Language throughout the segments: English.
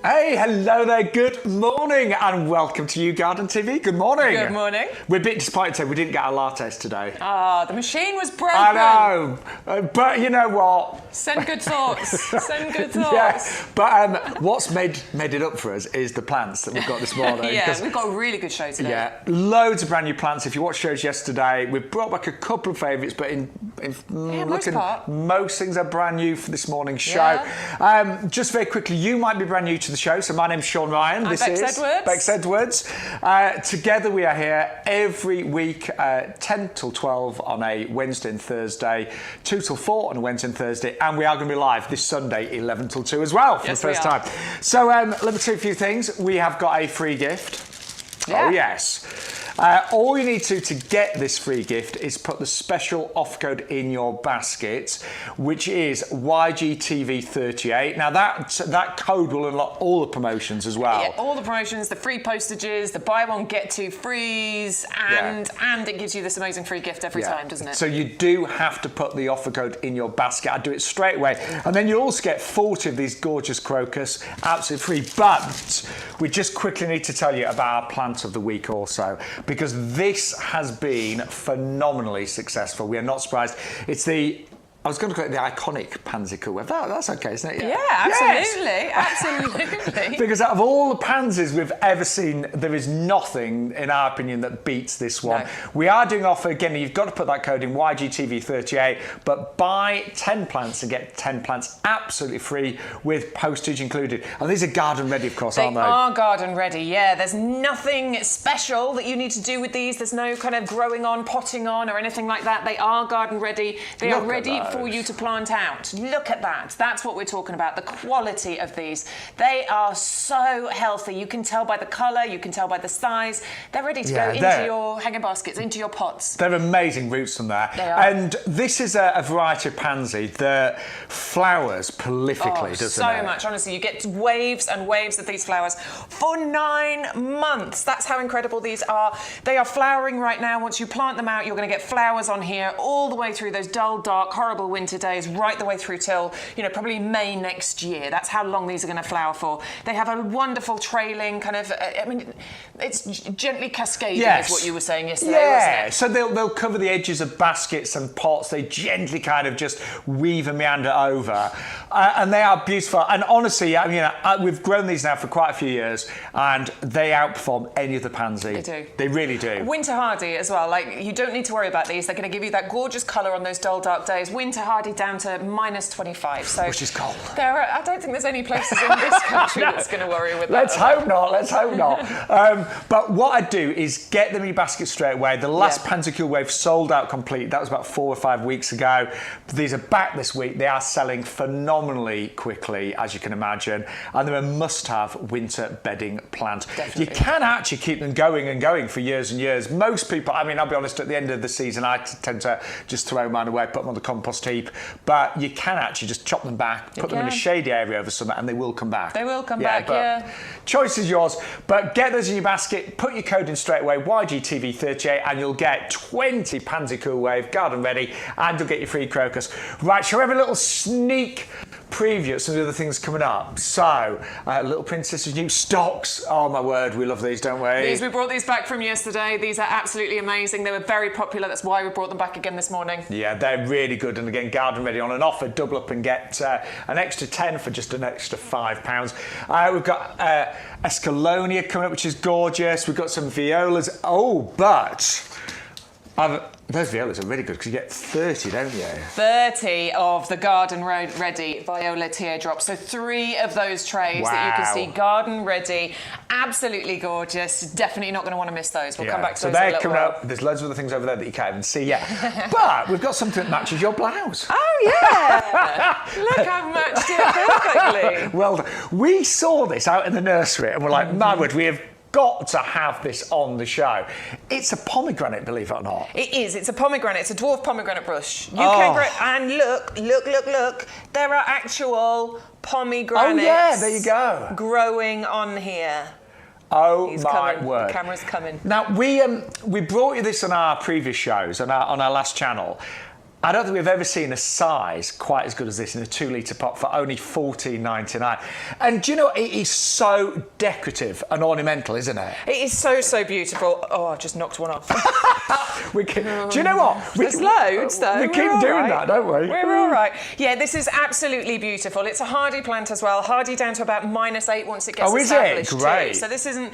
Hey, hello there, good morning and welcome to YouGarden TV. Good morning. Good morning. We're a bit disappointed today, we didn't get our lattes today. Ah, the machine was broken. I know, but you know what? Send good thoughts. Send good thoughts. Yeah, but what's made it up for us is the plants that we've got this morning. Yeah, we've got a really good show today. Yeah, loads of brand new plants. If you watched shows yesterday, we brought back a couple of favourites, but most things are brand new for this morning's show. Yeah. Just very quickly, you might be brand new to the show, so my name's Shaun Ryan. I'm This Bex is Edwards. Bex Edwards. Together we are here every week, 10 till 12 on a Wednesday and Thursday, 2 till 4 on a Wednesday and Thursday, and we are going to be live this Sunday, 11 till 2 as well for the first time. So let me tell you a few things. We have got a free gift. Yeah. Oh yes. All you need to get this free gift is put the special offer code in your basket, which is YGTV38. Now that code will unlock all the promotions as well. Yeah, all the promotions, the free postages, the buy one get two frees, and it gives you this amazing free gift every time, doesn't it? So you do have to put the offer code in your basket. I do it straight away, and then you also get 40 of these gorgeous crocus absolutely free. But we just quickly need to tell you about our plant of the week also, because this has been phenomenally successful. We are not surprised. It's I was going to call it the iconic pansy cool wave. That's okay, isn't it? Yeah, absolutely. Yes. Absolutely. Because out of all the pansies we've ever seen, there is nothing, in our opinion, that beats this one. No. We are doing offer, again, you've got to put that code in YGTV38, but buy 10 plants and get 10 plants absolutely free with postage included. And these are garden ready, of course, aren't they? They are garden ready, yeah. There's nothing special that you need to do with these. There's no kind of growing on, potting on, or anything like that. They are garden ready. They are ready for you to plant out. Look at that. That's what we're talking about. The quality of these. They are so healthy. You can tell by the colour, you can tell by the size. They're ready to go into your hanging baskets, into your pots. They're amazing roots from there. They are. And this is a variety of pansy that flowers prolifically, doesn't it? So much. Honestly, you get waves and waves of these flowers for 9 months. That's how incredible these are. They are flowering right now. Once you plant them out, you're going to get flowers on here all the way through those dull, dark, horrible winter days, right the way through till, probably May next year. That's how long these are going to flower for. They have a wonderful trailing kind of, it's gently cascading is what you were saying yesterday, wasn't it? So they'll cover the edges of baskets and pots. They gently kind of just weave and meander over. And they are beautiful. And honestly, we've grown these now for quite a few years and they outperform any other pansy. They do. They really do. Winter hardy as well. Like, you don't need to worry about these. They're going to give you that gorgeous colour on those dull, dark days. Winter hardy down to -25. So which is cold. I don't think there's any places in this country that's going to worry with that. Let's hope not. But what I do is get them in your basket straight away. The last Pansy Cool Wave sold out complete. That was about 4 or 5 weeks ago. These are back this week. They are selling phenomenally quickly, as you can imagine. And they're a must-have winter bedding plant. Definitely. You can actually keep them going and going for years and years. Most people, I'll be honest, at the end of the season, I tend to just throw mine away, put them on the compost heap. But you can actually just chop them back, put them in a shady area over summer, and they will come back. They will come back, yeah. Choice is yours, but get those in your basket, put your code in straight away, YGTV38, and you'll get 20 Pansy Cool Wave, garden ready, and you'll get your free crocus. Right, shall we have a little sneak preview of some of the other things coming up? So, Little Princess's new stocks. Oh my word, we love these, don't we? We brought these back from yesterday. These are absolutely amazing. They were very popular. That's why we brought them back again this morning. Yeah, they're really good. And again, garden ready on an offer. Double up and get an extra 10 for just an extra £5. We've got Escalonia coming up, which is gorgeous. We've got some violas. Those violas are really good because you get 30, don't you? 30 of the garden ready viola teardrops. So 3 of those trays that you can see garden ready. Absolutely gorgeous. Definitely not going to want to miss those. We'll come back to those in a little while. So they're coming up. There's loads of other things over there that you can't even see yet. But we've got something that matches your blouse. Oh, yeah. Look, I've matched it perfectly. Well, we saw this out in the nursery and we're like, my word, we have got to have this on the show. It's a pomegranate, believe it or not. It is. It's a pomegranate. It's a dwarf pomegranate bush. And look. There are actual pomegranates. Oh yeah, there you go. Growing on here. Oh my word! The camera's coming. Now we brought you this on our previous shows on our last channel. I don't think we've ever seen a size quite as good as this in a 2-litre pot for only $14.99. And do you know, it is so decorative and ornamental, isn't it? It is so, so beautiful. Oh, I've just knocked one off. Do you know what? There's loads, though. We keep doing that, don't we? We're all right. Yeah, this is absolutely beautiful. It's a hardy plant as well. Hardy down to about -8 once it gets established. Is it? Great. Too. So this isn't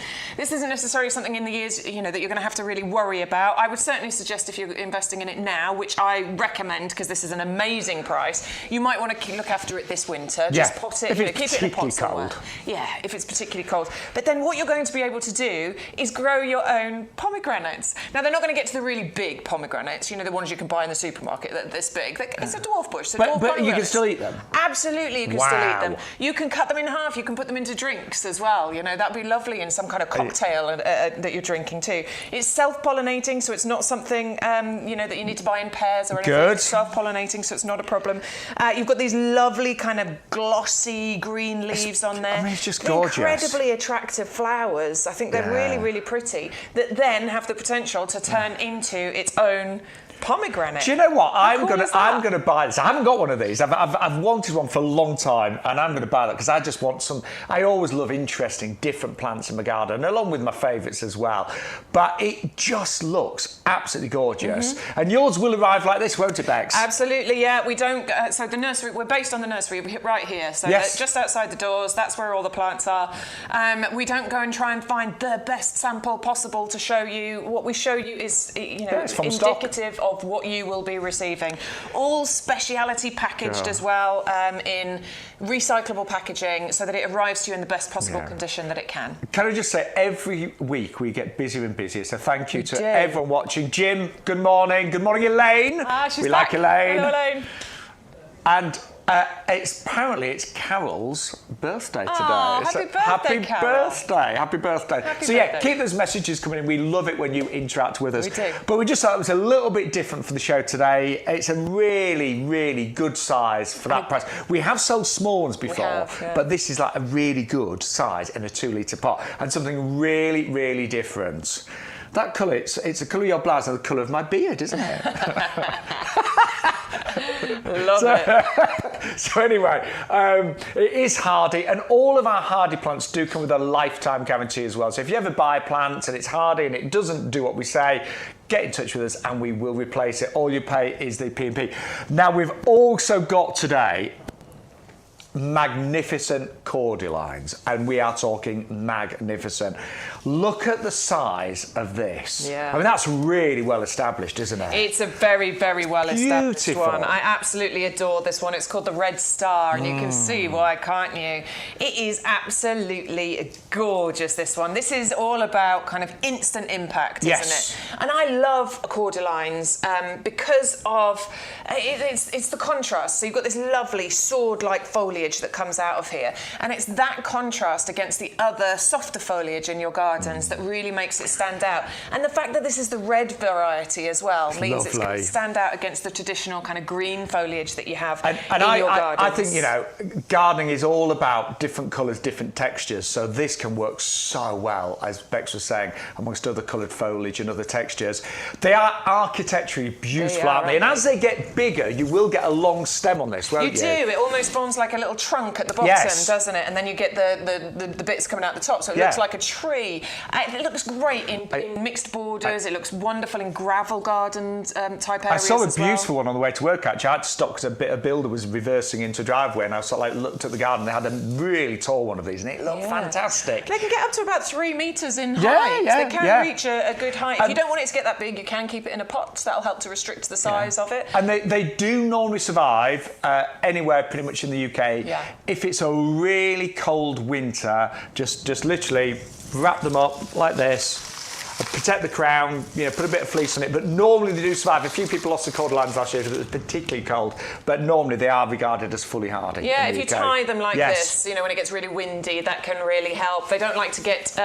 necessarily something in the years, that you're going to have to really worry about. I would certainly suggest if you're investing in it now, which I recommend because this is an amazing price, you might want to look after it this winter. Just pot it, keep it in a pot somewhere. Yeah, if it's particularly cold. But then what you're going to be able to do is grow your own pomegranates. Now, they're not going to get to the really big pomegranates, the ones you can buy in the supermarket that are this big. It's a dwarf bush. So but you can still eat them? Absolutely, you can still eat them. You can cut them in half. You can put them into drinks as well. That'd be lovely in some kind of cocktail that you're drinking too. It's self-pollinating, so it's not something, that you need to buy in pairs or anything. Good. It's self-pollinating, so it's not a problem. You've got these lovely kind of glossy green leaves on there. I mean, it's just gorgeous. Incredibly attractive flowers. I think they're really, really pretty, that then have the potential to turn into its own pomegranate. Do you know what? I'm cool gonna buy this. I haven't got one of these. I've wanted one for a long time, and I'm gonna buy that because I just want some. I always love interesting, different plants in my garden, along with my favourites as well. But it just looks absolutely gorgeous. And yours will arrive like this, won't it, Bex? Absolutely, yeah. We don't. So the nursery, we're based on the nursery right here. So just outside the doors, that's where all the plants are. We don't go and try and find the best sample possible to show you. What we show you is, indicative of what you will be receiving. All speciality packaged as well, in recyclable packaging, so that it arrives to you in the best possible condition that it can. Can I just say, every week we get busier and busier, so thank you to everyone watching. Jim, good morning. Good morning, Elaine. She's back. Like Elaine. Hello, Elaine. And it's Carol's birthday today. Happy birthday, Carol. Happy birthday. Keep those messages coming in. We love it when you interact with us. We do. But we just thought it was a little bit different for the show today. It's a really, really good size for that price. We have sold small ones before, but this is like a really good size in a 2-litre pot, and something really, really different. That colour, it's the colour of your blouse and the colour of my beard, isn't it? Love it. So anyway, it is hardy, and all of our hardy plants do come with a lifetime guarantee as well. So if you ever buy plants and it's hardy and it doesn't do what we say, get in touch with us and we will replace it. All you pay is the P&P. Now, we've also got today magnificent cordylines, and we are talking magnificent. Look at the size of this. Yeah. I mean, that's really well established, isn't it? It's a very, very well established one. I absolutely adore this one. It's called the Red Star, and you can see why, can't you? It is absolutely gorgeous, this one. This is all about kind of instant impact, isn't it? And I love cordylines because of it's the contrast. So you've got this lovely sword-like foliage that comes out of here, and it's that contrast against the other softer foliage in your gardens that really makes it stand out. And the fact that this is the red variety as well means it's going to stand out against the traditional kind of green foliage that you have in your gardens. I think, gardening is all about different colours, different textures, so this can work so well, as Bex was saying, amongst other coloured foliage and other textures. They are architecturally beautiful, aren't they? And as they get bigger, you will get a long stem on this, won't you? You do. It almost forms like a little trunk at the bottom, doesn't it? And then you get the bits coming out the top, so it looks like a tree. It looks great in mixed borders. It looks wonderful in gravel garden type areas. I saw a beautiful one on the way to work, actually. I had to stop because a builder was reversing into a driveway, and I sort of looked at the garden. They had a really tall one of these, and it looked fantastic. They can get up to about 3 metres in height. They can reach a good height. If you don't want it to get that big, you can keep it in a pot. So that'll help to restrict the size of it. And they do normally survive anywhere pretty much in the UK. If it's a really cold winter, just literally wrap them up like this, protect the crown, put a bit of fleece on it, but normally they do survive. A few people lost their cordylines last year because it was particularly cold, but normally they are regarded as fully hardy. Yeah, if you tie them like this, when it gets really windy, that can really help. They don't like to get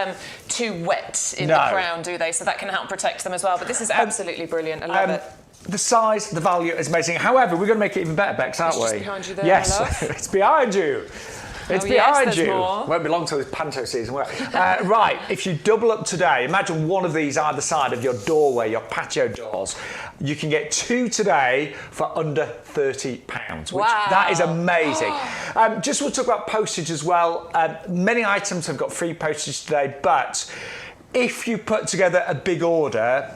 too wet in the crown, do they? So that can help protect them as well. But this is absolutely brilliant. I love it. The size, the value is amazing. However, we're going to make it even better, Bex, aren't we? It's just behind you there, yes, my love. it's behind you. It's behind you. More. Won't be long till this panto season. Right, if you double up today, imagine one of these either side of your doorway, your patio doors. You can get 2 today for under £30, which Wow. that is amazing. Just we'll talk about postage as well. Many items have got free postage today, but if you put together a big order,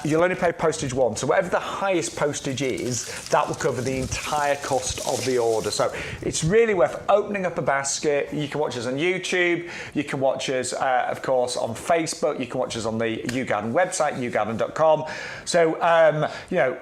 you'll only pay postage once. So whatever the highest postage is, that will cover the entire cost of the order. So it's really worth opening up a basket. You can watch us on YouTube. You can watch us, of course, on Facebook. You can watch us on the YouGarden website, yougarden.com. So, you know,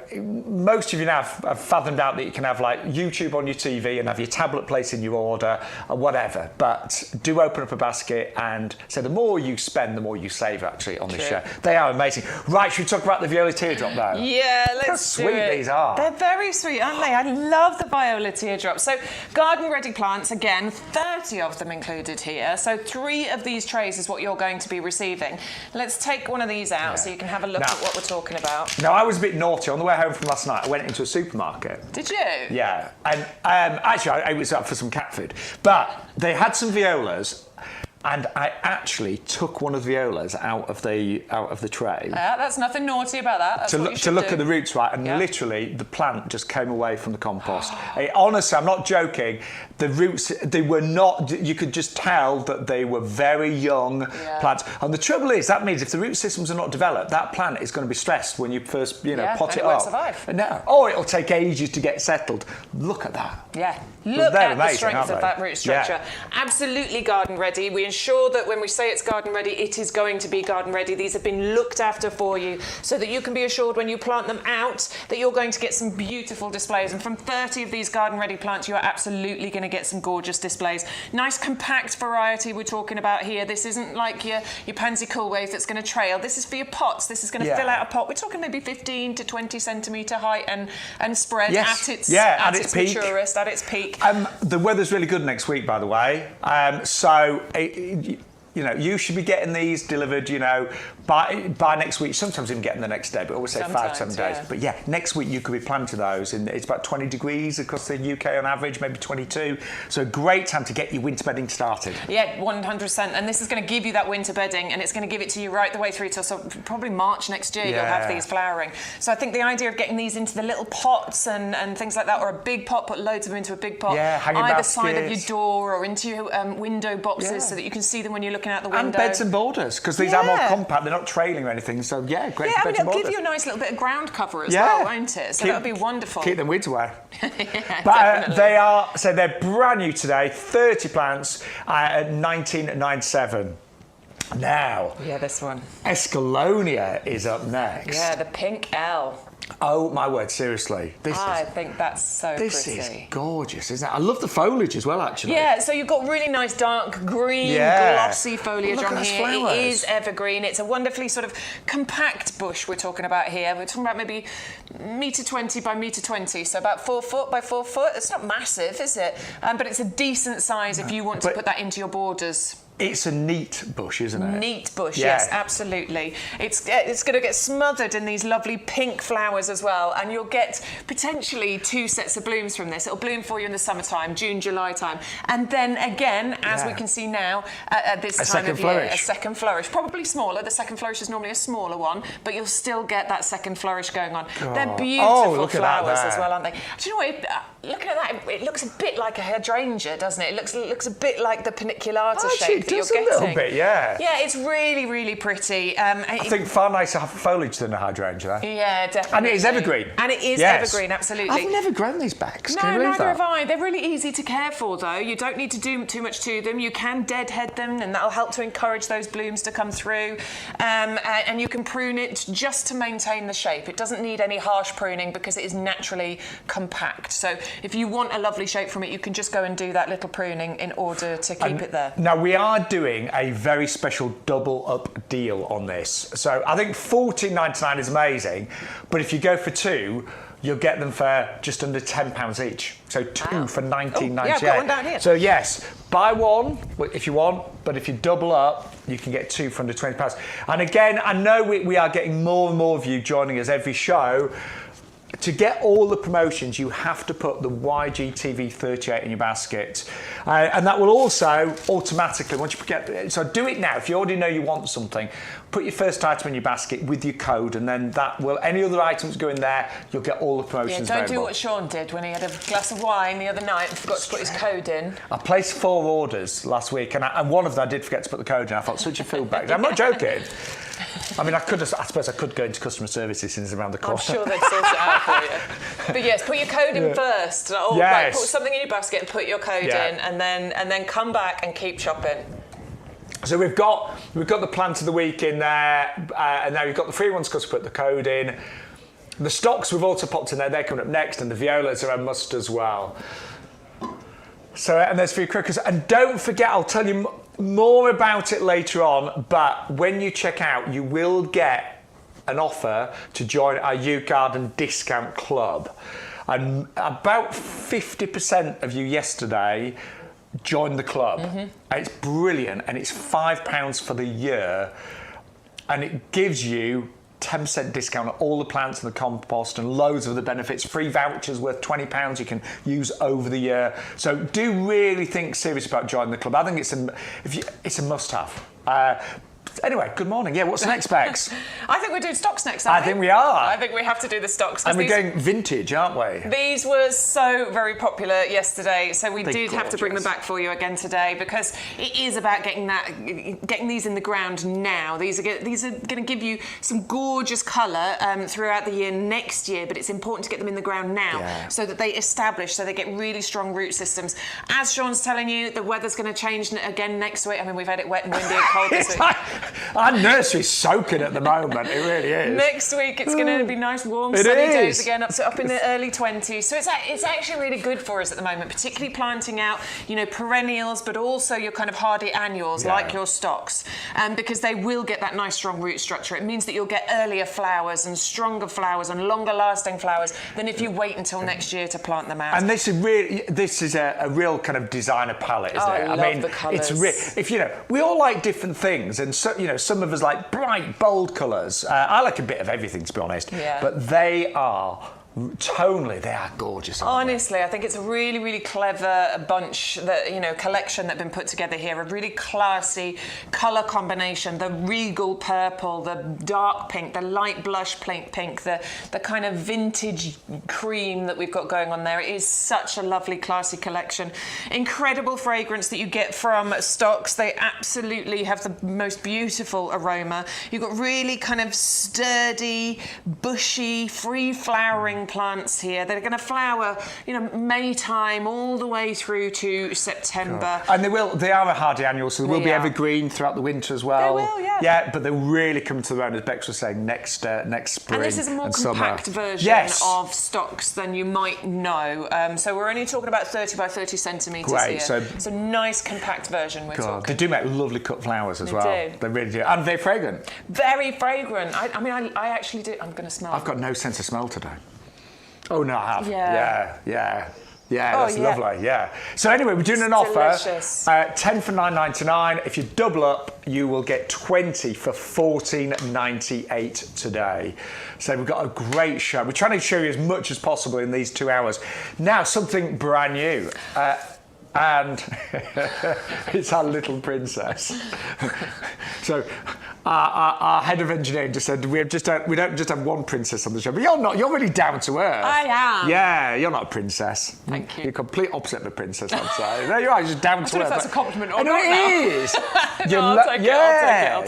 most of you now have fathomed out that you can have like YouTube on your TV and have your tablet placing your order or whatever. But do open up a basket, and so the more you spend, the more you save actually on this show. They are amazing. Right, should we talk about the viola teardrop though? Yeah, let's How do sweet it. these are. They're very sweet, aren't they? I love the viola teardrop. So garden ready plants, again, 30 of them included here. So 3 of these trays is what you're going to be receiving. Let's take one of these out so you can have a look at what we're talking about. Now, I was a bit naughty. On the way home from last night, I went into a supermarket. Did you? Yeah, and actually, I was up for some cat food, but they had some violas, and I actually took one of the violas out of the tray. That's nothing naughty about that. That's what you should to look do. at the roots, right, and literally the plant just came away from the compost. Honestly, I'm not joking. The roots, they were not. You could just tell that they were very young plants. And the trouble is, that means if the root systems are not developed, that plant is going to be stressed when you first, pot it won't up. survive. No, or it'll take ages to get settled. Look at that. Yeah, look they're at the amazing, strength aren't of they? that root structure. Yeah. Absolutely garden ready. We ensure that when we say it's garden ready, it is going to be garden ready. These have been looked after for you so that you can be assured when you plant them out that you're going to get some beautiful displays. And from 30 of these garden ready plants, you are absolutely going to get some gorgeous displays. Nice compact variety we're talking about here. This isn't like your pansy cool wave that's going to trail. This is for your pots. This is going to fill out a pot. We're talking maybe 15 to 20 centimetre height and spread at its peak. maturest, at its peak. The weather's really good next week, by the way. You should be getting these delivered, by next week. Sometimes even getting the next day, but I always say 5 to 7 days. Yeah. But yeah, next week you could be planting those, and it's about 20 degrees across the UK on average, maybe 22. So a great time to get your winter bedding started. Yeah, 100%. And this is going to give you that winter bedding, and it's going to give it to you right the way through till probably March next year. You'll have these flowering. So I think the idea of getting these into the little pots and things like that, or a big pot, put loads of them into a big pot, either side of your door or into your window boxes so that you can see them when you're looking out the window. And beds and borders, because these are more compact. They're not trailing or anything. So great for beds and borders. It'll give you a nice little bit of ground cover as well, won't it? So that would be wonderful. Keep them weeds away. Definitely. They're brand new today. 30 plants at $19.97. Now, this one. Escalonia is up next. Yeah, the pink L. Oh my word, seriously. I think that's so pretty. This is gorgeous, isn't it? I love the foliage as well, actually. Yeah, so you've got really nice dark green, glossy foliage Look at on those here. flowers. It is evergreen. It's a wonderfully sort of compact bush we're talking about here. We're talking about maybe 1.20 by 1.20, so about 4 foot by 4 foot. It's not massive, is it? But it's a decent size if you want to put that into your borders. It's a neat bush, isn't it? Neat bush, yes, absolutely. It's going to get smothered in these lovely pink flowers as well, and you'll get potentially 2 sets of blooms from this. It'll bloom for you in the summertime, June, July time, and then again, as we can see now, at this time of year, a second flourish. Probably smaller. The second flourish is normally a smaller one, but you'll still get that second flourish going on. They're beautiful flowers as well, aren't they? Do you know what? Looking at that, it looks a bit like a hydrangea, doesn't it? It looks a bit like the paniculata shape that you're getting. A little bit, yeah. Yeah, it's really, really pretty. I think far nicer foliage than a hydrangea. Yeah, definitely. And it is evergreen. And it is evergreen, absolutely. I've never grown these bags. No, Can you believe neither that? have I. They're really easy to care for, though. You don't need to do too much to them. You can deadhead them, and that'll help to encourage those blooms to come through. And you can prune it just to maintain the shape. It doesn't need any harsh pruning because it is naturally compact. So if you want a lovely shape from it, you can just go and do that little pruning in order to keep it there. Now, we are doing a very special double up deal on this. So I think $14.99 is amazing, but if you go for 2, you'll get them for just under £10 each. So 2 for $19.98. Yeah, I've got one down here. So yes, buy one if you want, but if you double up, you can get 2 for under £20. And again, I know we are getting more and more of you joining us every show. To get all the promotions, you have to put the YGTV 38 in your basket. And that will also automatically, once you get, so do it now. If you already know you want something, put your first item in your basket with your code, and then that will, any other items go in there, you'll get all the promotions don't available. do what Shaun did when he had a glass of wine the other night and forgot to put his code in. I placed 4 orders last week, and one of them I did forget to put the code in. I thought, such a feedback. I'm not joking. I mean, I suppose I could go into customer services since it's around the corner. I'm sure they'd sort it out for you. But yes, put your code in first. Or like, put something in your basket and put your code in, and then come back and keep shopping. So we've got the plant of the week in there, and now you've got the free ones because we put the code in. The stocks we've also popped in there. They're coming up next, and the violas are a must as well. So, and there's free crookers. And don't forget, I'll tell you more about it later on, but when you check out, you will get an offer to join our YouGarden discount club. And about 50% of you yesterday joined the club. And it's brilliant, and it's £5 for the year, and it gives you 10% discount on all the plants and the compost and loads of the benefits. Free vouchers worth £20 you can use over the year. So do really think serious about joining the club. I think it's a must-have. Anyway, good morning. Yeah, what's next, Bex? I think we're doing stocks next, I think we are. I think we have to do the stocks. And we're going vintage, aren't we? These were so very popular yesterday, so we did have to bring them gorgeous. back for you again today, because it is about getting these in the ground now. These are going to give you some gorgeous colour throughout the year next year, but it's important to get them in the ground now so that they establish, so they get really strong root systems. As Shaun's telling you, the weather's going to change again next week. I mean, we've had it wet and windy and cold this week. Our nursery's soaking at the moment. It really is. Next week it's going to be nice, warm, sunny days again, up in the early 20s. So it's actually really good for us at the moment, particularly planting out, perennials, but also your kind of hardy annuals like your stocks, because they will get that nice strong root structure. It means that you'll get earlier flowers and stronger flowers and longer lasting flowers than if you wait until next year to plant them out. And this is a real kind of designer palette, isn't it? I love the colours. It's we all like different things, and so some of us like bright, bold colours. I like a bit of everything, to be honest. Yeah. But they are tonally, they are gorgeous. Honestly, I think it's a really, really clever bunch collection that have been put together here. A really classy colour combination. The regal purple, the dark pink, the light blush pink, the kind of vintage cream that we've got going on there. It is such a lovely, classy collection. Incredible fragrance that you get from stocks. They absolutely have the most beautiful aroma. You've got really kind of sturdy, bushy, free-flowering plants here. They're going to flower, May time all the way through to September. And they are a hardy annual, so they will be evergreen throughout the winter as well. They will, yeah. Yeah, but they'll really come to their own, as Bex was saying, next spring. And this is a more compact version of stocks than you might know. So we're only talking about 30 by 30 centimetres here. So it's a nice compact version we're talking. They do make lovely cut flowers as well. They do. They really do. And very fragrant. Very fragrant. I actually do. I'm going to smell. I've got no sense of smell today. Oh, no, I have. Yeah. Yeah, that's lovely, yeah. So anyway, we're doing an offer. Delicious. 10 for $9.99. If you double up, you will get 20 for $14.98 today. So we've got a great show. We're trying to show you as much as possible in these 2 hours. Now, something brand new. And it's our little princess. So our head of engineering just said we don't just have one princess on the show, but you're really down to earth. I am. Yeah, you're not a princess. Thank you. You're complete opposite of a princess, I'd say. No, you are, you're just down to earth. I don't know if that's a compliment or no, not. It is. I'll take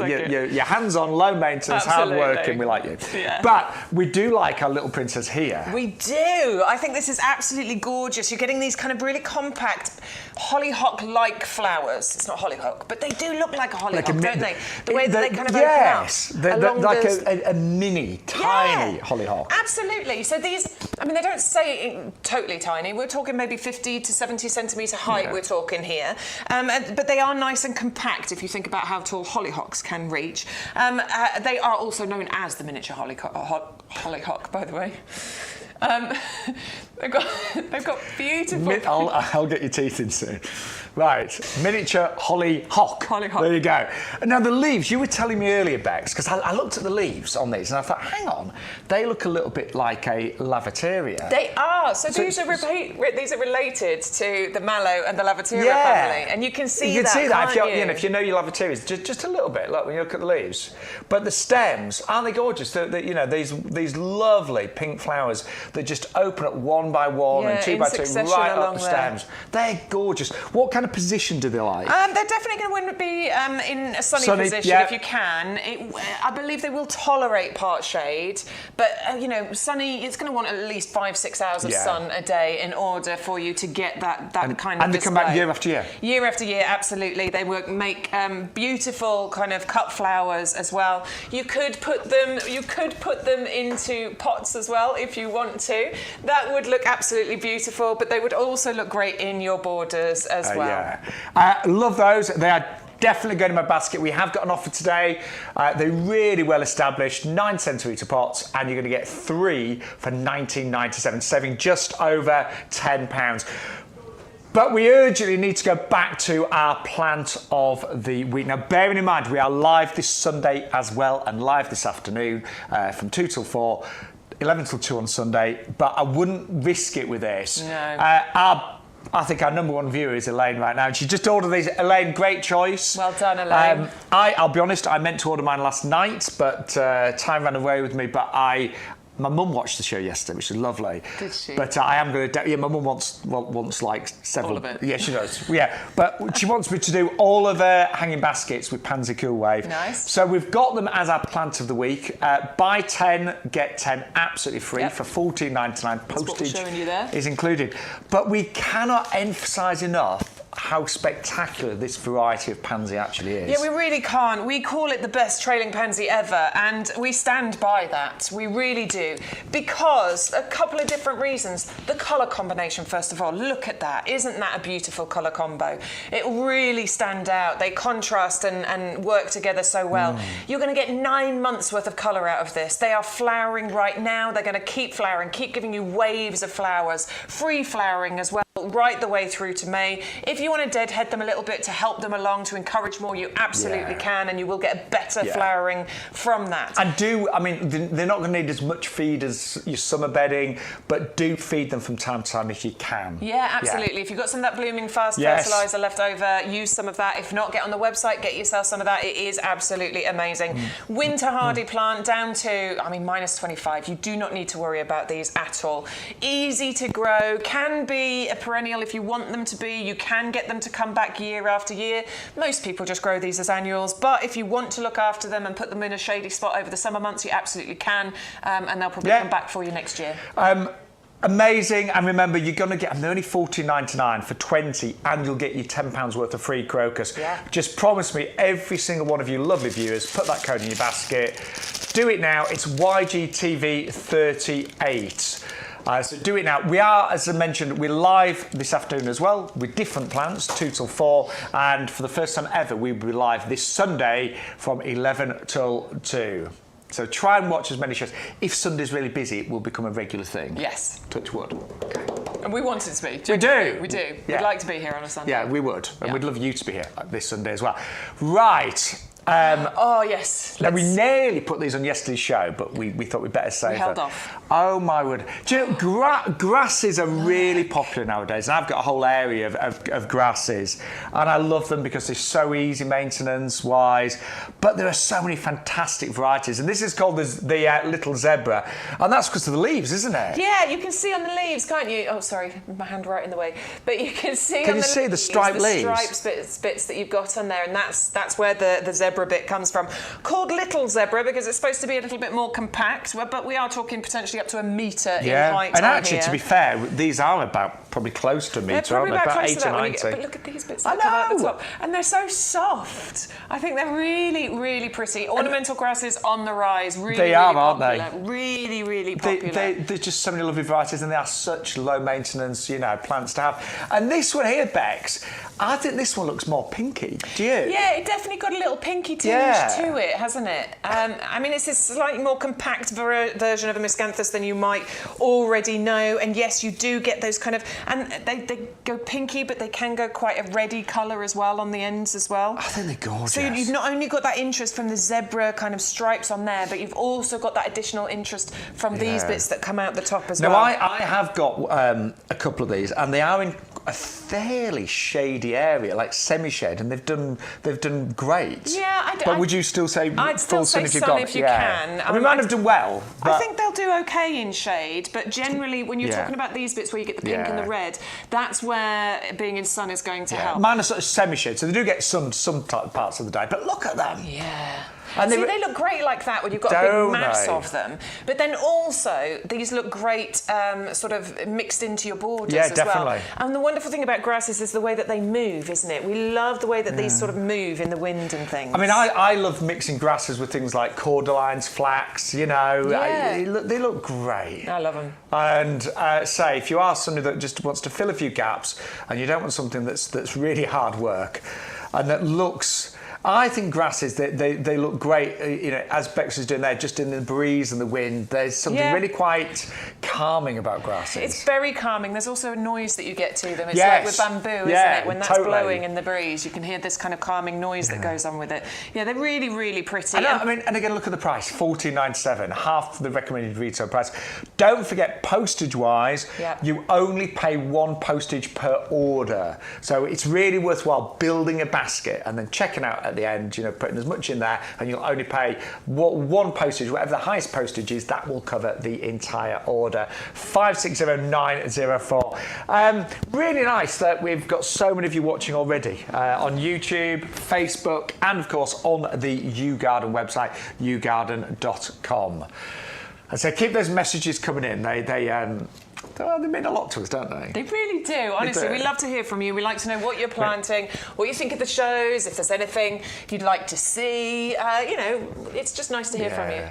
it. You're hands-on, low maintenance, hard-working. We like you. Yeah. But we do like our little princess here. We do. I think this is absolutely gorgeous. You're getting these kind of really compact hollyhock-like flowers. It's not hollyhock, but they do look like a hollyhock, don't they? The way that they kind of open up. A mini, tiny hollyhock. Absolutely. So these, they don't say totally tiny. We're talking maybe 50 to 70 centimetre height we're talking here. But they are nice and compact if you think about how tall hollyhocks can reach. They are also known as the miniature hollyhock, by the way. They've got beautiful. I'll get your teeth in soon. Right, miniature hollyhock. Hollyhock. There you go. And now the leaves, you were telling me earlier, Bex, because I looked at the leaves on these and I thought, hang on, they look a little bit like a lavateria. They are. So these are related to the mallow and the lavateria family, and you can see that. If you know your lavaterias, just a little bit. Look when you look at the leaves, but the stems, aren't they gorgeous? These lovely pink flowers that just open up one by one and two by two right up the stems. They're gorgeous. What kind of position do they like? They're definitely going to be in a sunny position if you can. I believe they will tolerate part shade, but sunny. It's going to want at least 5-6 hours of sun a day in order for you to get that kind of display. And they come back year after year. Year after year, absolutely. They will make beautiful kind of cut flowers as well. You could put them into pots as well if you want to. That would look absolutely beautiful, but they would also look great in your borders as well. I love those. They are definitely going in my basket. We have got an offer today. They're really well established, 9 centimetre pots, and you're going to get 3 for $19.97, saving just over £10. But we urgently need to go back to our plant of the week. Now, bearing in mind, we are live this Sunday as well, and live this afternoon from 2 till 4, 11 till 2 on Sunday, but I wouldn't risk it with this. No. I think our number one viewer is Elaine right now. She just ordered these. Elaine, great choice. Well done, Elaine. I'll be honest, I meant to order mine last night, but time ran away with me. But my mum watched the show yesterday, which is lovely. Did she? But I am going to... my mum wants like several... All of it. Yeah, she does. Yeah, but she wants me to do all of her hanging baskets with Pansy Cool Wave. Nice. So we've got them as our plant of the week. Buy 10, get 10 absolutely free for $14.99. Postage is included. But we cannot emphasise enough how spectacular this variety of pansy actually is. Yeah, we really can't. We call it the best trailing pansy ever, and we stand by that. We really do. Because a couple of different reasons. The colour combination, first of all. Look at that. Isn't that a beautiful colour combo? It really stand out. They contrast and work together so well. You're going to get 9 months worth of colour out of this. They are flowering right now. They're going to keep flowering, keep giving you waves of flowers. Free flowering as well, right the way through to May. If you want to deadhead them a little bit to help them along, to encourage more, you absolutely can, and you will get a better flowering from that. And they're not going to need as much feed as your summer bedding, but do feed them from time to time if you can. Yeah, absolutely. If you've got some of that blooming fast fertiliser left over, use some of that. If not, get on the website, get yourself some of that. It is absolutely amazing. Winter hardy plant down to, minus 25. You do not need to worry about these at all. Easy to grow, can be a perennial if you want them to be. You can get them to come back year after year. Most people just grow these as annuals, but if you want to look after them and put them in a shady spot over the summer months, you absolutely can, and they'll probably come back for you next year. Amazing, and remember, you're going to get, they're only $14.99 for 20, and you'll get your £10 worth of free crocus. Just promise me, every single one of you lovely viewers, put that code in your basket. Do it now. It's YGTV38. So do it now. We are, as I mentioned, we're live this afternoon as well with different plants, 2 till 4, and for the first time ever, we'll be live this Sunday from 11 till 2. So try and watch as many shows. If Sunday's really busy, it will become a regular thing. Yes. Touch wood. Okay. And we want it to be. We do. We do. We'd like to be here on a Sunday. Yeah, we would. And we'd love you to be here this Sunday as well. Right. Yes. Now, we nearly put these on yesterday's show, but we thought we'd better save We held off. Oh, my word. Do you know, grasses are really popular nowadays, and I've got a whole area of grasses, and I love them because they're so easy maintenance-wise, but there are so many fantastic varieties, and this is called the Little Zebra, and that's because of the leaves, isn't it? Yeah, you can see on the leaves, can't you? Oh, sorry, my hand right in the way. But you can see the striped leaves? The stripes bits that you've got on there, and that's where the zebra bit comes from. Called Little Zebra because it's supposed to be a little bit more compact, but we are talking potentially up to a metre in height. And actually, to be fair, these are probably close to a metre, aren't they? About 8 to 90. But look at these bits that come out the top. And they're so soft. I think they're really, really pretty. Ornamental grasses on the rise. Really, they are, aren't they? Really, really popular. There's just so many lovely varieties, and they are such low maintenance, plants to have. And this one here, Bex, I think this one looks more pinky. Do you? Yeah, it definitely got a little pink pinky tinge to it, hasn't it? I mean, it's a slightly more compact version of a miscanthus than you might already know. And yes, you do get those kind of, and they go pinky, but they can go quite a reddy colour as well on the ends as well. I think they're gorgeous. So you've not only got that interest from the zebra kind of stripes on there, but you've also got that additional interest from these bits that come out the top as well. Now, I have got a couple of these, and they are in a fairly shady area, like semi-shade, and they've done great. Yeah, but would you still say I'd still full sun say if you've sun got if you can. I mean, might have done well. But I think they'll do okay in shade, but generally, when you're talking about these bits where you get the pink and the red, that's where being in sun is going to help. Mine are sort of semi-shade, so they do get some parts of the day. But look at them. Yeah. And see, they look great like that when you've got a big mass of them. But then also, these look great sort of mixed into your borders as well. And the wonderful thing about grasses is the way that they move, isn't it? We love the way that these sort of move in the wind and things. I mean, I love mixing grasses with things like cordylines, flax, you know. They look great. I love them. And say, if you are somebody that just wants to fill a few gaps and you don't want something that's really hard work and that looks... I think grasses, they look great, you know, as Bex is doing there, just in the breeze and the wind. There's something really quite calming about grasses. It's very calming. There's also a noise that you get to them. It's like with bamboo, isn't it? When that's blowing in the breeze, you can hear this kind of calming noise that goes on with it. Yeah, they're really, really pretty. I mean, and again, look at the price, $14.97, half the recommended retail price. Don't forget, postage-wise, you only pay one postage per order. So it's really worthwhile building a basket and then checking out at the end, you know, putting as much in there, and you'll only pay one postage, whatever the highest postage is, that will cover the entire order. 560904. Really nice that we've got so many of you watching already on YouTube, Facebook, and of course on the YouGarden website, yougarden.com. And so keep those messages coming in. They mean a lot to us, don't they? They really do. Honestly, we love to hear from you. We like to know what you're planting, what you think of the shows, if there's anything you'd like to see. You know, it's just nice to hear from you.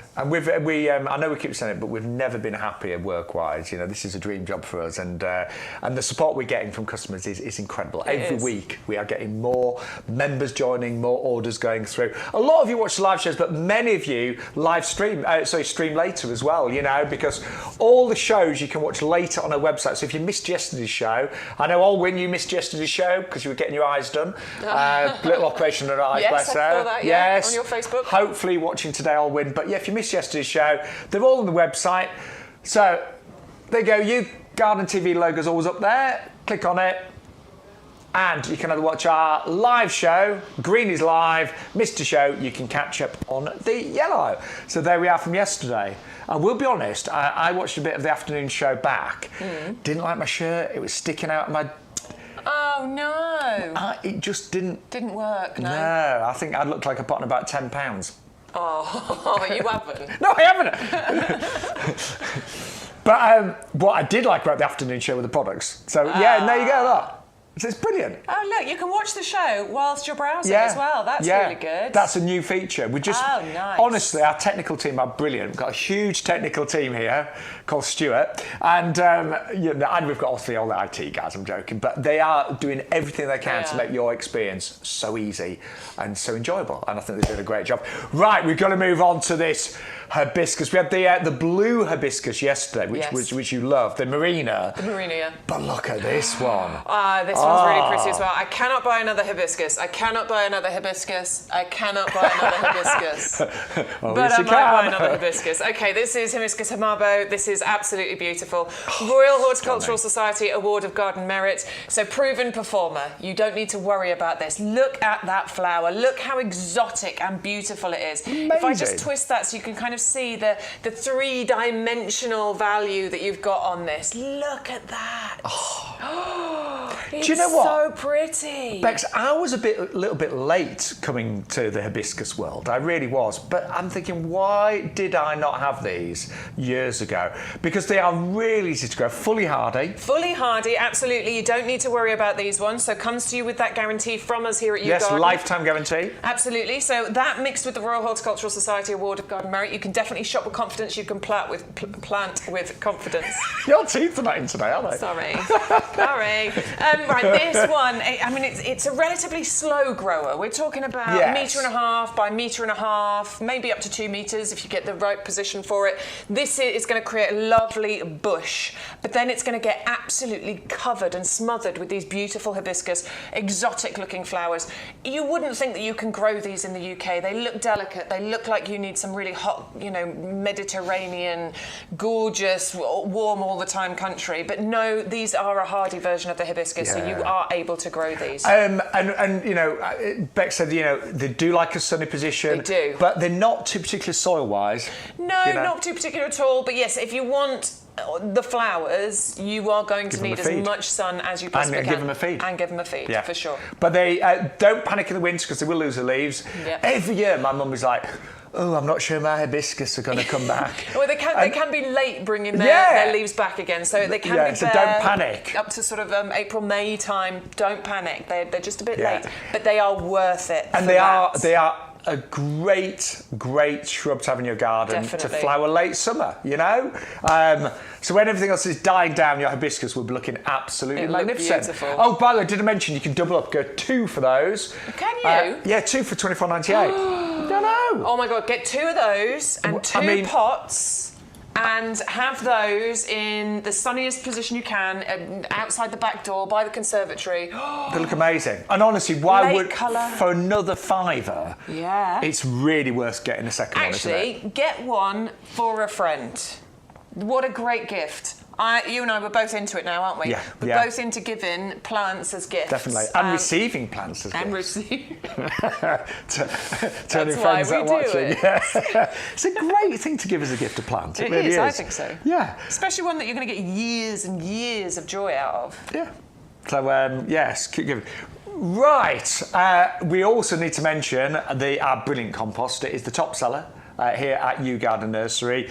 And I know we keep saying it, but we've never been happier work-wise. You know, this is a dream job for us, and the support we're getting from customers is incredible. Every week we are getting more members joining, more orders going through. A lot of you watch the live shows, but many of you stream later as well. You know, because all the shows you can watch later on our website. So if you missed yesterday's show, I know Alwyn, you missed yesterday's show because you were getting your eyes done. Little operation on her eyes, bless her. I saw that, yes, on your Facebook. Hopefully watching today, Alwyn. But yeah, if you missed yesterday's show, they're all on the website. So there you go. YouGarden TV logo's always up there. Click on it. And you can either watch our live show, Greenie's Live, Mr. Show, you can catch up on the yellow. So there we are from yesterday. And we'll be honest, I watched a bit of the afternoon show back. Didn't like my shirt, it was sticking out of my... Oh, no. It just didn't... Didn't work, no? No, I think I looked like I put on about 10 pounds. Oh, you haven't? No, I haven't. But what I did like about the afternoon show were the products. So, yeah, there you go, look. It's brilliant. Oh, look, you can watch the show whilst you're browsing as well. That's really good. That's a new feature. We just, nice. Honestly, our technical team are brilliant. We've got a huge technical team here called Stuart. And, and we've got obviously all the IT guys, I'm joking. But they are doing everything they can to make your experience so easy and so enjoyable. And I think they're doing a great job. Right, we've got to move on to this hibiscus. We had the blue hibiscus yesterday, which you love, the Marina. The Marina, yeah. But look at this one. This one's really pretty as well. I cannot buy another hibiscus. I cannot buy another hibiscus. I cannot buy another hibiscus. Well, but I might buy another hibiscus. Okay, this is Hibiscus hamabo. This is absolutely beautiful. Royal Horticultural Society Award of Garden Merit. So proven performer. You don't need to worry about this. Look at that flower. Look how exotic and beautiful it is. Amazing. If I just twist that so you can kind of see the three-dimensional value that you've got on this. Look at that. Do you know what? So pretty. Bex, I was a little bit late coming to the hibiscus world. I really was. But I'm thinking, why did I not have these years ago? Because they are really easy to grow. Fully hardy. Fully hardy, absolutely. You don't need to worry about these ones. So comes to you with that guarantee from us here at YouGarden. Yes, lifetime guarantee. Absolutely. So that mixed with the Royal Horticultural Society Award of Garden Merit, you can definitely shop with confidence. You can plant with confidence. Your teeth are not in today, are they? Sorry. Sorry. Right. This one, I mean, it's a relatively slow grower. We're talking about Yes. 1.5 by 1.5 meters, maybe up to 2 meters if you get the right position for it. This is going to create a lovely bush, but then it's going to get absolutely covered and smothered with these beautiful hibiscus, exotic-looking flowers. You wouldn't think that you can grow these in the UK. They look delicate. They look like you need some really hot, Mediterranean, gorgeous, warm all the time country. But no, these are a hardy version of the hibiscus, so you are able to grow these. Beck said, they do like a sunny position. They do. But they're not too particular soil-wise. No, not too particular at all. But yes, if you want the flowers, you are going to need as much sun as you possibly can. And give them a feed. And give them a feed, for sure. But they don't panic in the winter because they will lose their leaves. Yeah. Every year, my mum was like, oh, I'm not sure my hibiscus are going to come back. Well, they can be late bringing their leaves back again, so they can be so there don't panic. Up to sort of April, May time. Don't panic. They're just a bit late, but they are worth it. And they are a great shrub to have in your garden to flower late summer, So when everything else is dying down, your hibiscus will be looking absolutely magnificent. Beautiful. Oh, by the way, did I mention you can double up, go 2 for those. Can you? Yeah, 2 for $24.98. I don't know. Oh my God, get 2 of those and 2 pots. And have those in the sunniest position you can, outside the back door, by the conservatory. They look amazing. And honestly, why would colour. For another £5? Yeah. It's really worth getting a second one, isn't it? Actually, get one for a friend. What a great gift. You and I were both into it now, aren't we? Yeah. We're both into giving plants as gifts. Definitely. And receiving plants as gifts. And receiving. Turning friends that are watching. Yeah. It's a great thing to give as a gift to plant. It really is. I think so. Yeah. Especially one that you're going to get years and years of joy out of. Yeah. So, yes, keep giving. Right. We also need to mention our brilliant compost. It is the top seller here at YouGarden Nursery.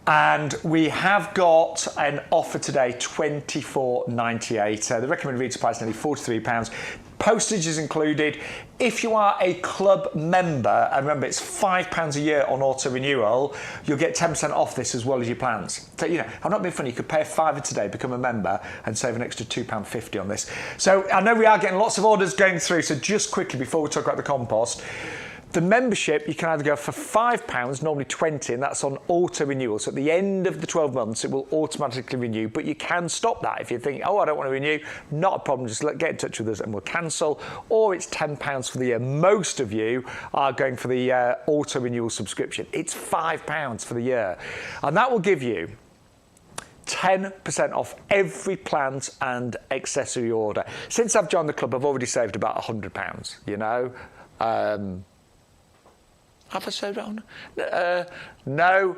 And we have got an offer today, $24.98. The recommended retail price is nearly £43. Postage is included. If you are a club member, and remember it's £5 a year on auto renewal, you'll get 10% off this as well as your plans. So, I'm not being funny, you could pay a £5 today, become a member, and save an extra £2.50 on this. So I know we are getting lots of orders going through, so just quickly before we talk about the compost, the membership, you can either go for £5, normally 20, and that's on auto renewal. So at the end of the 12 months, it will automatically renew, but you can stop that if you think, I don't want to renew. Not a problem, just get in touch with us and we'll cancel. Or it's £10 for the year. Most of you are going for the auto renewal subscription. It's £5 for the year. And that will give you 10% off every plant and accessory order. Since I've joined the club, I've already saved about £100, Have I saved on? No.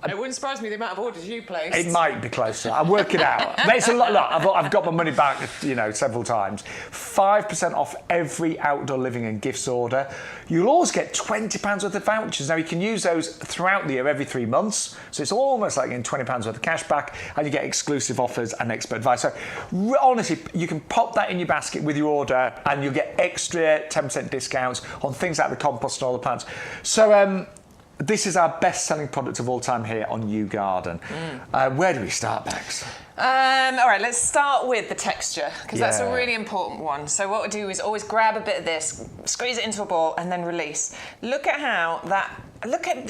It wouldn't surprise me the amount of orders you placed. It might be closer. I'll work it out. But it's a lot. Look, I've got my money back, several times. 5% off every outdoor living and gifts order. You'll always get £20 worth of vouchers. Now, you can use those throughout the year, every 3 months. So it's almost like getting £20 worth of cash back, and you get exclusive offers and expert advice. So honestly, you can pop that in your basket with your order, and you'll get extra 10% discounts on things like the compost and all the plants. So, this is our best-selling product of all time here on YouGarden. Where do we start, Bex? All right, let's start with the texture, because that's a really important one. So what we do is always grab a bit of this, squeeze it into a ball, and then release. Look at how that...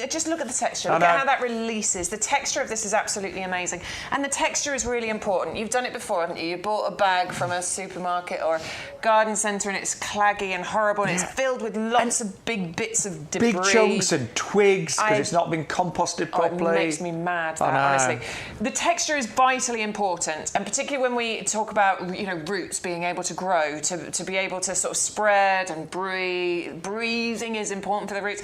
Just look at the texture. Look at how that releases. The texture of this is absolutely amazing. And the texture is really important. You've done it before, haven't you? You bought a bag from a supermarket or a garden centre and it's claggy and horrible and it's filled with lots of big bits of debris. Big chunks and twigs because it's not been composted properly. It makes me mad, honestly. The texture is vitally important, and particularly when we talk about roots being able to grow, to be able to sort of spread and breathe. Breathing is important for the roots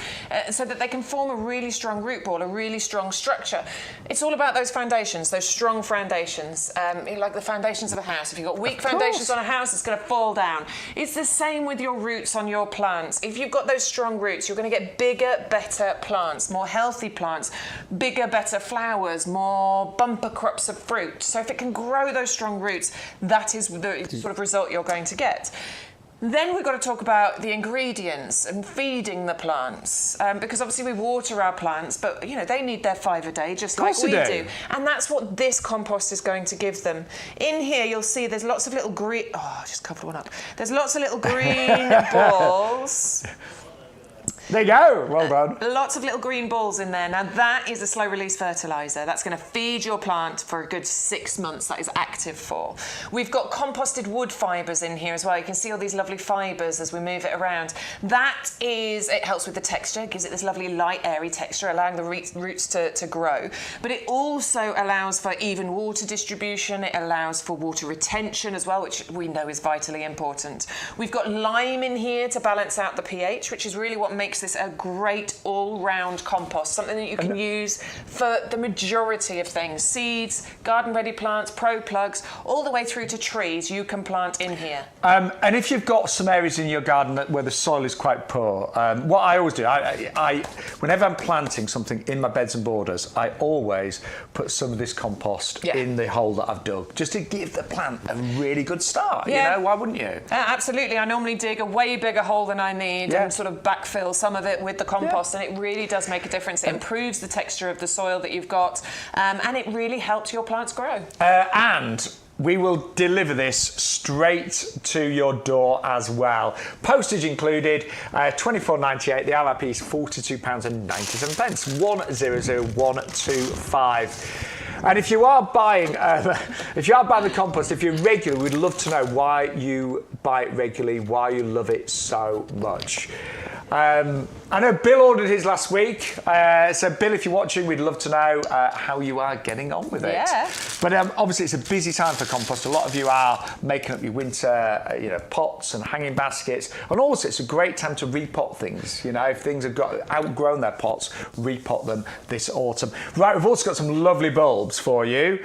so that they can form a really strong root ball, a really strong structure. It's all about those foundations, those strong foundations, like the foundations of a house. If you've got weak foundations on a house, it's going to fall down. It's the same with your roots on your plants. If you've got those strong roots, you're going to get bigger, better plants, more healthy plants, bigger, better flowers, more bumper crops of fruit. So if it can grow those strong roots, that is the sort of result you're going to get. Then we've got to talk about the ingredients and feeding the plants, because obviously we water our plants, but you know they need their 5 a day just like we do. And that's what this compost is going to give them. In here you'll see there's lots of little green, oh, I just covered one up. There's lots of little green balls. There you go, well done. Lots of little green balls in there. Now that is a slow release fertiliser. That's going to feed your plant for a good 6 months. That is active for. We've got composted wood fibres in here as well. You can see all these lovely fibres as we move it around. It helps with the texture, gives it this lovely light airy texture, allowing the roots to grow. But it also allows for even water distribution. It allows for water retention as well, which we know is vitally important. We've got lime in here to balance out the pH, which is really what makes this a great all-round compost, something that you can use for the majority of things. Seeds, garden-ready plants, pro plugs, all the way through to trees you can plant in here. And if you've got some areas in your garden where the soil is quite poor, what I always do, whenever I'm planting something in my beds and borders, I always put some of this compost in the hole that I've dug, just to give the plant a really good start. You know, why wouldn't you? Absolutely. I normally dig a way bigger hole than I need and sort of backfill some of it with the compost, and it really does make a difference. It improves the texture of the soil that you've got, and it really helps your plants grow. And we will deliver this straight to your door as well. Postage included, £24.98. The RRP is £42.97. 100125. And if you are buying, the compost, if you're regular, we'd love to know why you buy it regularly, why you love it so much. I know Bill ordered his last week, so Bill, if you're watching, we'd love to know how you are getting on with it. Yeah. But obviously, it's a busy time for compost. A lot of you are making up your winter, pots and hanging baskets, and also it's a great time to repot things. If things have outgrown their pots, repot them this autumn. Right, we've also got some lovely bulbs for you.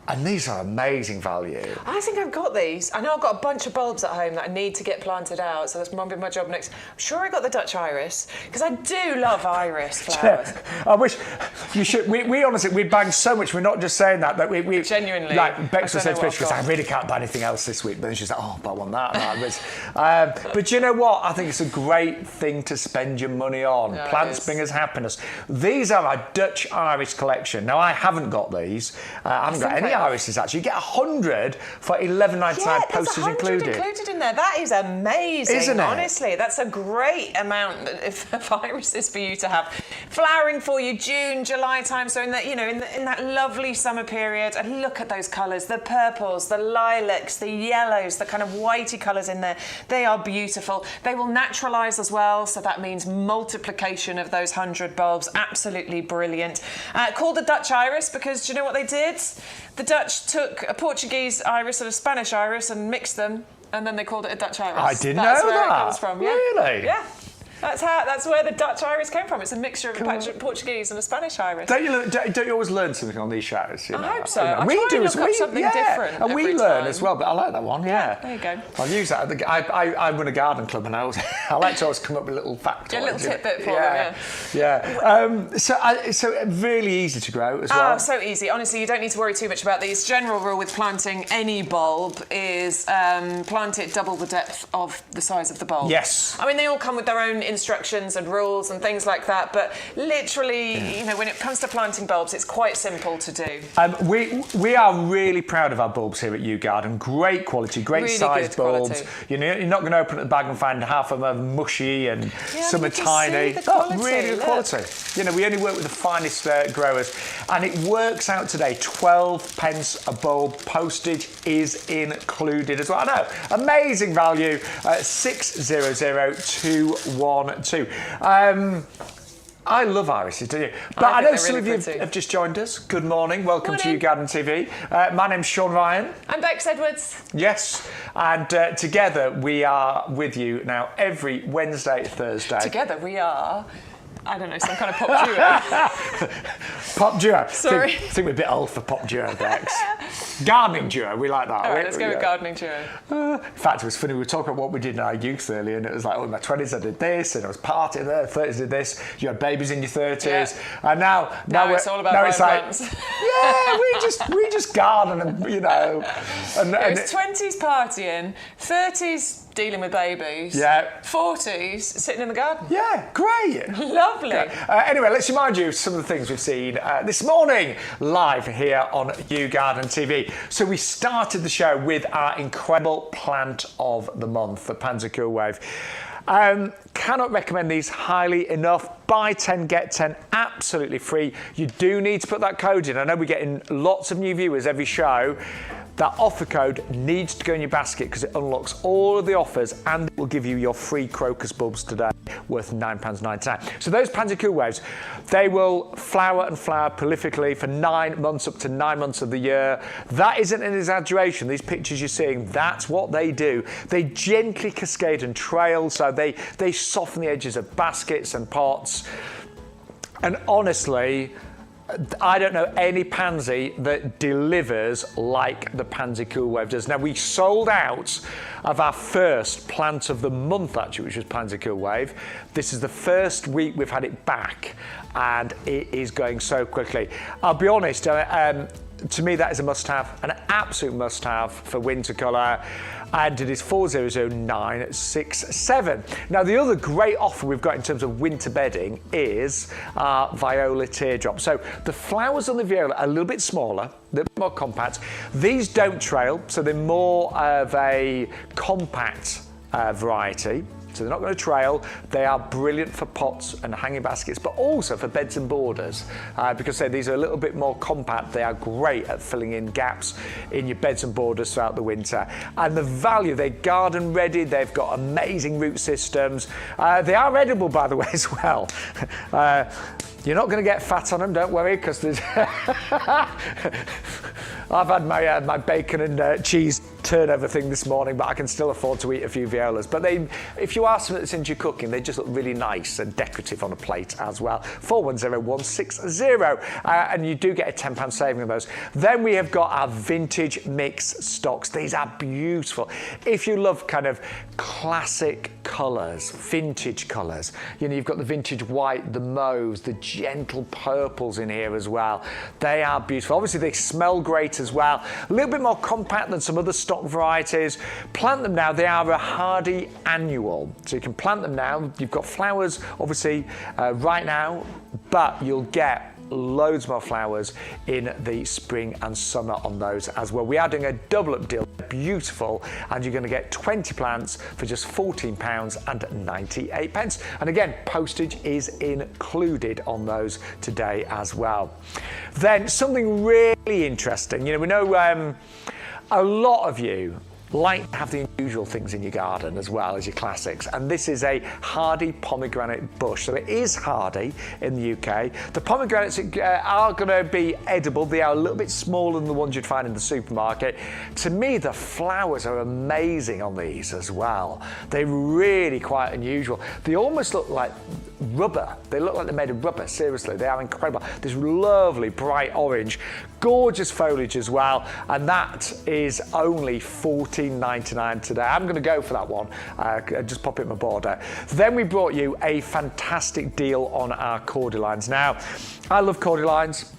And these are amazing value. I think I've got these. I know I've got a bunch of bulbs at home that I need to get planted out, so that's probably my job next. I'm sure I got the Dutch iris, because I do love iris flowers. I wish you should. We honestly, we bang so much. We're not just saying that we genuinely. Like Bex said to me, she goes, I really can't buy anything else this week. But then she's like, oh, but I want that. But you know what? I think it's a great thing to spend your money on. No, Plants bring us happiness. These are our Dutch iris collection. Now I haven't got these. I haven't got any irises actually. You get 100 for £11.99, postage included. Included in there. That is amazing, isn't it? Honestly, that's a great amount of irises for you to have. Flowering for you June, July time. So in that, in that lovely summer period. And look at those colours: the purples, the lilacs, the yellows, the kind of whitey colours in there. They are beautiful. They will naturalise as well. So that means multiplication of those 100 bulbs. Absolutely brilliant. Called the Dutch iris because do you know what they did? The Dutch took a Portuguese iris and a Spanish iris and mixed them, and then they called it a Dutch iris. I didn't know That's that. where it comes from. Yeah. Really? Yeah. That's where the Dutch iris came from. It's a mixture of a Portuguese and a Spanish iris. Don't you always learn something on these shows? I hope so. I try and look up something different. And we learn as well, but I like that one, yeah. There you go. I'll use that. I run a garden club and I like to always come up with a little factoid. A little tidbit for them, yeah. So really easy to grow as well. Oh, so easy. Honestly, you don't need to worry too much about these. General rule with planting any bulb is plant it double the depth of the size of the bulb. Yes. I mean, they all come with their own instructions and rules and things like that, but literally, when it comes to planting bulbs, it's quite simple to do. We are really proud of our bulbs here at YouGarden. Great quality, great really sized bulbs. Quality. You're not going to open the bag and find half of them are mushy and some are tiny. Really good quality. We only work with the finest growers, and it works out today. 12 pence a bulb. Postage is included as well. I know, amazing value. 600212. I love irises, do you? But I know some of you have just joined us. Good morning. Welcome to YouGarden TV. My name's Shaun Ryan. I'm Bex Edwards. Yes. And together we are with you now every Wednesday, Thursday. Together we are... I don't know, some kind of pop duo. Pop duo. Sorry. I think we're a bit old for pop duo, Bex. Gardening duo, we like that. All right, let's go with gardening duo. In fact, it was funny, we were talking about what we did in our youth earlier, and it was like, in my 20s I did this, and I was partying there, 30s did this, you had babies in your 30s, and now it's all about plants. Yeah, we just garden and, And, it was 20s partying, 30s dealing with babies. Yeah. 40s, sitting in the garden. Yeah, great. Lovely. Anyway, let's remind you of some of the things we've seen this morning live here on YouGarden TV. So we started the show with our incredible plant of the month, the Panzer Cool Wave. Cannot recommend these highly enough. Buy 10, get 10, absolutely free. You do need to put that code in. I know we're getting lots of new viewers every show. That offer code needs to go in your basket because it unlocks all of the offers and it will give you your free crocus bulbs today worth £9.99. So those Panzer Cool Waves, they will flower and flower prolifically for 9 months, up to 9 months of the year. That isn't an exaggeration. These pictures you're seeing, that's what they do. They gently cascade and trail, so they soften the edges of baskets and pots. And honestly, I don't know any pansy that delivers like the Panzer Cool Wave does. Now, we sold out of our first plant of the month, actually, which was Panzer Cool Wave. This is the first week we've had it back, and it is going so quickly. I'll be honest, to me, that is a must-have, an absolute must-have for winter colour. And it is 400967. Now, the other great offer we've got in terms of winter bedding is our Viola Teardrop. So the flowers on the viola are a little bit smaller, a little bit more compact. These don't trail, so they're more of a compact variety. So they're not going to trail. They are brilliant for pots and hanging baskets, but also for beds and borders. Because these are a little bit more compact. They are great at filling in gaps in your beds and borders throughout the winter. And the value, they're garden ready. They've got amazing root systems. They are edible, by the way, as well. You're not going to get fat on them, don't worry, because there's... I've had my bacon and cheese turnover thing this morning, but I can still afford to eat a few violas. But if you ask them that's into your cooking, they just look really nice and decorative on a plate as well. 410160, and you do get a £10 saving on those. Then we have got our vintage mix stocks. These are beautiful. If you love kind of classic colours, vintage colours, you know, you've got the vintage white, the mauves, the gentle purples in here as well. They are beautiful. Obviously, they smell great as well. A little bit more compact than some other stock varieties. Plant them now. They are a hardy annual. So you can plant them now. You've got flowers, obviously, right now, but you'll get loads more flowers in the spring and summer on those as well. We are doing a double up deal, beautiful, and you're going to get 20 plants for just £14.98. And again, postage is included on those today as well. Then something really interesting, you know, we know a lot of you like to have the unusual things in your garden as well as your classics, and this is a hardy pomegranate bush. So it is hardy in the UK. The pomegranates are going to be edible. They are a little bit smaller than the ones you'd find in the supermarket. To me, the flowers are amazing on these as well. They're really quite unusual. They almost look like rubber. They look like they're made of rubber. Seriously, they are incredible. This lovely bright orange, gorgeous foliage as well, and that is only £14.99 today. I'm going to go for that one. Just pop it in my border. Then we brought you a fantastic deal on our cordylines. Now, I love cordylines.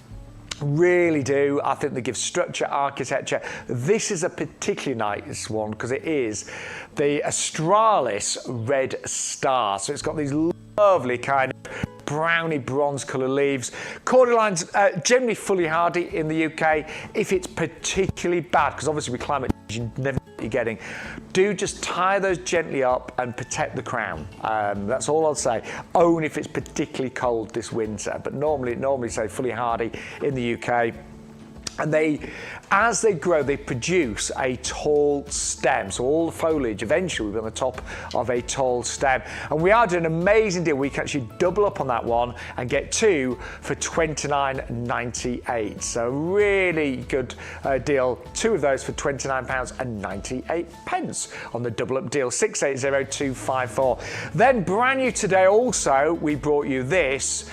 Really do. I think they give structure, architecture. This is a particularly nice one because it is the Australis Red Star. So it's got these lovely kind of browny bronze colour leaves. Cordylines generally fully hardy in the UK. If it's particularly bad, because obviously with climate change you never know what you're getting, do just tie those gently up and protect the crown. That's all I'll say. Only if it's particularly cold this winter, but normally say fully hardy in the UK. And as they grow, they produce a tall stem. So all the foliage eventually will be on the top of a tall stem. And we are doing an amazing deal. We can actually double up on that one and get 2 for £29.98. So really good deal. 2 of those for £29.98 on the double up deal. 680254. Then brand new today also, we brought you this.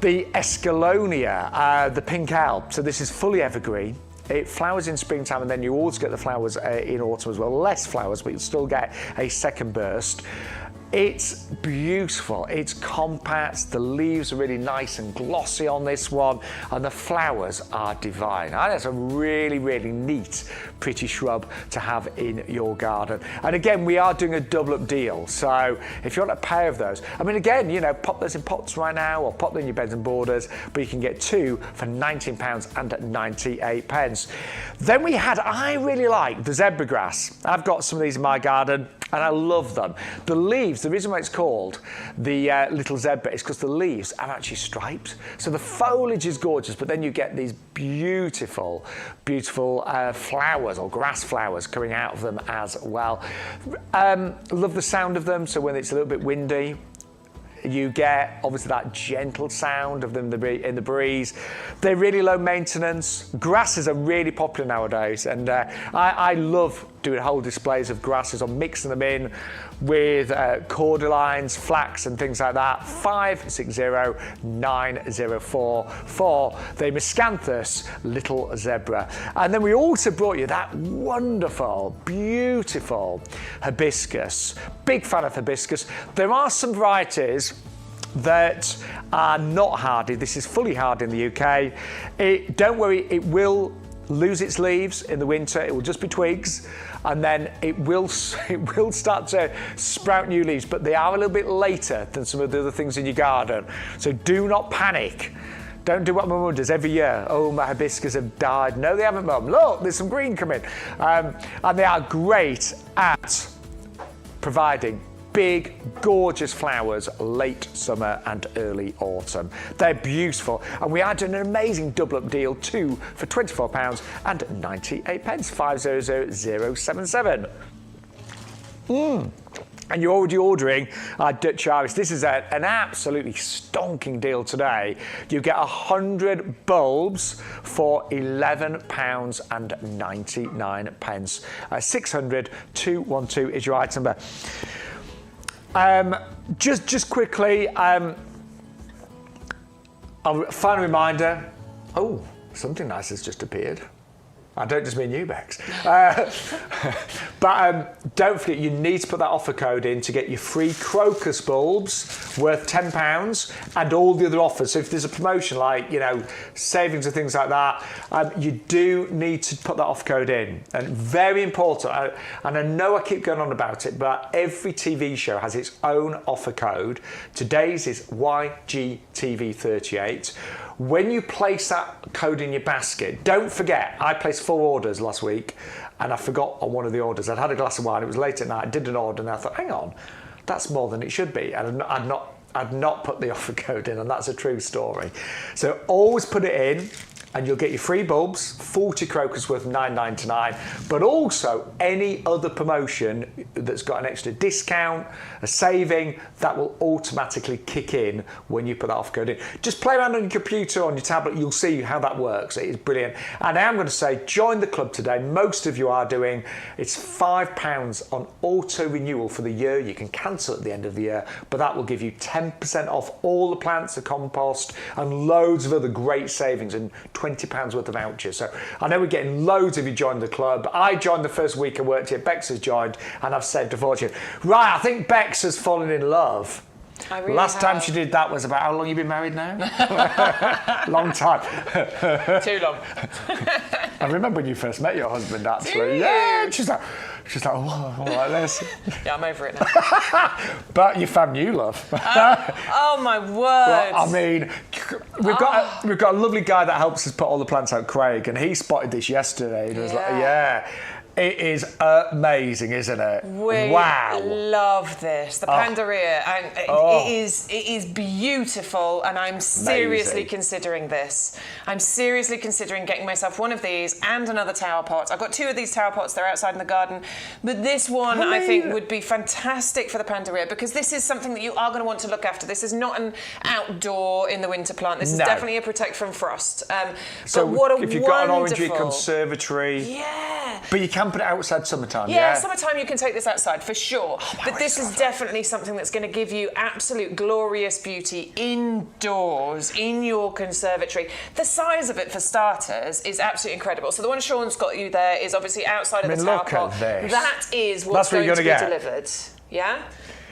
The Escalonia, the pink elm. So this is fully evergreen. It flowers in springtime, and then you also get the flowers in autumn as well. Less flowers, but you'll still get a second burst. It's beautiful, it's compact, the leaves are really nice and glossy on this one, and the flowers are divine. And that's a really, really neat, pretty shrub to have in your garden. And again, we are doing a double up deal, so if you want a pair of those, I mean, again, you know, pop those in pots right now, or pop them in your beds and borders, but you can get 2 for £19.98. Then we had, I really like the zebra grass. I've got some of these in my garden, and I love them. The leaves, the reason why it's called the little zebra is because the leaves are actually striped. So the foliage is gorgeous, but then you get these beautiful, beautiful flowers or grass flowers coming out of them as well. Love the sound of them, so when it's a little bit windy, you get obviously that gentle sound of them in the breeze. They're really low maintenance. Grasses are really popular nowadays, and I love doing whole displays of grasses or mixing them in with cordylines, flax and things like that. 560904 for the Miscanthus Little Zebra. And then we also brought you that wonderful, beautiful hibiscus. Big fan of hibiscus. There are some varieties that are not hardy. This is fully hardy in the UK. Don't worry, it will lose its leaves in the winter. It will just be twigs, and then it will start to sprout new leaves, but they are a little bit later than some of the other things in your garden. So do not panic. Don't do what my mum does every year. Oh, my hibiscus have died. No, they haven't, Mum. Look, there's some green coming. And they are great at providing big, gorgeous flowers late summer and early autumn. They're beautiful, and we are doing an amazing double up deal, 2 for £24.98, 500077. And you're already ordering our Dutch Iris. This is an absolutely stonking deal today. You get 100 bulbs for £11.99. 600-212 is your item number. Just quickly, a final reminder. Oh, something nice has just appeared. I don't just mean you, Bex. But don't forget, you need to put that offer code in to get your free crocus bulbs worth £10 and all the other offers. So if there's a promotion like, you know, savings and things like that, you do need to put that offer code in. And very important, and I know I keep going on about it, but every TV show has its own offer code. Today's is YGTV38. When you place that code in your basket, don't forget, I placed 4 orders last week and I forgot on one of the orders. I'd had a glass of wine, it was late at night, I did an order and I thought, hang on, that's more than it should be. And I'd not put the offer code in, and that's a true story. So always put it in, and you'll get your free bulbs, 40 crocus worth $9.99, but also any other promotion that's got an extra discount, a saving, that will automatically kick in when you put that offer code in. Just play around on your computer, on your tablet, you'll see how that works. It is brilliant. And I am going to say, join the club today. Most of you are doing. It's £5 on auto renewal for the year. You can cancel at the end of the year, but that will give you 10% off all the plants, the compost, and loads of other great savings, and £20 worth of vouchers. So I know we're getting loads of you joined the club. I joined the first week I worked here. Bex has joined, and I've saved a fortune. Right, I think Bex has fallen in love. I really Last time have. she did that was about, how long you been married now? Long time. Too long. I remember when you first met your husband, actually. Do you? Yeah, she's like, oh, like this. Yeah, I'm over it now. But you found new love. Oh my word! Well, I mean, we've got a lovely guy that helps us put all the plants out, Craig, and he spotted this yesterday. And was like, yeah. It is amazing, isn't it? We wow. love this. The Pandaria, and it is beautiful, and I'm seriously Amazing. considering this. I'm seriously considering getting myself one of these and another tower pot. I've got 2 of these tower pots, they're outside in the garden, but this one I think would be fantastic for the Pandaria, because this is something that you are going to want to look after. This is not an outdoor in the winter plant. This is definitely a protect from frost. So but what a if you've got an wonderful orangery conservatory, yeah. But you can put it outside summertime, Yeah, summertime you can take this outside for sure. But this is God. definitely something that's going to give you absolute glorious beauty indoors in your conservatory. The size of it, for starters, is absolutely incredible. So the one Shaun's got you there is obviously outside of the tower look pot. at this. That is what's That's what going you're to be gonna get. delivered. Yeah?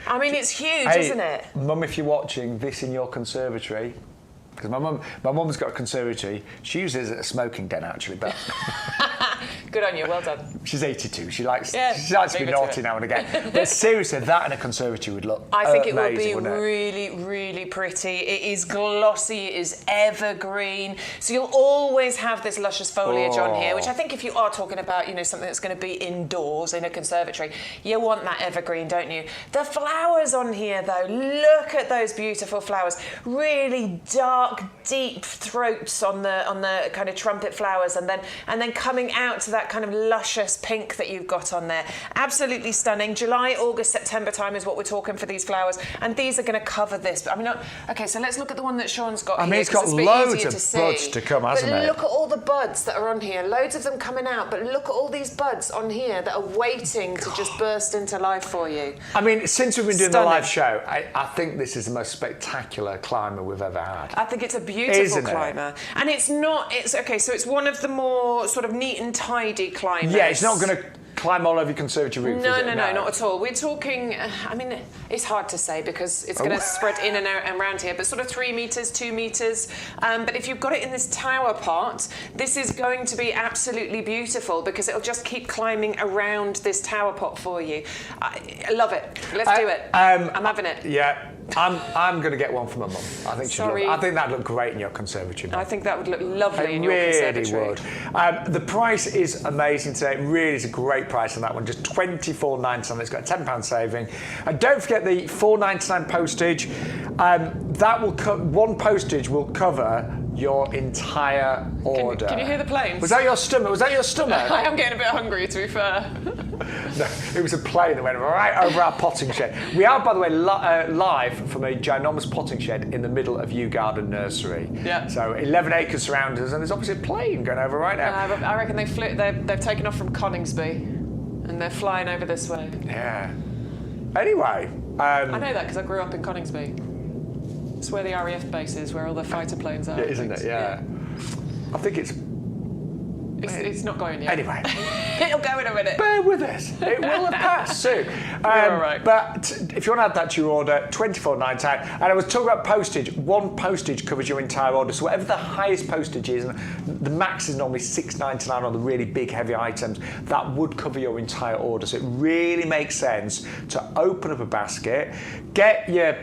I mean, it's huge, Hey, isn't it? Mum, if you're watching this in your conservatory, because my mum's got a conservatory. She uses it as a smoking den, actually, but Good on you, well done. she's 82. She likes to be leave it to naughty it. now and again. But seriously, that in a conservatory would look I think amazing, it would be wouldn't it? really, really pretty. It is glossy, it is evergreen. So you'll always have this luscious foliage on here, which I think if you are talking about, something that's going to be indoors in a conservatory, you want that evergreen, don't you? The flowers on here, though, look at those beautiful flowers. Really dark, deep throats on the kind of trumpet flowers, and then coming out to that kind of luscious pink that you've got on there. Absolutely stunning. July, August, September time is what we're talking for these flowers, and these are going to cover this. I mean, okay, so let's look at the one that Shaun's got here. It's got loads of buds to come, hasn't it? But look at all the buds that are on here. Loads of them coming out, but look at all these buds on here that are waiting to just burst into life for you. I mean, since we've been doing Stunning. the live show, I think this is the most spectacular climber we've ever had. I think it's a beautiful Isn't it? climber. And it's okay, so it's one of the more sort of neat and tidy climbers. Yeah, it's not going to climb all over your conservatory roof, No, is it? no, not at all. We're talking, I mean, it's hard to say because it's going to spread in and out and around here, but sort of 3 metres, 2 metres. But if you've got it in this tower pot, this is going to be absolutely beautiful because it'll just keep climbing around this tower pot for you. I love it. Let's do it. I'm having it. Yeah. I'm going to get one for my mum. I think Sorry. I think that'd look great in your conservatory. Mum. I think that would look lovely in your really conservatory. would. The price is amazing today. It really is a great price on that one. Just $24.99. It's got a £10 saving. And don't forget the $4.99 postage. That will one postage will cover your entire order. Can you hear the planes? Was that your stomach? I am getting a bit hungry, to be fair. No, it was a plane that went right over our potting shed. We are, by the way, live from a ginormous potting shed in the middle of YouGarden Nursery. Yeah. So 11 acres surround us, and there's obviously a plane going over right now. I reckon they've taken off from Coningsby, and they're flying over this way. Yeah. Anyway. I know that because I grew up in Coningsby. It's where the RAF base is, where all the fighter planes are. Isn't it? Yeah. I think it's... It's not going yet. Anyway. It'll go in a minute. Bear with us. It will have passed soon. all right. But if you want to add that to your order, $24.99. And I was talking about postage. One postage covers your entire order. So whatever the highest postage is, and the max is normally $6.99 on the really big, heavy items, that would cover your entire order. So it really makes sense to open up a basket, get your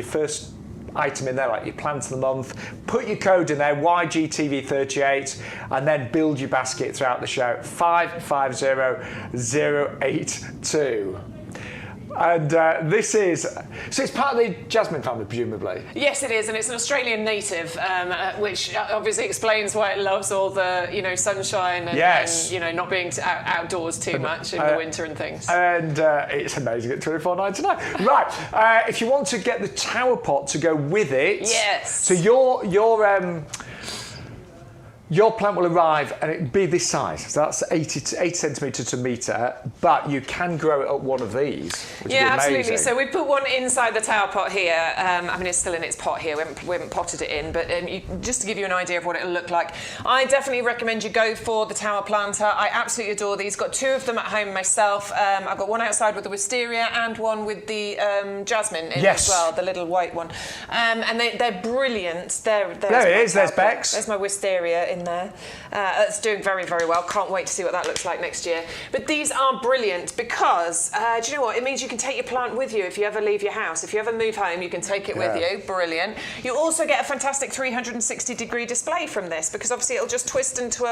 first item in there, like your plant of the month, put your code in there, YGTV38, and then build your basket throughout the show. 550082. And this is, so it's part of the jasmine family, presumably? Yes, it is, and it's an Australian native, which obviously explains why it loves all the, sunshine and, and not being outdoors too much in the winter and things. And it's amazing at $24.99. Right, if you want to get the tower pot to go with it, yes. So your plant will arrive and it'll be this size. So that's 8 centimetres to a metre, but you can grow it up one of these, which yeah, would be absolutely. amazing. So we put one inside the tower pot here. It's still in its pot here. We haven't potted it in, but just to give you an idea of what it'll look like. I definitely recommend you go for the tower planter. I absolutely adore these. Got 2 of them at home myself. I've got one outside with the wisteria and one with the jasmine in as well, the little white one. And they're brilliant. There it is. There's Bex. There's my wisteria in there. It's doing very, very well. Can't wait to see what that looks like next year. But these are brilliant because, do you know what? It means you can take your plant with you if you ever leave your house. If you ever move home, you can take it with you. Brilliant. You also get a fantastic 360-degree display from this because obviously it'll just twist into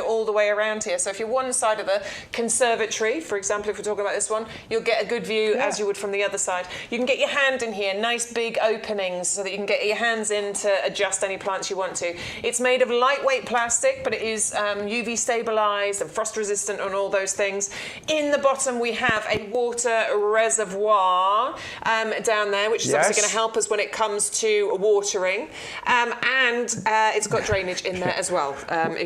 all the way around here. So if you're one side of the conservatory, for example, if we're talking about this one, you'll get a good view as you would from the other side. You can get your hand in here, nice big openings so that you can get your hands in to adjust any plants you want to. It's made of lightweight plastic, but it is UV stabilised and frost resistant and all those things. In the bottom we have a water reservoir down there, which is obviously going to help us when it comes to watering. And it's got drainage in there as well.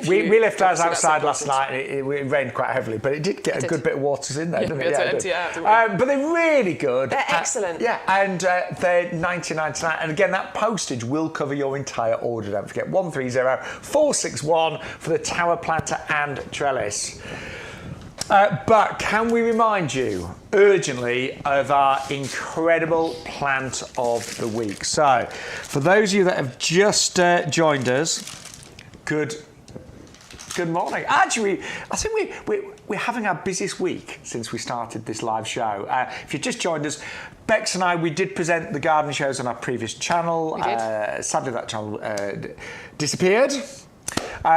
We left ours outside last night and it rained quite heavily, but it did get a good bit of water in there, didn't it? To empty it out, didn't we? But they're really good. They're excellent. And they're $19.99. And again, that postage will cover your entire order. Don't forget, 130461 for the tower planter and trellis. But can we remind you urgently of our incredible plant of the week? So, for those of you that have just joined us, good morning. Actually, I think we're having our busiest week since we started this live show. If you just joined us, Bex and I, we did present the garden shows on our previous channel. We did. Sadly, that channel disappeared.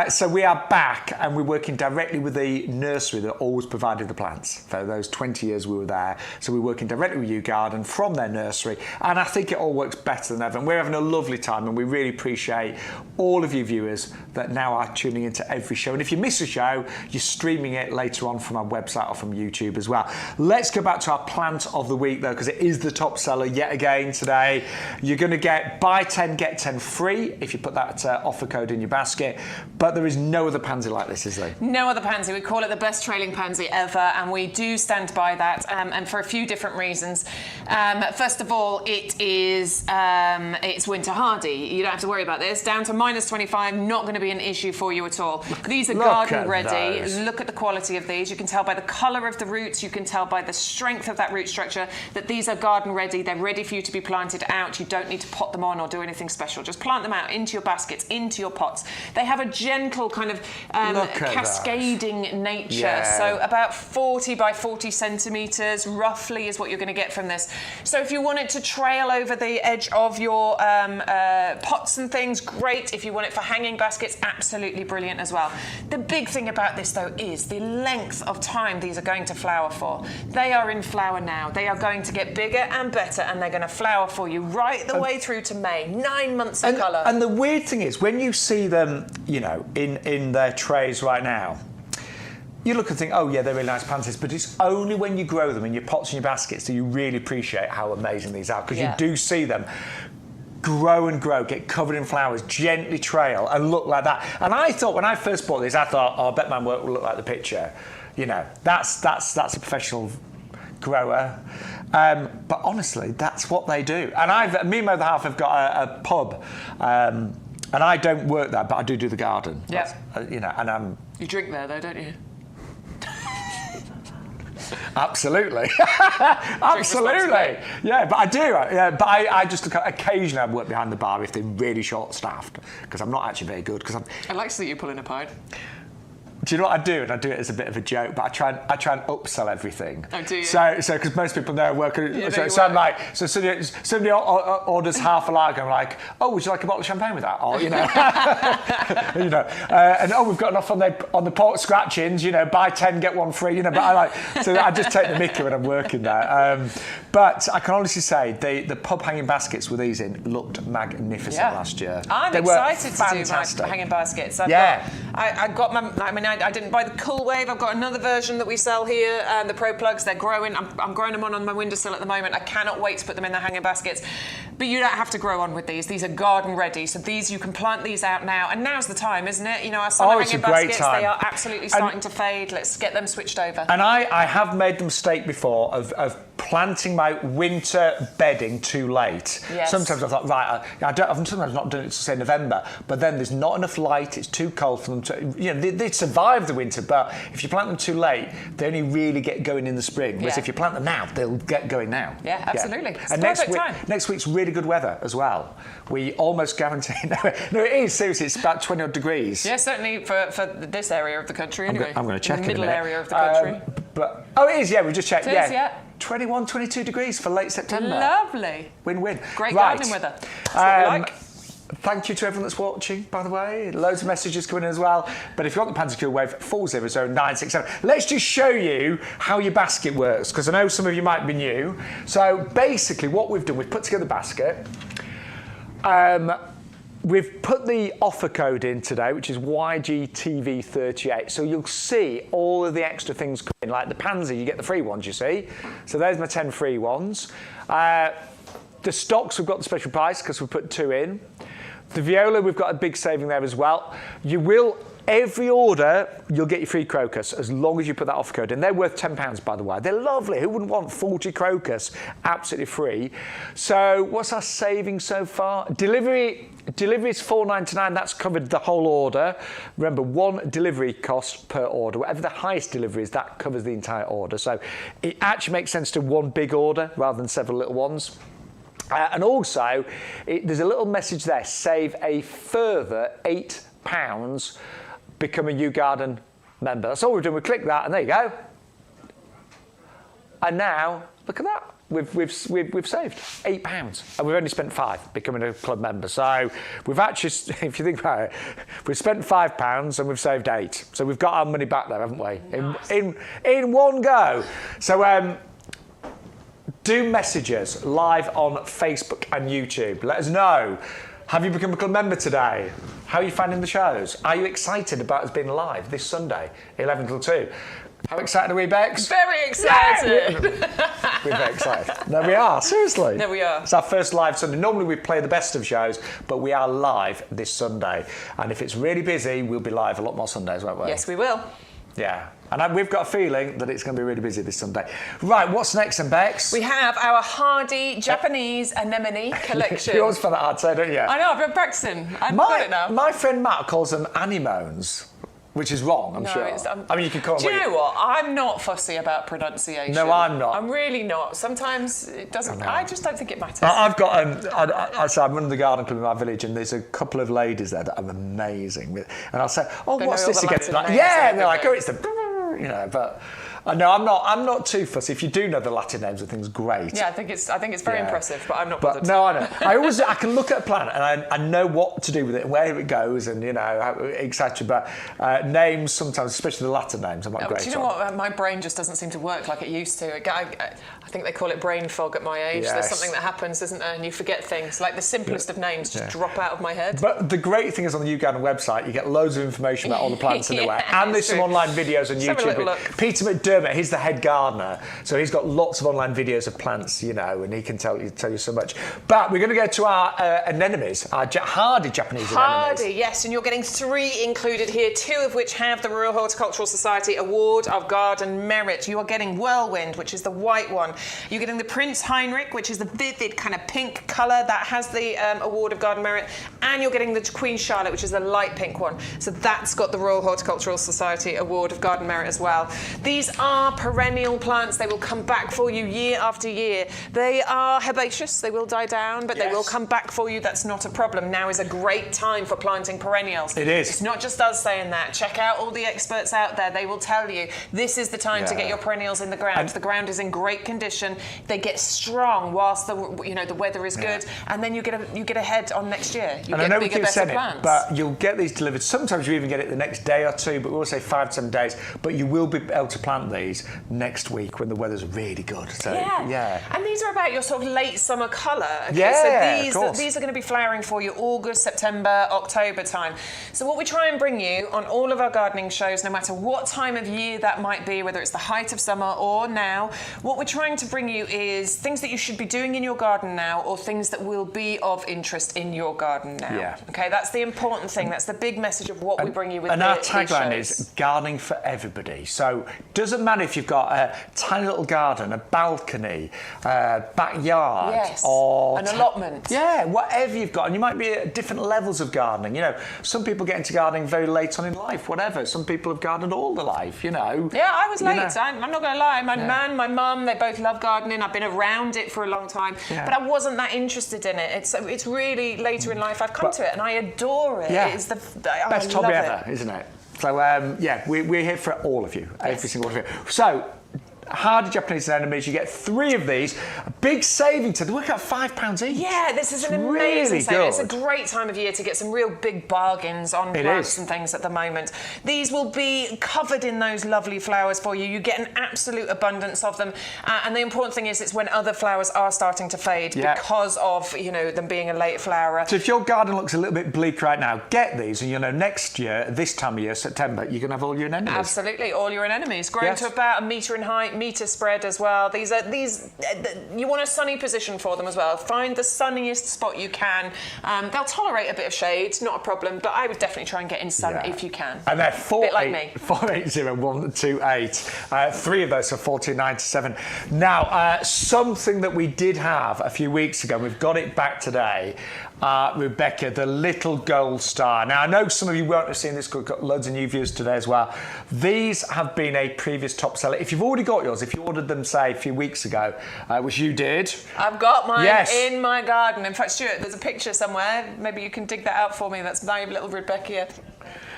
So we are back and we're working directly with the nursery that always provided the plants. For those 20 years we were there. So we're working directly with YouGarden from their nursery. And I think it all works better than ever. And we're having a lovely time and we really appreciate all of you viewers that now are tuning into every show. And if you miss a show, you're streaming it later on from our website or from YouTube as well. Let's go back to our plant of the week though, because it is the top seller yet again today. You're going to get buy 10, get 10 free if you put that offer code in your basket. But there is no other pansy like this, is there? No other pansy. We call it the best trailing pansy ever, and we do stand by that, and for a few different reasons. First of all, it's winter hardy. You don't have to worry about this. Down to -25, not going to be an issue for you at all. These are garden ready. Those. Look at the quality of these. You can tell by the colour of the roots. You can tell by the strength of that root structure that these are garden ready. They're ready for you to be planted out. You don't need to pot them on or do anything special. Just plant them out into your baskets, into your pots. They have a gentle kind of cascading nature. Yeah. So about 40 by 40 centimetres roughly is what you're going to get from this. So if you want it to trail over the edge of your pots and things, great. If you want it for hanging baskets, absolutely brilliant as well. The big thing about this though is the length of time these are going to flower for. They are in flower now. They are going to get bigger and better, and they're going to flower for you right the way through to May. 9 months of colour. And the weird thing is, when you see them, you know, in their trays right now, you look and think, oh yeah, they're really nice pansies, but it's only when you grow them in your pots and your baskets that you really appreciate how amazing these are, because you do see them grow and grow, get covered in flowers, gently trail and look like that. And I thought, when I first bought these, I thought, oh, I bet mine won't look like the picture. You know, that's a professional grower. But honestly, that's what they do. And me and my other half have got a pub, and I don't work there, but I do the garden. Yeah. You know, and you drink there though, don't you? Absolutely. Absolutely. Yeah, but I do. But I just occasionally I work behind the bar if they're really short-staffed, because I'm not actually very good. I like to see you pulling a pint. Do you know what I do? And I do it as a bit of a joke, but I try and upsell everything. Oh, do you? So because most people know I work. I'm like, so somebody orders half a lager. I'm like, oh, would you like a bottle of champagne with that? Or you know, you know, and we've got enough on the pork scratchings. You know, buy 10 get 1 free. You know, but I just take the mickey when I'm working there. But I can honestly say the pub hanging baskets with these in looked magnificent last year. I'm excited to do my hanging baskets. I got my. I mean, I didn't buy the Cool Wave. I've got another version that we sell here, the Pro Plugs. They're growing. I'm growing them on my windowsill at the moment. I cannot wait to put them in the hanging baskets. But you don't have to grow on with these. These are garden ready. So you can plant these out now. And now's the time, isn't it? You know, our summer hanging baskets, they are absolutely starting to fade. Let's get them switched over. And I have made the mistake before of planting my winter bedding too late. Yes. Sometimes I thought, right, I've sometimes not done it to say November, but then there's not enough light, it's too cold for them to, you know, they survive the winter, but if you plant them too late, they only really get going in the spring. Whereas if you plant them now, they'll get going now. Yeah, absolutely. It's and next week's really good weather as well. We almost guarantee, no, it is, seriously, it's about 20 odd degrees. Yeah, certainly for this area of the country anyway. I'm going to check in in the middle a minute. area of the country. But it is, yeah, we just checked. It is, yeah. 21, 22 degrees for late September. Lovely. Win-win. Great gardening weather. That's what we like. Thank you to everyone that's watching, by the way. Loads of messages coming in as well. But if you want the Pansy Cool Wave, 4000967. Let's just show you how your basket works, because I know some of you might be new. So basically what we've done, we've put together the basket. We've put the offer code in today, which is YGTV38. So you'll see all of the extra things coming, like the pansy, you get the free ones, you see. So there's my 10 free ones. The stocks, we've got the special price because we put 2 in. The viola, we've got a big saving there as well. You will Every order, you'll get your free crocus as long as you put that offer code in. They're worth £10, by the way. They're lovely. Who wouldn't want 40 crocus absolutely free? So what's our savings so far? Delivery is $4.99. That's covered the whole order. Remember, one delivery cost per order. Whatever the highest delivery is, that covers the entire order. So it actually makes sense to one big order rather than several little ones. And also, there's a little message there. Save a further £8. Become a YouGarden member. That's all we're doing. We click that, and there you go. And now, look at that. We've saved £8, and we've only spent £5 becoming a club member. So we've actually, if you think about it, we've spent £5 and we've saved £8. So we've got our money back there, haven't we? Nice. In one go. So do message us live on Facebook and YouTube. Let us know. Have you become a club member today? How are you finding the shows? Are you excited about us being live this Sunday, 11 till 2? How excited are we, Bex? Very excited. Yeah. We're very excited. No, we are, seriously. No, we are. It's our first live Sunday. Normally we play the best of shows, but we are live this Sunday. And if it's really busy, we'll be live a lot more Sundays, won't we? Yes, we will. Yeah. And we've got a feeling that it's going to be really busy this Sunday. Right, what's next then, Bex? We have our hardy Japanese anemone collection. You always find that hard to say, don't you? I know, I've been practicing. I've got it now. My friend Matt calls them anemones, which is wrong, I'm sure. I mean, you can call them... Do you know what? I'm not fussy about pronunciation. No, I'm not. I'm really not. Sometimes it doesn't... I just don't think it matters. I've got... I'm running the garden club in my village, and there's a couple of ladies there that are amazing. And I'll say, oh, what's this again? Yeah, and they're like, oh, it's the... You know, but... No, I'm not too fussy. If you do know the Latin names of things, great. Yeah, I think it's very impressive, but I'm not bothered. No, I know. I can look at a plant and I know what to do with it and where it goes and, you know, etc. But names sometimes, especially the Latin names, I'm not great. Do you know what? My brain just doesn't seem to work like it used to. I think they call it brain fog at my age. Yes. There's something that happens, isn't there? And you forget things. Like the simplest of names just drop out of my head. But the great thing is on the YouGarden website, you get loads of information about all the plants in the way. And there's some online videos on YouTube. Peter McDermott, he's the head gardener, so he's got lots of online videos of plants, you know, and he can tell you so much. But we're going to go to our anemones, our hardy Japanese anemones. Hardy, yes, and you're getting 3 included here, 2 of which have the Royal Horticultural Society Award of Garden Merit. You are getting Whirlwind, which is the white one. You're getting the Prince Heinrich, which is the vivid kind of pink colour that has the Award of Garden Merit, and you're getting the Queen Charlotte, which is the light pink one. So that's got the Royal Horticultural Society Award of Garden Merit as well. These are perennial plants. They will come back for you year after year. They are herbaceous. They will die down, but they will come back for you. That's not a problem. Now is a great time for planting perennials. It is. It's not just us saying that. Check out all the experts out there. They will tell you this is the time to get your perennials in the ground. And the ground is in great condition. They get strong whilst the weather is good, and then you get ahead on next year. You get bigger, better plants. But you'll get these delivered. Sometimes you even get it the next day or 2, but we will say 5 to 7 days. But you will be able to plant these next week when the weather's really good. So, and these are about your sort of late summer colour. Okay? So these are going to be flowering for you August, September, October time. So what we try and bring you on all of our gardening shows, no matter what time of year that might be, whether it's the height of summer or now, what we're trying to bring you is things that you should be doing in your garden now, or things that will be of interest in your garden now. Yeah. Okay, that's the important thing. That's the big message of what we bring you with. And our tagline is gardening for everybody. So doesn't matter if you've got a tiny little garden, a balcony, backyard, or an allotment. Yeah, whatever you've got. And you might be at different levels of gardening. You know, some people get into gardening very late on in life, whatever. Some people have gardened all their life, you know. Yeah, I was late. I'm not going to lie. My man, my mum, they both love gardening. I've been around it for a long time, but I wasn't that interested in it. It's really later in life I've come to it, and I adore it. Yeah. It's the best hobby ever, isn't it? So, we're here for all of you, every single one of you. So, hardy Japanese anemones, you get 3 of these. A big saving to them. They work out £5 each. Yeah, this is an amazing saving. It's a great time of year to get some real big bargains on plants and things at the moment. These will be covered in those lovely flowers for you. You get an absolute abundance of them. And the important thing is it's when other flowers are starting to fade because of, you know, them being a late flower. So if your garden looks a little bit bleak right now, get these, and you know, next year, this time of year, September, you're going to have all your anemones. Absolutely, all your anemones. Growing to about 1 metre in height, metre spread as well. These you want a sunny position for them as well. Find the sunniest spot you can. They'll tolerate a bit of shade, not a problem, but I would definitely try and get in sun if you can. And they're bit like me. 480128. 3 of those are 14.97. Now, something that we did have a few weeks ago, we've got it back today. Rebecca, the little gold star. Now, I know some of you won't have seen this, we've got loads of new viewers today as well. These have been a previous top seller. If you've already got yours, if you ordered them, say, a few weeks ago, which you did. I've got mine in my garden. In fact, Stuart, there's a picture somewhere. Maybe you can dig that out for me. That's my little Rebecca.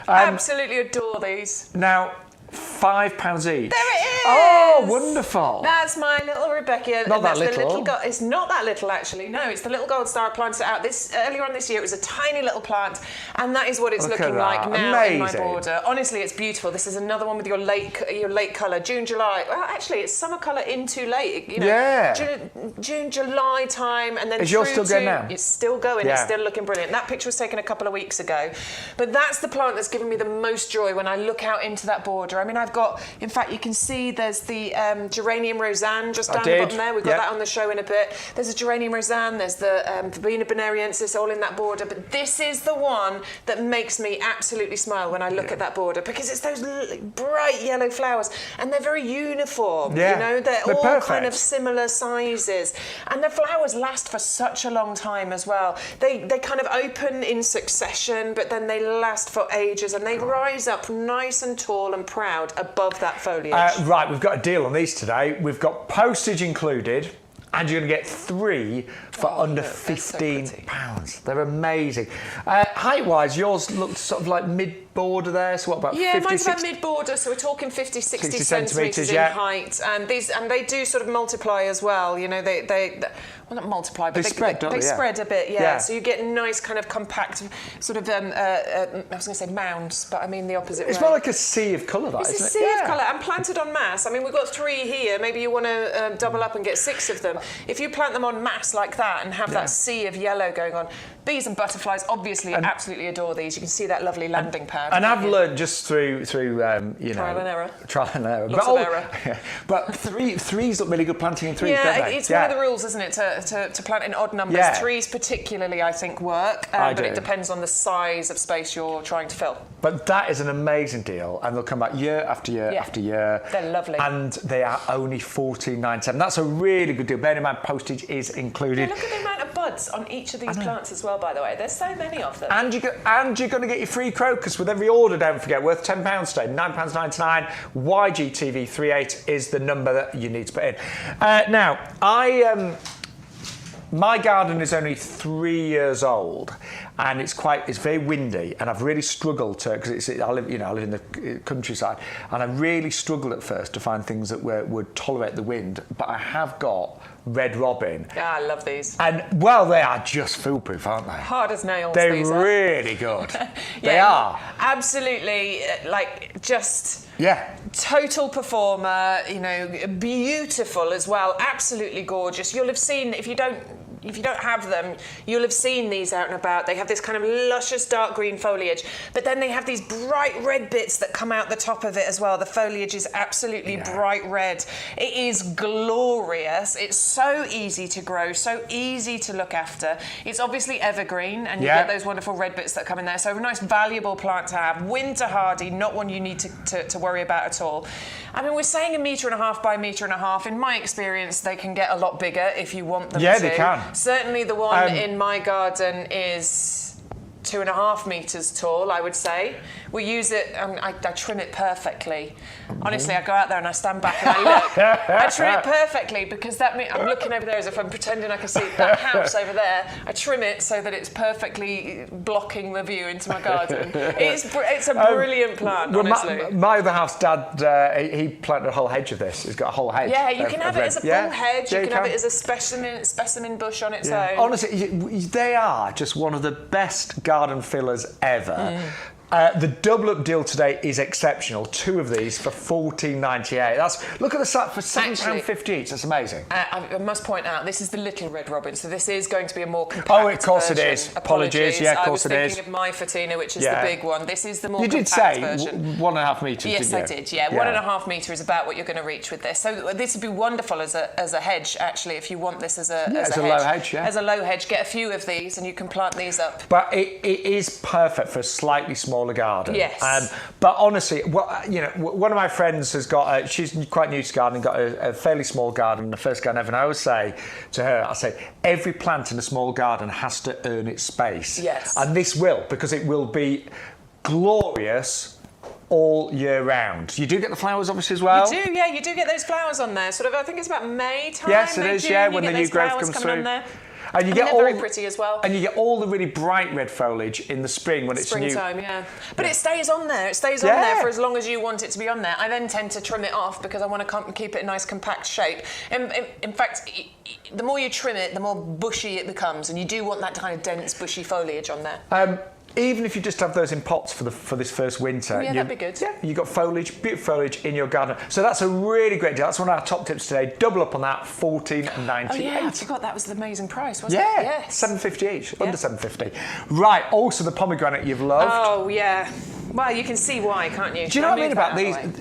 Absolutely adore these. Now, £5 each. There it is! Oh, wonderful. That's my little Rebecca. Not that little. It's not that little, actually. No, it's the little gold star. I planted it out earlier on this year. It was a tiny little plant, and that is what it's looking like now in my border. Honestly, it's beautiful. This is another one with your late colour, June, July. Well, actually, it's summer colour into late. You know, June, July time, and then is yours still going now? It's still going. It's still looking brilliant. That picture was taken a couple of weeks ago, but that's the plant that's given me the most joy when I look out into that border. I mean, I've got, in fact, you can see there's the geranium roseanne just down the bottom there. We've got that on the show in a bit. There's a geranium roseanne, there's the Verbena bonariensis all in that border, but this is the one that makes me absolutely smile when I look at that border, because it's those bright yellow flowers, and they're very uniform, you know, they're all perfect. Kind of similar sizes, and the flowers last for such a long time as well. They kind of open in succession, but then they last for ages, and they rise up nice and tall and proud above that foliage. Right, we've got a deal on these today. We've got postage included, and you're going to get 3 for under £15. They're amazing. Height-wise, yours looks sort of like mid-border there, so what about 50, mine's 60? about mid-border, so we're talking 50, 60 centimetres in height. And they do sort of multiply as well, you know, they well, not multiply, but they spread a bit, so you get nice kind of compact sort of, I was going to say mounds, but I mean the opposite way. It's more like a sea of colour, that, isn't it? It's a sea of colour, and planted en masse. I mean, we've got 3 here, maybe you want to double up and get 6 of them. If you plant them en masse like that and have that sea of yellow going on, bees and butterflies obviously absolutely adore these. You can see that lovely landing pad. And I've learned just through you know, trial and error. Lots of error. But threes look really good planting in 3s, don't they? It's one of the rules, isn't it, to plant in odd numbers. 3s particularly, I think, work, but it depends on the size of space you're trying to fill. But that is an amazing deal, and they'll come back year after year after year. They're lovely. And they are only £14.97. That's a really good deal. Bear in mind, postage is included. Yeah, look at the amount of buds on each of these plants as well, by the way. There's so many of them. And you're going to get your free crocus with every order, don't forget, worth £10 today, £9.99. YGTV38 is the number that you need to put in. Now, my garden is only 3 years old, and it's very windy, and I've really struggled to, because I live in the countryside, and I really struggled at first to find things that would tolerate the wind. But I have got red robin. Yeah, I love these. And well, they are just foolproof, aren't they? Hard as nails. They're these really good. They are absolutely just. Yeah. Total performer, you know, beautiful as well, absolutely gorgeous. You'll have seen, if you don't have them, you'll have seen these out and about. They have this kind of luscious dark green foliage, but then they have these bright red bits that come out the top of it as well. The foliage is absolutely bright red. It is glorious. It's so easy to grow, so easy to look after. It's obviously evergreen, and you get those wonderful red bits that come in there. So a nice valuable plant to have. Winter hardy, not one you need to worry about at all. I mean, we're saying 1.5 metres by 1.5 metres. In my experience, they can get a lot bigger if you want them to. Yeah, they can. Certainly the one in my garden is 2.5 metres tall, I would say. We use it, I trim it perfectly. Honestly, I go out there and I stand back and I look. I trim it perfectly, because that means I'm looking over there as if I'm pretending I can see that house over there. I trim it so that it's perfectly blocking the view into my garden. It's a brilliant plant, honestly. My other house, Dad, he planted a whole hedge of this. He's got a whole hedge. Yeah, you can have it as a full hedge. You can have it as a specimen bush on its own. Honestly, they are just one of the best garden fillers ever. The double up deal today is exceptional. 2 of these for $14.98. Look at the set for £7.50 each. That's amazing. I must point out, this is the little red robin, so this is going to be a more compact Oh, of course version. it is. Apologies. Yeah, of course it is. I was thinking of my Fatina, which is the big one. This is the more compact version. You did say 1.5 metres, yes, didn't you? I did. Yeah, 1.5 metre is about what you're going to reach with this. So this would be wonderful as a hedge, actually, if you want this as a hedge. Low hedge, yeah. As a low hedge, get a few of these and you can plant these up. But it is perfect for a slightly smaller garden. Yes. But honestly, one of my friends has got, she's quite new to gardening, got a fairly small garden, the first garden ever, and I always say to her, every plant in a small garden has to earn its space. Yes. And this will, because it will be glorious all year round. You do get the flowers obviously as well? You do, yeah, you do get those flowers on there. Sort of, I think it's about May time. Yes, it is, June, yeah, when the new growth comes through. On there. And you get they're very pretty as well. And you get all the really bright red foliage in the spring when it's new. Springtime, yeah. But it stays on there. It stays on there for as long as you want it to be on there. I then tend to trim it off because I want to keep it a nice compact shape. In fact, the more you trim it, the more bushy it becomes, and you do want that kind of dense, bushy foliage on there. Even if you just have those in pots for this first winter. Yeah, that'd be good. Yeah, you've got beautiful foliage in your garden. So that's a really great deal. That's one of our top tips today. Double up on that, $14.98. Oh yeah, I forgot that was the amazing price, wasn't it? Yeah, yes. $7.50 each, under $7.50. Right, also the pomegranate you've loved. Oh yeah. Well, you can see why, can't you? Do you know what I mean about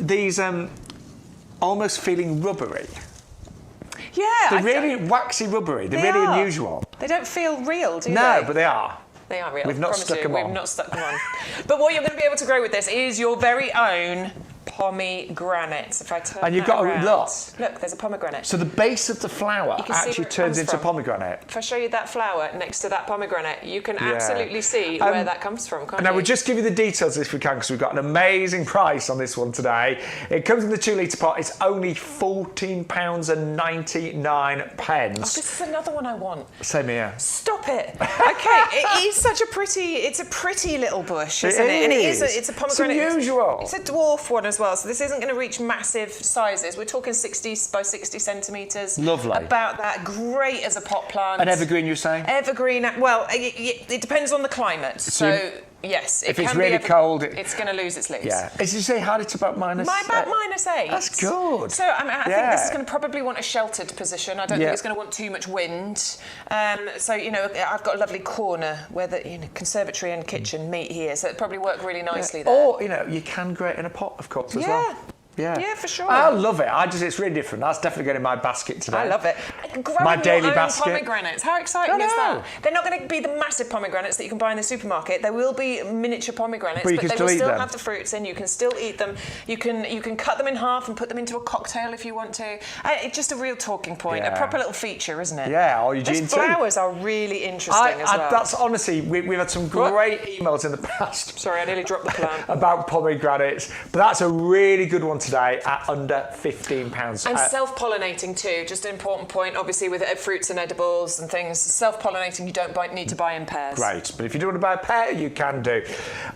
these almost feeling rubbery? Yeah. They're really waxy rubbery. They're really unusual. They don't feel real, do they? No, but they are. They are real. We've not stuck them on. We've not stuck them on. But what you're going to be able to grow with this is your very own pomegranate. If I turn and you've that got around, a lot. Look, there's a pomegranate. So the base of the flower actually turns into pomegranate. If I show you that flower next to that pomegranate, you can absolutely see where that comes from, can't you? Now, we'll just give you the details if we can, because we've got an amazing price on this one today. It comes in the 2-litre pot. It's only £14.99. Oh, this is another one I want. Same here. Stop it. Okay, it is such a pretty little bush, isn't it? And it's a pomegranate. It's unusual. It's a dwarf one as well, so this isn't going to reach massive sizes. We're talking 60 by 60 centimetres. Lovely. About that. Great as a pot plant. An evergreen, you're saying? Evergreen. Well, it depends on the climate. So yes, if it's really cold, it's going to lose its leaves. Yeah. Did you say hard? It's about minus? About -8. That's good. So I think this is going to probably want a sheltered position. I don't think it's going to want too much wind. So I've got a lovely corner where the conservatory and kitchen meet here, so it'd probably work really nicely there. Or you can grow it in a pot, of course, as well. Yeah, for sure. I love it. It's really different. That's definitely going in my basket today. I love it. My daily basket. Pomegranates. How exciting is that? They're not going to be the massive pomegranates that you can buy in the supermarket. There will be miniature pomegranates, but they will still have the fruits in. You can still eat them. You can cut them in half and put them into a cocktail if you want to. It's just a real talking point, a proper little feature, isn't it? Yeah, or your Those flowers are really interesting as well. That's honestly, we've had some great emails in the past. Sorry, I nearly dropped the plant. About pomegranates, but that's a really good one today at under £15. And self-pollinating too, just an important point, obviously with fruits and edibles and things. Self-pollinating, you don't need to buy in pairs. Great, but if you do want to buy a pair, you can do.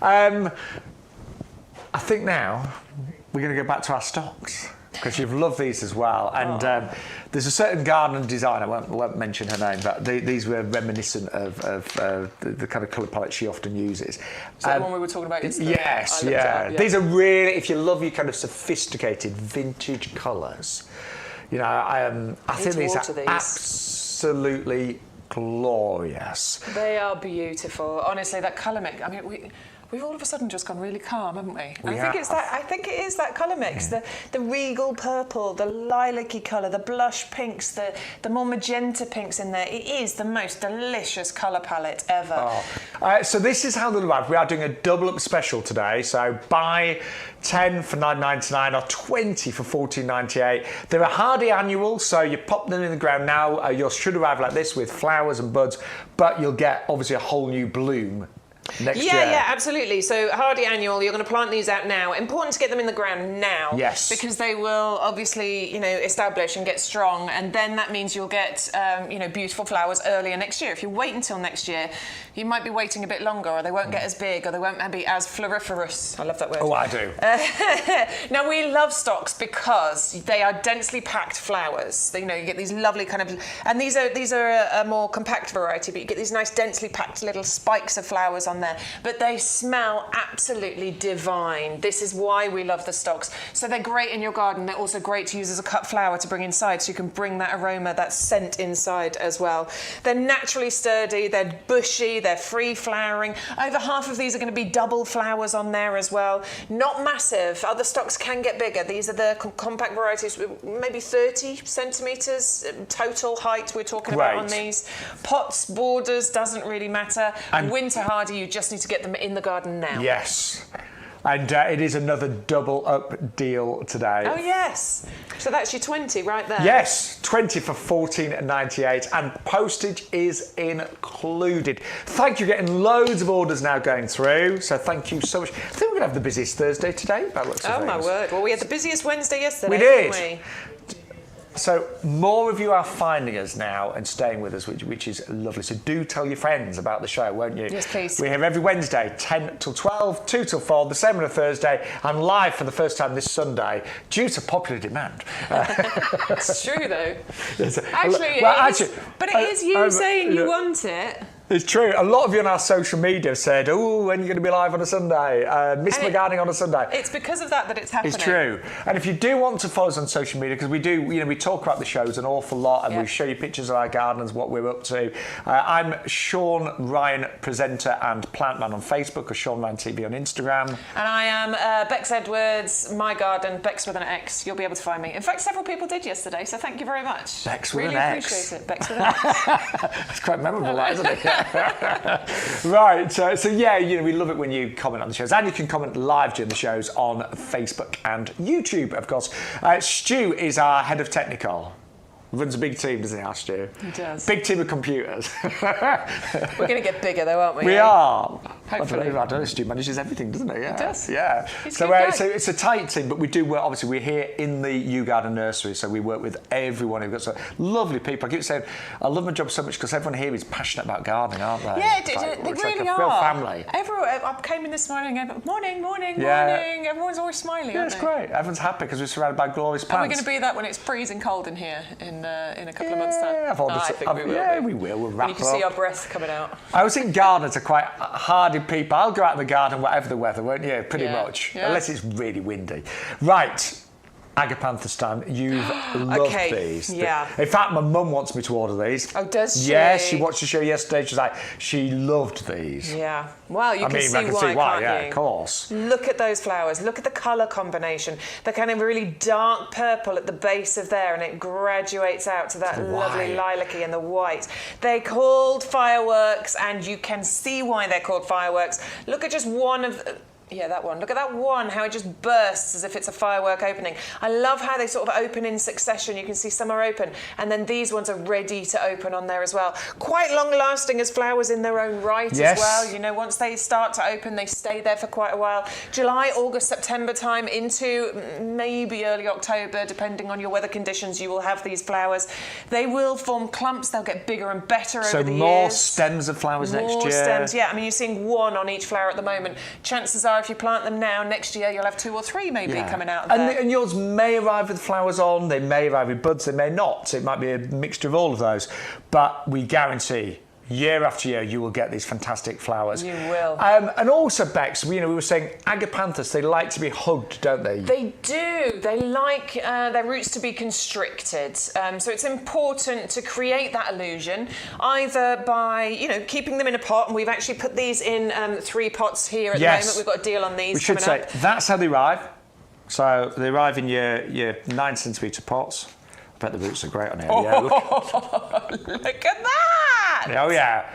I think now we're going to go back to our stocks, because you've loved these as well. And there's a certain garden designer, I won't mention her name, but these were reminiscent of the kind of colour palette she often uses. Is that the one we were talking about yesterday? Yes, yeah. These are really, if you love your kind of sophisticated vintage colours, I think these are absolutely glorious. They are beautiful. Honestly, that colour mix, I mean, we've all of a sudden just gone really calm, haven't we? I think it is that colour mix, the regal purple, the lilac-y colour, the blush pinks, the more magenta pinks in there. It is the most delicious colour palette ever. So this is how they'll arrive. We are doing a double up special today. So buy 10 for $9.99 or 20 for $14.98. They're a hardy annual, so you pop them in the ground now. Yours should arrive like this with flowers and buds, but you'll get obviously a whole new bloom next year. Yeah, absolutely. So hardy annual, you're going to plant these out now. Important to get them in the ground now. Yes. Because they will obviously, establish and get strong, and then that means you'll get, beautiful flowers earlier next year. If you wait until next year, you might be waiting a bit longer, or they won't get as big, or they won't be as floriferous. I love that word. Oh, I do. Now, we love stocks because they are densely packed flowers. You get these lovely kind of, and these are a more compact variety, but you get these nice densely packed little spikes of flowers on on there, but they smell absolutely divine. This is why we love the stocks. So they're great in your garden. They're also great to use as a cut flower to bring inside, so you can bring that aroma, that scent inside as well. They're naturally sturdy, they're bushy, they're free flowering. Over half of these are going to be double flowers on there as well. Not massive. Other stocks can get bigger. These are the compact varieties, maybe 30 centimetres total height we're talking about on these. Pots, borders, doesn't really matter. And winter hardy, you just need to get them in the garden now. Yes. And it is another double up deal today. Oh, yes. So that's your 20 right there. Yes, 20 for $14.98, and postage is included. Thank you, getting loads of orders now going through. So thank you so much. I think we're going to have the busiest Thursday today. By looks of oh, things. my word. Well, we had the busiest Wednesday yesterday. We did. Didn't we? So more of you are finding us now and staying with us, which is lovely. So do tell your friends about the show, won't you? Yes, please. We're here every Wednesday, 10 till 12, 2 till 4, the same on a Thursday, and live for the first time this Sunday due to popular demand. It's true, though. Actually, but it is you saying you want it. It's true. A lot of you on our social media have said, "Oh, when are you going to be live on a Sunday? Miss my gardening on a Sunday." It's because of that it's happening. It's true. And if you do want to follow us on social media, because we do, we talk about the shows an awful lot, and we show you pictures of our gardens, what we're up to. I'm Shaun Ryan, presenter and plant man on Facebook, or Shaun Ryan TV on Instagram. And I am Bex Edwards, my garden, Bex with an X. You'll be able to find me. In fact, several people did yesterday, so thank you very much. Bex with really an X. Appreciate it. Bex with an X. It's quite memorable, that, isn't it? Right, so yeah, we love it when you comment on the shows, and you can comment live during the shows on Facebook and YouTube, of course. Stu is our head of technical. Runs a big team, doesn't he, our Stu? He does. Big team of computers. We're going to get bigger, though, aren't we? We are. Hopefully. I don't know, Stu manages everything, doesn't he? Yeah. He does. Yeah. So it's a tight team, but we do work, obviously, we're here in the YouGarden Nursery, so we work with everyone. We've got some lovely people. I keep saying, I love my job so much because everyone here is passionate about gardening, aren't they? Yeah, they it's really like a are. real family. I came in this morning and morning. Everyone's always smiling, Yeah, it's great. Everyone's happy because we're surrounded by glorious plants. And we're going to be that when it's freezing cold in here in a couple of months' time. I think we will. Yeah, we will. We'll wrap and you can see our breath coming out. I always think gardeners are quite hardy people. I'll go out in the garden whatever the weather, won't you? Pretty much. Yeah. Unless it's really windy. Right. Agapanthus time. You've loved these. Yeah. In fact, my mum wants me to order these. Oh, does she? Yeah, she watched the show yesterday. She was like, she loved these. Yeah. Well, you can see why, can't yeah, you? Of course. Look at those flowers. Look at the colour combination. They're kind of really dark purple at the base of there, and it graduates out to that lovely lilac-y and the white. They're called fireworks, and you can see why they're called fireworks. Look at just one of... Yeah, that one. Look at that one, how it just bursts as if it's a firework opening. I love how they sort of open in succession. You can see some are open, and then these ones are ready to open on there as well. Quite long-lasting as flowers in their own right as well. Once they start to open, they stay there for quite a while. July, August, September time into maybe early October, depending on your weather conditions, you will have these flowers. They will form clumps. They'll get bigger and better over the years. So more stems of flowers next year? More stems, yeah. I mean, you're seeing one on each flower at the moment. Chances are, if you plant them now, next year you'll have 2 or 3 maybe coming out of there. And yours may arrive with flowers on, they may arrive with buds, they may not. So it might be a mixture of all of those. But we guarantee, year after year, you will get these fantastic flowers. You will. And also, Bex, we were saying agapanthus, they like to be hugged, don't they? They do. They like their roots to be constricted. So it's important to create that illusion, either by, keeping them in a pot. And we've actually put these in 3 pots here at the moment. We've got a deal on these. We should say, that's how they arrive. So they arrive in your 9 centimetre pots. I bet the roots are great on here. Yeah, look at that! Oh, yeah.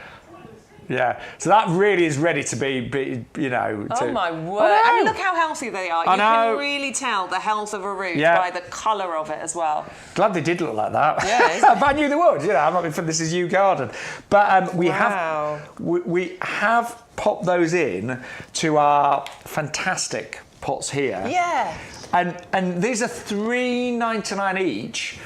Yeah. So that really is ready to be Oh, my word. I mean, look how healthy they are. You can really tell the health of a root by the colour of it as well. Glad they did look like that. Yeah. But I knew they would. I'm not this is YouGarden. But we have popped those in to our fantastic pots here. Yeah. And these are $3.99 each.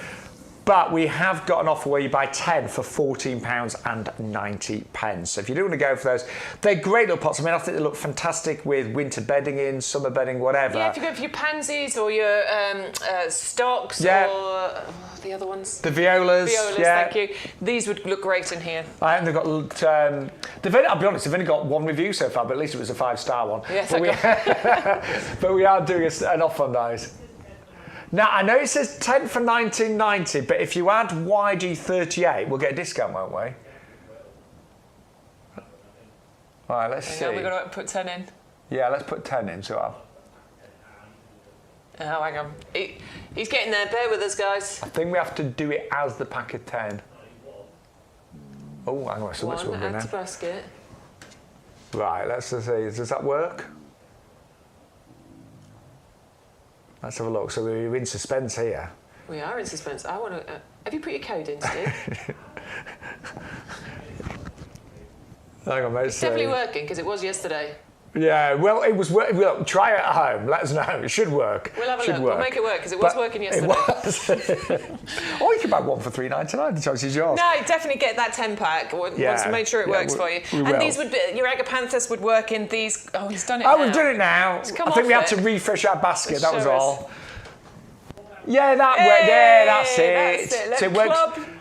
But we have got an offer where you buy 10 for £14.90. So if you do want to go for those, they're great little pots. I mean, I think they look fantastic with winter bedding in, summer bedding, whatever. Yeah, if you go for your pansies or your stocks or the other ones. The violas. Violas, thank you. These would look great in here. And they've got, I'll be honest, they've only got one review so far, but at least it was a 5-star one. Yes, but we are doing an offer on those. Now, I know it says 10 for £19.90, but if you add YG38, we'll get a discount, won't we? All right, let's see. We've got to put 10 in. Yeah, let's put 10 in, so Oh, hang on. He's getting there. Bear with us, guys. I think we have to do it as the pack of 10. Oh, hang on, so which one add to basket. Right, let's just see. Does that work? Let's have a look. So we're in suspense here. We are in suspense. I want to. Have you put your code in, Steve? Hang on, mate. It's definitely working because it was yesterday. Yeah, well, it was. Well, try it at home. Let us know. It should work. We'll have a look. We'll make it work because it was working yesterday. It was. Or you could buy one for £3.99. The choice is yours. No, definitely get that 10-pack once you made sure it works for you. And these would be, your agapanthus would work in these. Oh, he's done it now. We've done it now. I think we had to refresh our basket. That was all. Yeah, that way. Yeah, that's it. So it works.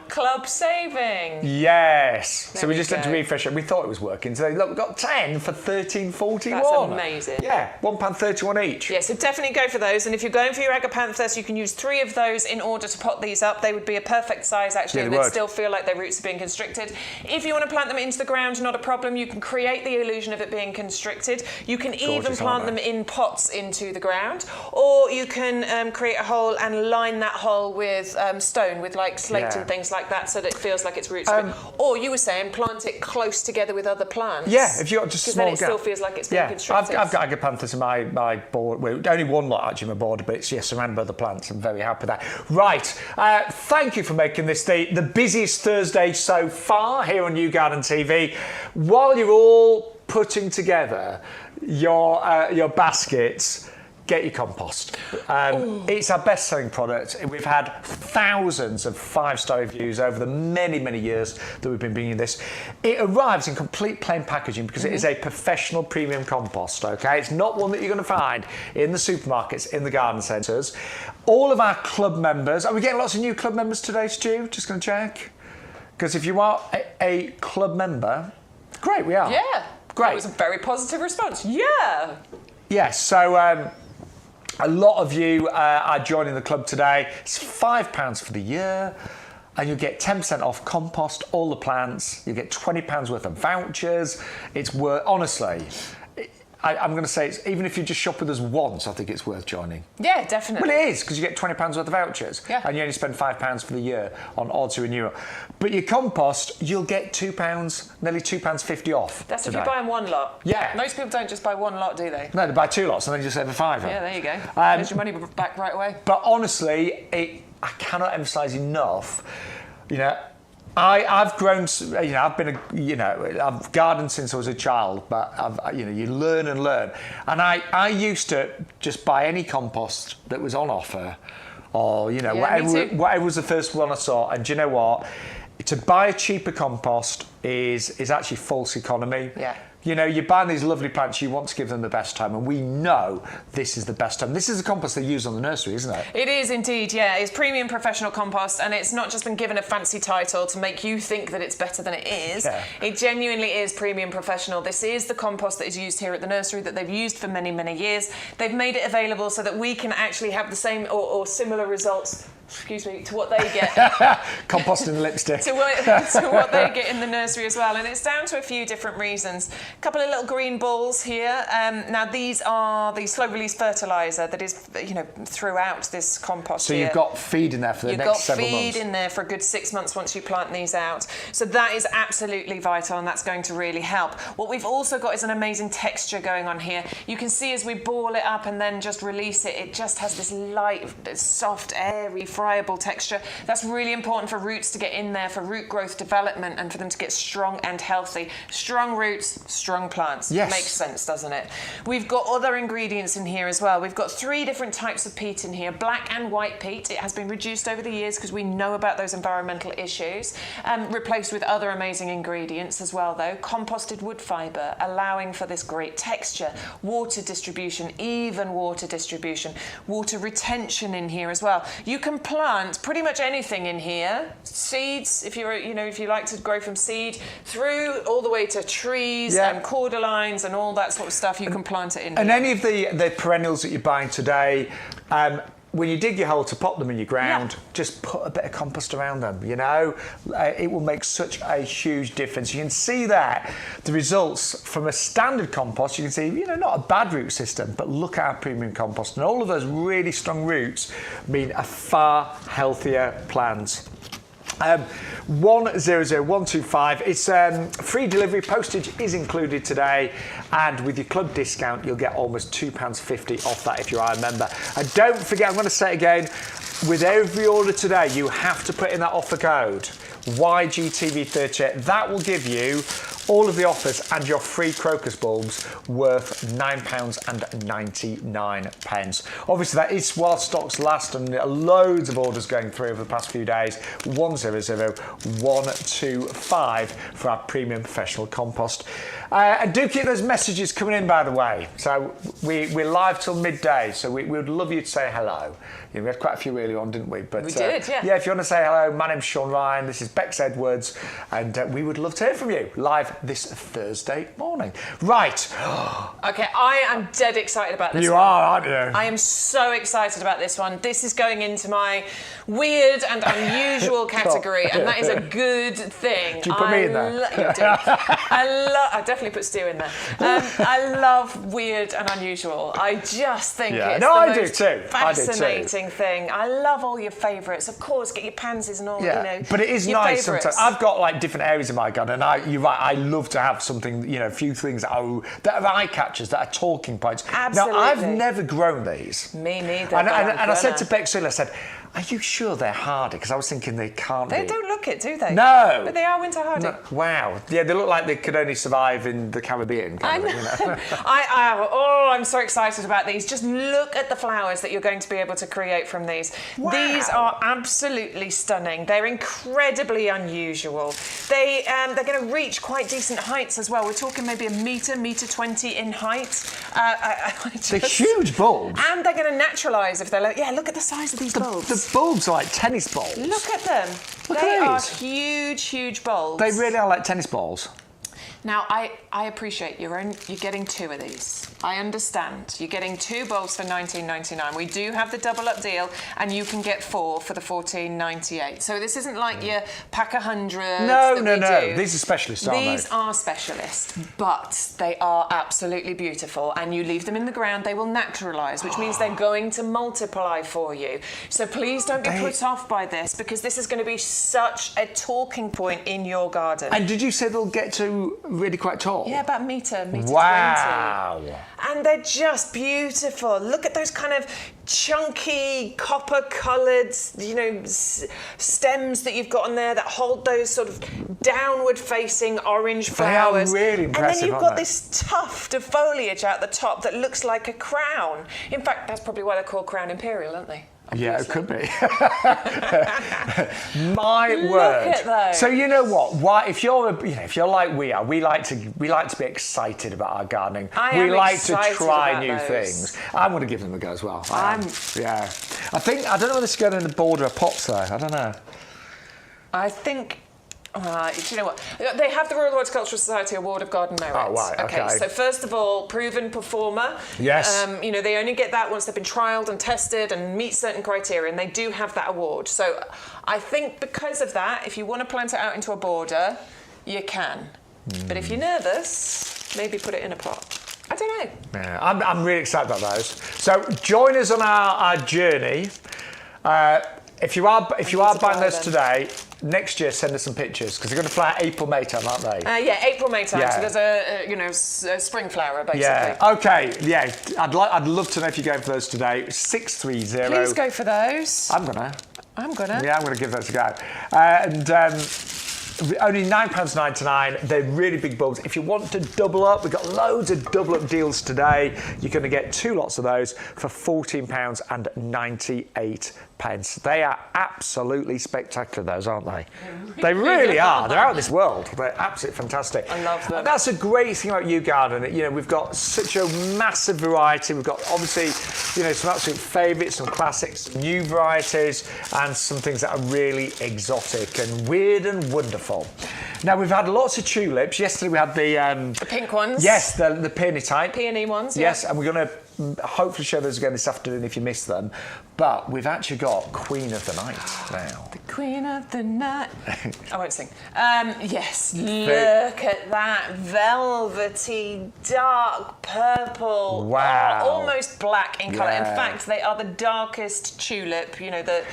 Club saving. Yes. So we just had to refresh it. We thought it was working. So look, we've got 10 for £13.41. That's amazing. Yeah, £1.31 each. Yeah, so definitely go for those. And if you're going for your agapanthus, you can use 3 of those in order to pot these up. They would be a perfect size actually, and they'd still feel like their roots are being constricted. If you want to plant them into the ground, not a problem. You can create the illusion of it being constricted. You can even plant them in pots into the ground, or you can create a hole and line that hole with stone, with like slate and things like that, so that it feels like its roots. Or you were saying plant it close together with other plants. Yeah, if you've got just small because then it still feels like it's being constricted. I've got agapanthus in my board. Well, only one lot actually in my border, but it's surrounded by other plants. I'm very happy with that. Right, thank you for making this the busiest Thursday so far here on YouGarden TV. While you're all putting together your baskets, get your compost. It's our best-selling product. We've had thousands of 5-star reviews over the many, many years that we've been bringing this. It arrives in complete plain packaging because it is a professional premium compost, okay? It's not one that you're going to find in the supermarkets, in the garden centres. All of our club members, are we getting lots of new club members today, Stu? Just going to check. Because if you are a club member, great, we are. Yeah. Great. That was a very positive response. Yeah. Yes, so a lot of you are joining the club today. It's £5 for the year, and you get 10% off compost, all the plants. You get £20 worth of vouchers. It's worth, honestly, I'm going to say, even if you just shop with us once, I think it's worth joining. Yeah, definitely. Well, it is, because you get £20 worth of vouchers, and you only spend £5 for the year on odds to renew. But your compost, you'll get £2, nearly £2.50 off. That's today. if you're buying one lot. Yeah. Most people don't just buy one lot, do they? No, they buy 2 lots and then you just save a £5. Yeah, there you go. There's your money back right away. But honestly, I cannot emphasise enough, I've grown, I've been I've gardened since I was a child, but you learn and learn. And I used to just buy any compost that was on offer, or whatever was the first one I saw. And do you know what? To buy a cheaper compost is actually false economy. Yeah. You're buying these lovely plants, you want to give them the best time, and we know this is the best time. This is the compost they use on the nursery, isn't it? It is indeed, yeah. It's premium professional compost, and it's not just been given a fancy title to make you think that it's better than it is. Yeah. It genuinely is premium professional. This is the compost that is used here at the nursery, that they've used for many, many years. They've made it available so that we can actually have the same or similar results, to what they get. Composting lipstick. to what they get in the nursery as well. And it's down to a few different reasons. A couple of little green balls here. Now these are the slow release fertiliser that is, throughout this compost. So you've got feed in there for the next several months. You've got feed in there for a good 6 months once you plant these out. So that is absolutely vital, and that's going to really help. What we've also got is an amazing texture going on here. You can see as we ball it up and then just release it, it just has this light, soft, airy friable texture. That's really important for roots to get in there, for root growth development, and for them to get strong and healthy. Strong roots, strong plants. Yes. Makes sense, doesn't it? We've got other ingredients in here as well. We've got 3 different types of peat in here, black and white peat. It has been reduced over the years because we know about those environmental issues. Replaced with other amazing ingredients as well, though. Composted wood fibre, allowing for this great texture, water distribution, even water distribution, water retention in here as well. You can plant pretty much anything in here. Seeds, if you're, if you like to grow from seed, through all the way to trees and cordyline and all that sort of stuff, you can plant it in And here. any of the perennials that you're buying today, when you dig your hole to pop them in your ground, just put a bit of compost around them, it will make such a huge difference. You can see that the results from a standard compost, you can see, not a bad root system, but look at our premium compost. And all of those really strong roots mean a far healthier plant. 100125. It's free delivery. Postage is included today, and with your club discount, you'll get almost £2.50 off that if you are a member. And don't forget, I'm going to say it again. With every order today, you have to put in that offer code YGTV38. That will give you all of the offers and your free crocus bulbs worth £9.99. Obviously, that is while stocks last, and loads of orders going through over the past few days. 100125 for our premium professional compost. And do keep those messages coming in, by the way. So we're live till midday, so we would love you to say hello. We had quite a few early on, didn't we? But we did, yeah. Yeah, if you want to say hello, my name's Shaun Ryan, this is Bex Edwards, and we would love to hear from you live this Thursday morning. Right. Okay, I am dead excited about this You one. are, aren't you? I am so excited about this one. This is going into my weird and unusual category, and that is a good thing. Do you put me in there? You do. I definitely put Stu in there. I love weird and unusual. I just think it's the most fascinating thing. I love all your favourites. Of course, get your pansies and all, But it is your nice favourites. sometimes. I've got like different areas of my garden, and you're right, I love to have something, a few things that are eye catchers, that are talking points. Absolutely. Now, I've never grown these. Me neither. And I said to Bex earlier, I said, are you sure they're hardy? Because I was thinking they can't be. They don't look it, do they? No. But they are winter hardy. No. Wow. Yeah, they look like they could only survive in the Caribbean. I know. I'm so excited about these. Just look at the flowers that you're going to be able to create from these. Wow. These are absolutely stunning. They're incredibly unusual. They're going to reach quite decent heights as well. We're talking maybe a metre, metre 20 in height. They're huge bulbs. And they're going to naturalise if they're like, look at the size of these bulbs. The bulbs are like tennis balls. Look at them. They are huge, huge bulbs. They really are like tennis balls. Now, I appreciate you're getting 2 of these. I understand. You're getting 2 bulbs for $19.99. We do have the double up deal, and you can get 4 for the $14.98. So this isn't like your pack 100. No. These are specialists, aren't they? These are specialists, but they are absolutely beautiful. And you leave them in the ground, they will naturalise, which means they're going to multiply for you. So please don't be put off by this, because this is going to be such a talking point in your garden. And did you say they'll get to really quite tall? Yeah, about metre 20. Wow. And they're just beautiful. Look at those kind of chunky copper-coloured, stems that you've got on there that hold those sort of downward-facing orange flowers. They are really impressive, and then you've aren't got they? this tuft of foliage out the top that looks like a crown. In fact, that's probably why they're called Crown Imperial, aren't they? Yeah, it could be. My word. Look at those. So you know what? Why, if you're like we are, we like to be excited about our gardening. We like to try new things. I'm going to give them a go as well. I don't know whether this is going in the border of pots though. I don't know. I think. Do you know what? They have the Royal Horticultural Society Award of Garden Merit. Oh, right, okay. So first of all, proven performer. Yes. They only get that once they've been trialled and tested and meet certain criteria, and they do have that award. So I think because of that, if you want to plant it out into a border, you can. But if you're nervous, maybe put it in a pot. I don't know. Yeah, I'm really excited about those. So join us on our journey. If you are buying those today, next year send us some pictures, because they're going to fly April, May time, aren't they? April, May time. Yeah. So there's a spring flower basically. Yeah. Okay. Yeah. I'd love to know if you're going for those today. 630. Please go for those. I'm gonna. I'm gonna. Yeah, I'm going to give those a go. And only £9.99. They're really big bulbs. If you want to double up, we've got loads of double up deals today. You're going to get 2 lots of those for £14.98. They are absolutely spectacular, those, aren't they? They really are. They're out of this world. They're absolutely fantastic. I love them. And that's a great thing about YouGarden. You know, we've got such a massive variety. We've got obviously, you know, some absolute favourites, some classics, some new varieties, and some things that are really exotic and weird and wonderful. Now, we've had lots of tulips. Yesterday we had the pink ones. Yes, the peony type. Peony ones, yes. Yeah. And we're going to hopefully show those again this afternoon if you missed them. But we've actually got Queen of the Night now. The Queen of the Night. I won't sing. Yes, look at that velvety, dark purple. Wow. Almost black in colour. Yeah. In fact, they are the darkest tulip, you know, the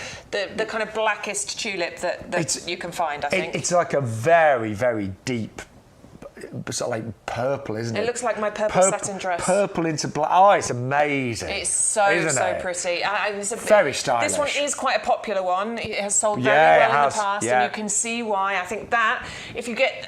kind of blackest tulip that you can find, I think. It's like a very, very deep, sort of like purple, isn't it? It looks like my purple satin dress. Purple into black. Oh, it's amazing. It's so pretty. It's very stylish. This one is quite a popular one. It has sold very Yeah, well in it the past, has, and you can see why. I think that if you get,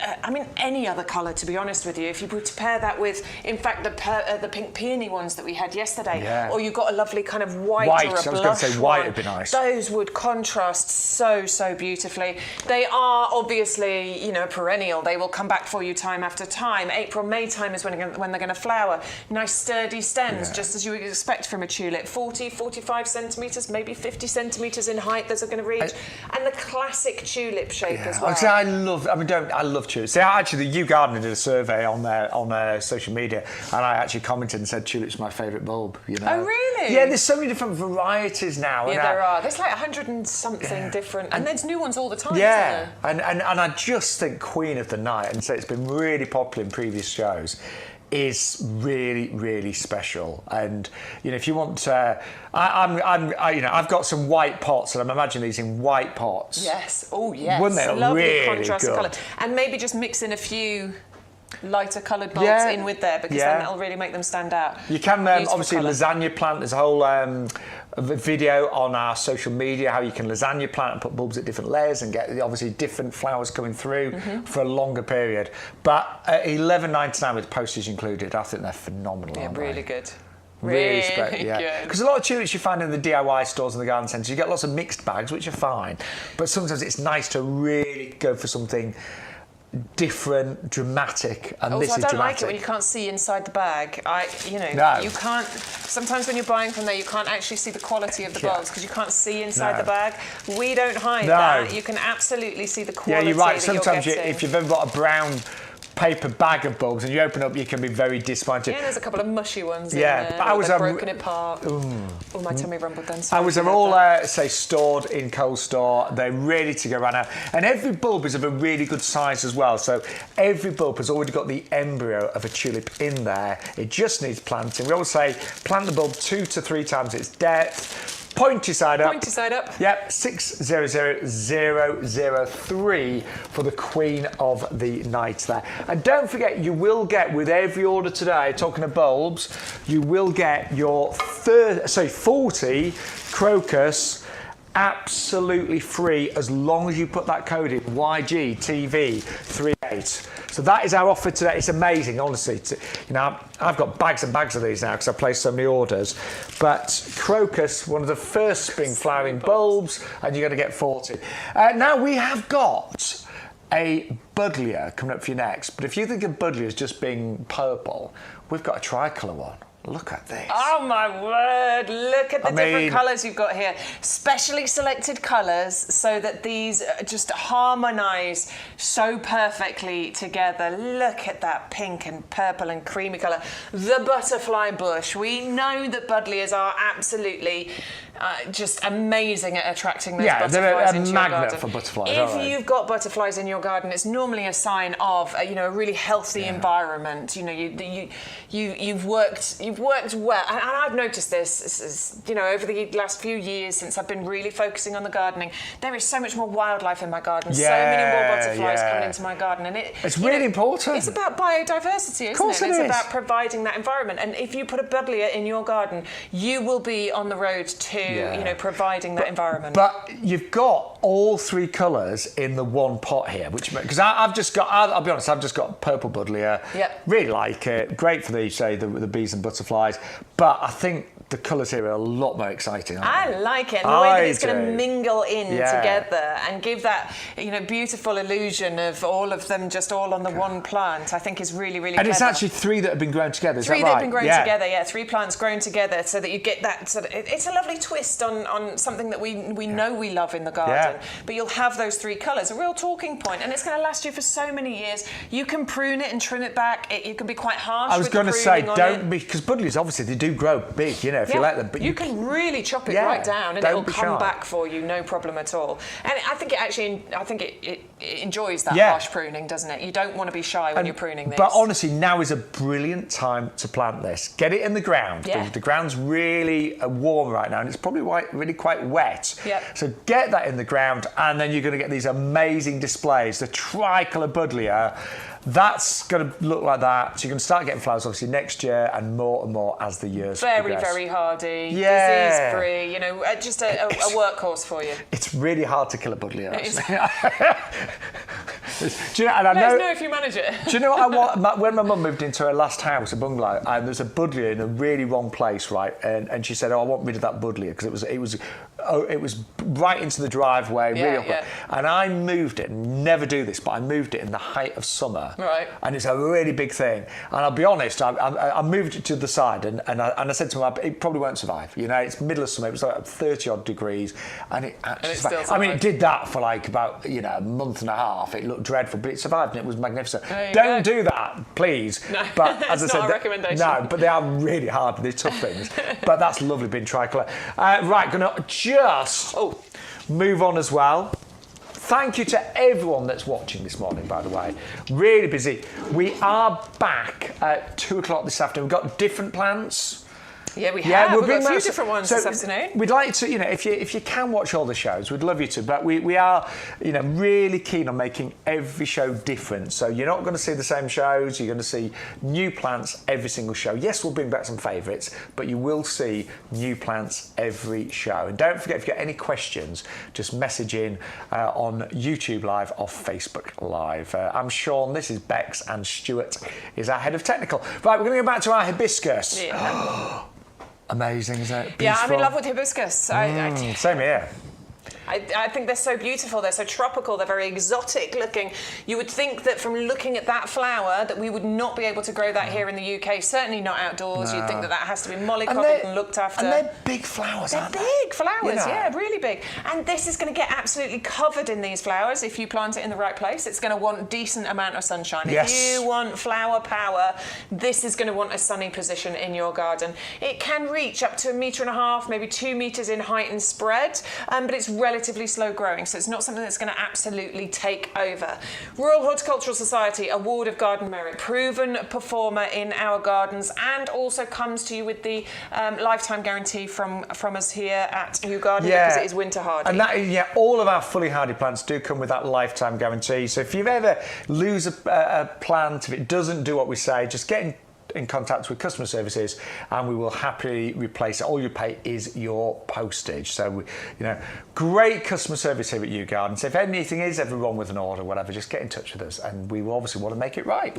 any other colour, to be honest with you, if you were to pair that with, in fact, the pink peony ones that we had yesterday, or you got a lovely kind of white or a blush I was going to say white would be nice. Those would contrast so beautifully. They are obviously, you know, perennial. They will come back for you time after time. April, May time is when they're going to flower. Nice sturdy stems, just as you would expect from a tulip. 40, 45 centimetres, maybe 50 centimetres in height those are going to reach. And the classic tulip shape as well. I love tulips. See, actually, the YouGarden did a survey on their social media, and I actually commented and said tulip's my favourite bulb. You know? Oh, really? Yeah, there's so many different varieties now. Yeah, there are. There's like 100 and something different, and there's new ones all the time. Yeah, isn't there? and I just think Queen of the Night, and so it's been really popular in previous shows, is really special. And you know, if you want, I've got some white pots, and I'm imagining these in white pots. Yes. Oh, yes. Wouldn't they look Lovely really contrast good? colour, and maybe just mix in a few lighter coloured bulbs in with there, because then that'll really make them stand out. You can obviously lasagna plant. There's a whole video on our social media how you can lasagna plant and put bulbs at different layers and get obviously different flowers coming through for a longer period. But at $11.99 with postage included, I think they're phenomenal. Yeah, really good. Really good. Because a lot of tulips you find in the DIY stores and the garden centres, you get lots of mixed bags, which are fine. But sometimes it's nice to really go for something different, dramatic, and this is dramatic. I don't like it when you can't see inside the bag. You can't. Sometimes when you're buying from there, you can't actually see the quality of the bulbs because you can't see inside the bag. We don't hide that. You can absolutely see the quality. Yeah, you're right. That Sometimes you're getting. if you've ever got a brown paper bag of bulbs and you open up, you can be very disappointed. Yeah, there's a couple of mushy ones in there. But I was broken apart. Oh, my tummy rumbled then. I was all stored in cold store. They're ready to go right now, and every bulb is of a really good size as well. So every bulb has already got the embryo of a tulip in there. It just needs planting. We always say plant the bulb 2 to 3 times its depth. Pointy side up. Pointy side up. Yep, 600003 for the Queen of the Night there. And don't forget, you will get, with every order today, talking of bulbs, you will get your 40 crocus absolutely free as long as you put that code in YGTV38. So that is our offer today. It's amazing, honestly. I've got bags and bags of these now because I've placed so many orders. But crocus, one of the first spring flowering bulbs, and you're going to get 40. Now we have got a buddleia coming up for you next. But if you think of buddleia as just being purple, we've got a tricolour one. Look at this. Oh my word, look at the different colours you've got here. Specially selected colours so that these just harmonise so perfectly together. Look at that pink and purple and creamy colour. The butterfly bush. We know that buddleias are absolutely just amazing at attracting those butterflies into your garden. into Yeah, they're a magnet for butterflies, If aren't they? you've got butterflies in your garden, it's normally a sign of a really healthy environment. You've worked well, and I've noticed this. Over the last few years since I've been really focusing on the gardening, there is so much more wildlife in my garden. So many more butterflies coming into my garden, and it's really important. It's about biodiversity, isn't it? It's about providing that environment. And if you put a buddleia in your garden, you will be on the road to providing that environment. But you've got all 3 colours in the one pot here, which because I've just got, I'll be honest, I've just got purple buddleia. Yep. Really like it. Great for the bees and butterflies. But I think the colours here are a lot more exciting. I like it. And the way that it's going to mingle in together and give that, beautiful illusion of all of them just all on the one plant, I think is really, really And clever. It's actually 3 that have been grown together, is that right? 3 that have been grown together, 3 plants grown together so that you get that sort of, it's a lovely twist on something that we know we love in the garden. But you'll have those 3 colours, a real talking point, and it's going to last you for so many years. You can prune it and trim it back. You can be quite harsh. I was going to say, don't be, because buddleias obviously they do grow big, if you let them. But you can really chop it right down, and it'll come back for you, no problem at all. And I think it enjoys that harsh pruning, doesn't it? You don't want to be shy when you're pruning this. But honestly, now is a brilliant time to plant this. Get it in the ground. Yeah. The ground's really warm right now, and it's probably really quite wet. Yep. So get that in the ground, and then you're going to get these amazing displays. The tricolour buddleia, that's going to look like that. So you're going to start getting flowers, obviously, next year, and more as the years progress. Very hardy, disease-free, just a workhorse for you. It's really hard to kill a buddleia. It is. Do you know, and I Let us know if you manage it. Do you know what I want? When my mum moved into her last house, a bungalow, and there's a buddleia in a really wrong place, right? And she said, "Oh, I want rid of that buddleia because it was right into the driveway, really awkward." And I moved it. Never do this, but I moved it in the height of summer. Right. And it's a really big thing. And I'll be honest, I moved it to the side, and I said to her, it probably won't survive. It's middle of summer. It was like 30 odd degrees, and it actually survived. I mean, it did that for like about a month and a half. It looked dreadful, but it survived, and it was magnificent. Don't do that, please. No, but as I it's said, not a recommendation. No, but they are really hard. They're tough things. But that's lovely being tricolour. Right, going to just move on as well. Thank you to everyone that's watching this morning, by the way. Really busy. We are back at 2 o'clock this afternoon. We've got different plants. Yeah, we've got a few different ones so this afternoon. We'd like to, if you can watch all the shows, we'd love you to. But we are, really keen on making every show different. So you're not going to see the same shows. You're going to see new plants every single show. Yes, we'll bring back some favourites, but you will see new plants every show. And don't forget, if you've got any questions, just message in on YouTube Live or Facebook Live. I'm Shaun, this is Bex, and Stuart is our head of technical. Right, we're going to go back to our hibiscus. Yeah. Amazing, isn't it? Beautiful. Yeah, I'm in love with hibiscus. Same here. I think they're so beautiful, they're so tropical, they're very exotic looking. You would think that from looking at that flower that we would not be able to grow that here in the UK, certainly not outdoors. You'd think that has to be mollycoddled and looked after. And they're big flowers, aren't they? They're big flowers, really big. And this is going to get absolutely covered in these flowers if you plant it in the right place. It's going to want a decent amount of sunshine. Yes. If you want flower power, this is going to want a sunny position in your garden. It can reach up to 1.5 meters, maybe 2 meters in height and spread, but it's relatively slow growing, so it's not something that's going to absolutely take over. Royal Horticultural Society Award of Garden Merit, proven performer in our gardens, and also comes to you with the lifetime guarantee from us here at YouGarden because it is winter hardy. And that, all of our fully hardy plants do come with that lifetime guarantee. So if you ever lose a plant, if it doesn't do what we say, just get in contact with customer services and we will happily replace it. All you pay is your postage. So, great customer service here at YouGarden. So if anything is ever wrong with an order or whatever, just get in touch with us and we will obviously want to make it right.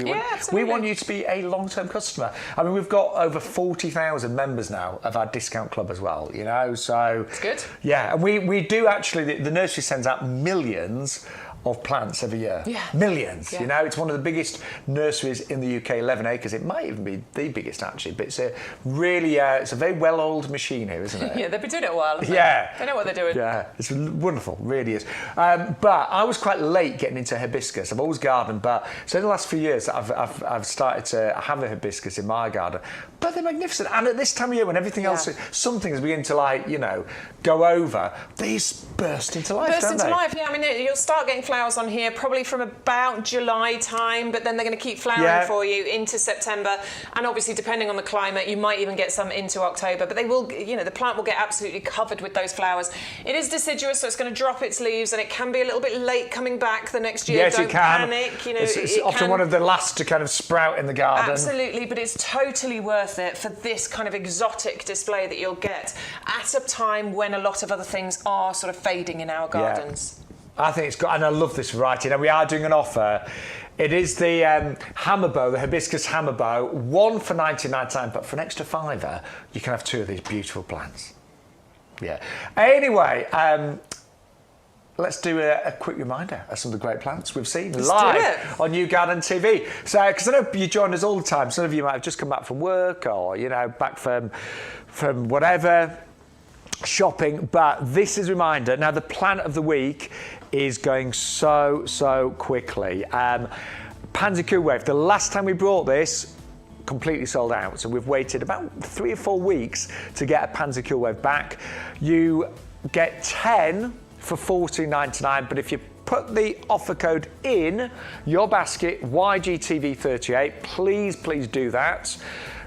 We want you to be a long-term customer. I mean, we've got over 40,000 members now of our discount club as well, so... It's good. Yeah, and we do actually, the nursery sends out millions of plants every year. Yeah. Millions. It's one of the biggest nurseries in the UK, 11 acres. It might even be the biggest actually, but it's a really, it's a very well-oiled machine here, isn't it? Yeah, they've been doing it a while. They know what they're doing. Yeah, it's wonderful, really is. But I was quite late getting into hibiscus. I've always gardened, but so in the last few years I've started to have a hibiscus in my garden. But they're magnificent. And at this time of year when everything else, some things begin to go over, these burst into life, don't they? I mean, you'll start getting flowers flowers on here probably from about July time, but then they're going to keep flowering for you into September. And obviously, depending on the climate, you might even get some into October. But they will, you know, the plant will get absolutely covered with those flowers. It is deciduous, so it's going to drop its leaves, and it can be a little bit late coming back the next year. Yes, Don't it can. panic. You know, it's often one of the last to kind of sprout in the garden. Absolutely, but it's totally worth it for this kind of exotic display that you'll get at a time when a lot of other things are sort of fading in our gardens. I think it's got, and I love this variety. Now we are doing an offer. It is the hammerbow, the hibiscus hammerbow, one for $19.99, but for an extra £5, you can have 2 of these beautiful plants. Yeah. Anyway, let's do a quick reminder of some of the great plants we've seen live on YouGarden TV. So, because I know you join us all the time. Some of you might have just come back from work, or you know, back from whatever, shopping. But this is a reminder. Now, the plant of the week is going so quickly. Pansy Cool Wave. The last time we brought this, completely sold out. So we've waited about 3 or 4 weeks to get a Pansy Cool Wave back. You get 10 for $14.99, but if you put the offer code in your basket, YGTV38, please do that,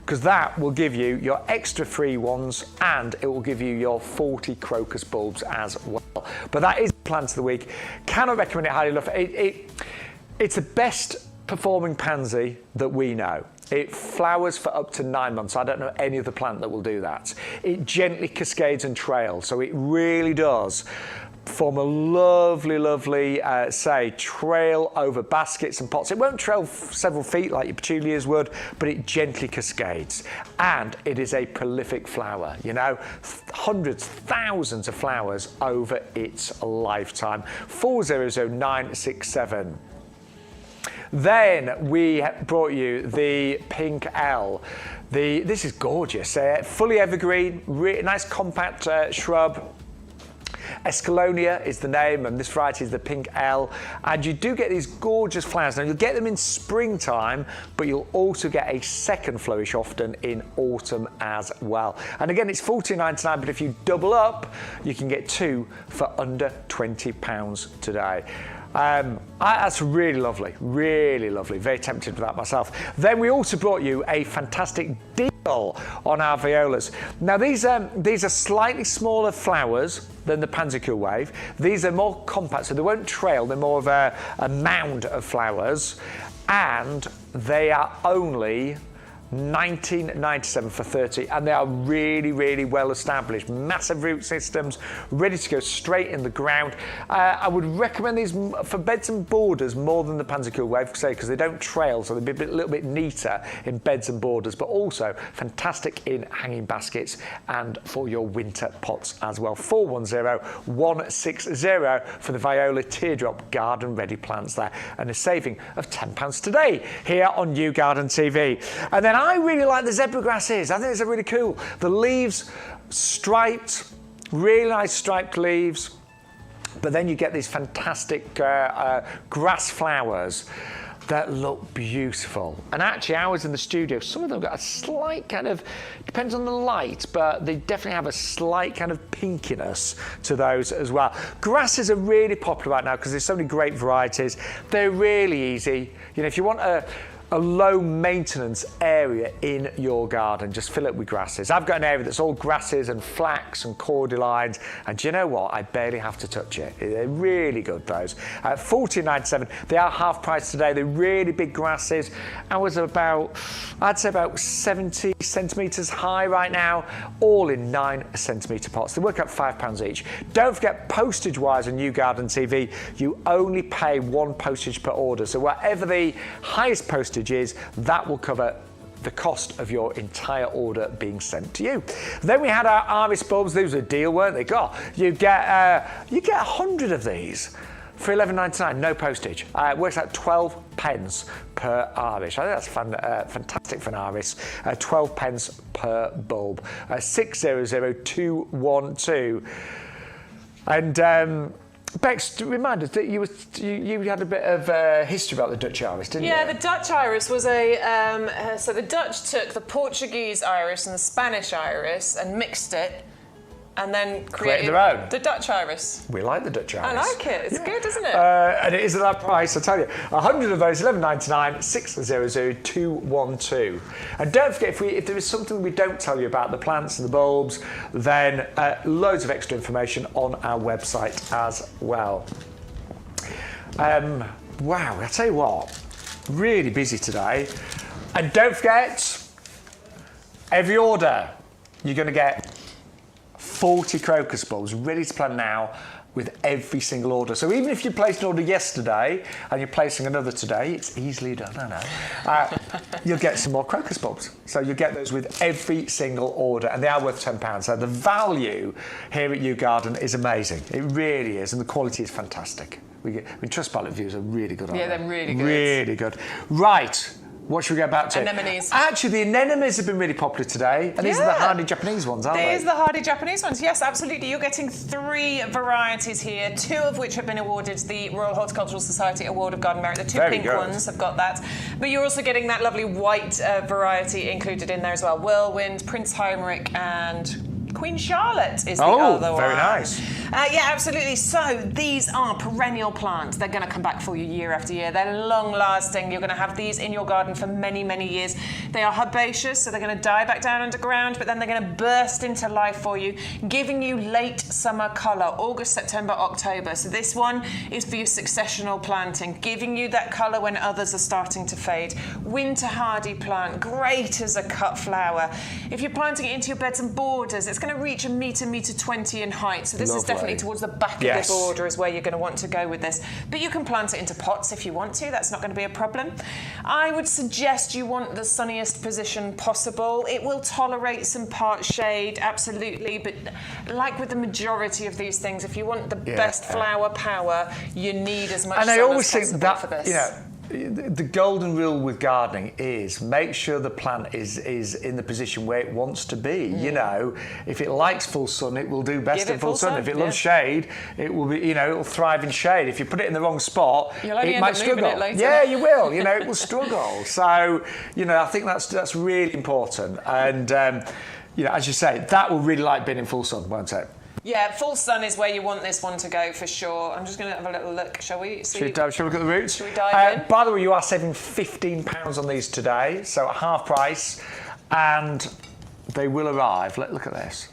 because that will give you your extra free ones, and it will give you your 40 crocus bulbs as well. But that is the plant of the week. Cannot recommend it highly enough. It's the best performing pansy that we know. It flowers for up to 9 months. I don't know any other plant that will do that. It gently cascades and trails, so it really does form a lovely, say, trail over baskets and pots. It won't trail several feet like your petunias would, but it gently cascades. And it is a prolific flower, you know, hundreds, thousands of flowers over its lifetime. 400967. Then we brought you the Pink L. This is gorgeous, fully evergreen, nice compact shrub. Escalonia is the name, and this variety is the Pink L. And you do get these gorgeous flowers. Now, you'll get them in springtime, but you'll also get a second flourish often in autumn as well. And again, it's $14.99, but if you double up, you can get 2 for under £20 today. That's really lovely, very tempted for that myself. Then we also brought you a fantastic deal on our violas. Now these are slightly smaller flowers than the Pansy Cool Wave. These are more compact, so they won't trail, they're more of a mound of flowers, and they are only $19.97 for 30, and they are really well established, massive root systems, ready to go straight in the ground. I would recommend these for beds and borders more than the Pansy Cool Wave, because they don't trail, so they'll be a little bit neater in beds and borders, but also fantastic in hanging baskets and for your winter pots as well. 410160 for the Viola Teardrop garden ready plants there, and a saving of £10 today here on YouGarden TV. And then I really like the zebra grasses. I think they're really cool. The leaves striped, really nice striped leaves, but then you get these fantastic grass flowers that look beautiful. And actually ours in the studio, some of them got a slight kind of, depends on the light, but they definitely have a slight kind of pinkiness to those as well. Grasses are really popular right now because there's so many great varieties. They're really easy. You know, if you want a low maintenance area in your garden, just fill it with grasses. I've got an area that's all grasses and flax and cordylines, and do you know what? I barely have to touch it. They're really good, those. $14.97. They are half price today. They're really big grasses. Ours are about, I'd say about 70 centimetres high right now, all in 9 centimetre pots. They work out £5 each. Don't forget, postage wise on YouGarden TV, you only pay 1 postage per order. So whatever the highest postage is, that will cover the cost of your entire order being sent to you. Then we had our iris bulbs. These were a deal, weren't they? God, you get 100 of these for $11.99, no postage. It works out 12 pence per iris. I think that's fantastic for an iris. 12 pence per bulb. 600212. And Bex, remind us that you had a bit of history about the Dutch iris, didn't you? Yeah, the Dutch iris was so the Dutch took the Portuguese iris and the Spanish iris and mixed it, and then created their own. The Dutch iris. We like the Dutch iris. I like it. It's good, isn't it? And it is at that price, I tell you. 100 of those, $11.99, 600 212. And don't forget, if there is something we don't tell you about the plants and the bulbs, then loads of extra information on our website as well. Wow, I tell you what, really busy today. And don't forget, every order, you're going to get 40 crocus bulbs ready to plant now with every single order. So even if you placed an order yesterday and you're placing another today, it's easily done, I know. You'll get some more crocus bulbs. So you'll get those with every single order, and they are worth £10. So the value here at YouGarden is amazing. It really is, and the quality is fantastic. Trustpilot reviews are really good, aren't they? Yeah, they're really good. Really good. Right. What should we get back to? Anemones. Actually, the anemones have been really popular today. And these are the hardy Japanese ones, aren't they? These are the hardy Japanese ones, yes, absolutely. You're getting 3 varieties here, 2 of which have been awarded the Royal Horticultural Society Award of Garden Merit. The 2 pink ones have got that. But you're also getting that lovely white variety included in there as well. Whirlwind, Prince Heinrich, and Queen Charlotte is the other one. Very nice. Yeah, absolutely. So these are perennial plants. They're going to come back for you year after year. They're long-lasting. You're going to have these in your garden for many, many years. They are herbaceous, so they're going to die back down underground, but then they're going to burst into life for you, giving you late summer colour, August, September, October. So this one is for your successional planting, giving you that colour when others are starting to fade. Winter hardy plant, great as a cut flower. If you're planting it into your beds and borders, it's going to reach a metre 20 in height. So this is definitely towards the back of the border is where you're going to want to go with this. But you can plant it into pots if you want to. That's not going to be a problem. I would suggest you want the sunniest position possible. It will tolerate some part shade, absolutely. But like with the majority of these things, if you want the best flower power, you need as much sun as possible. And I always think that, for this. The golden rule with gardening is make sure the plant is in the position where it wants to be. You know, if it likes full sun, it will do best in full sun. If it loves shade, it will be, it'll thrive in shade. If you put it in the wrong spot, it might struggle. Yeah, you will. It will struggle. So, I think that's really important. And as you say, that will really like being in full sun, won't it? Yeah, full sun is where you want this one to go for sure. I'm just going to have a little look, shall we? Shall we look at the roots? Shall we dive in? By the way, you are saving £15 on these today, so at half price, and they will arrive. Look at this.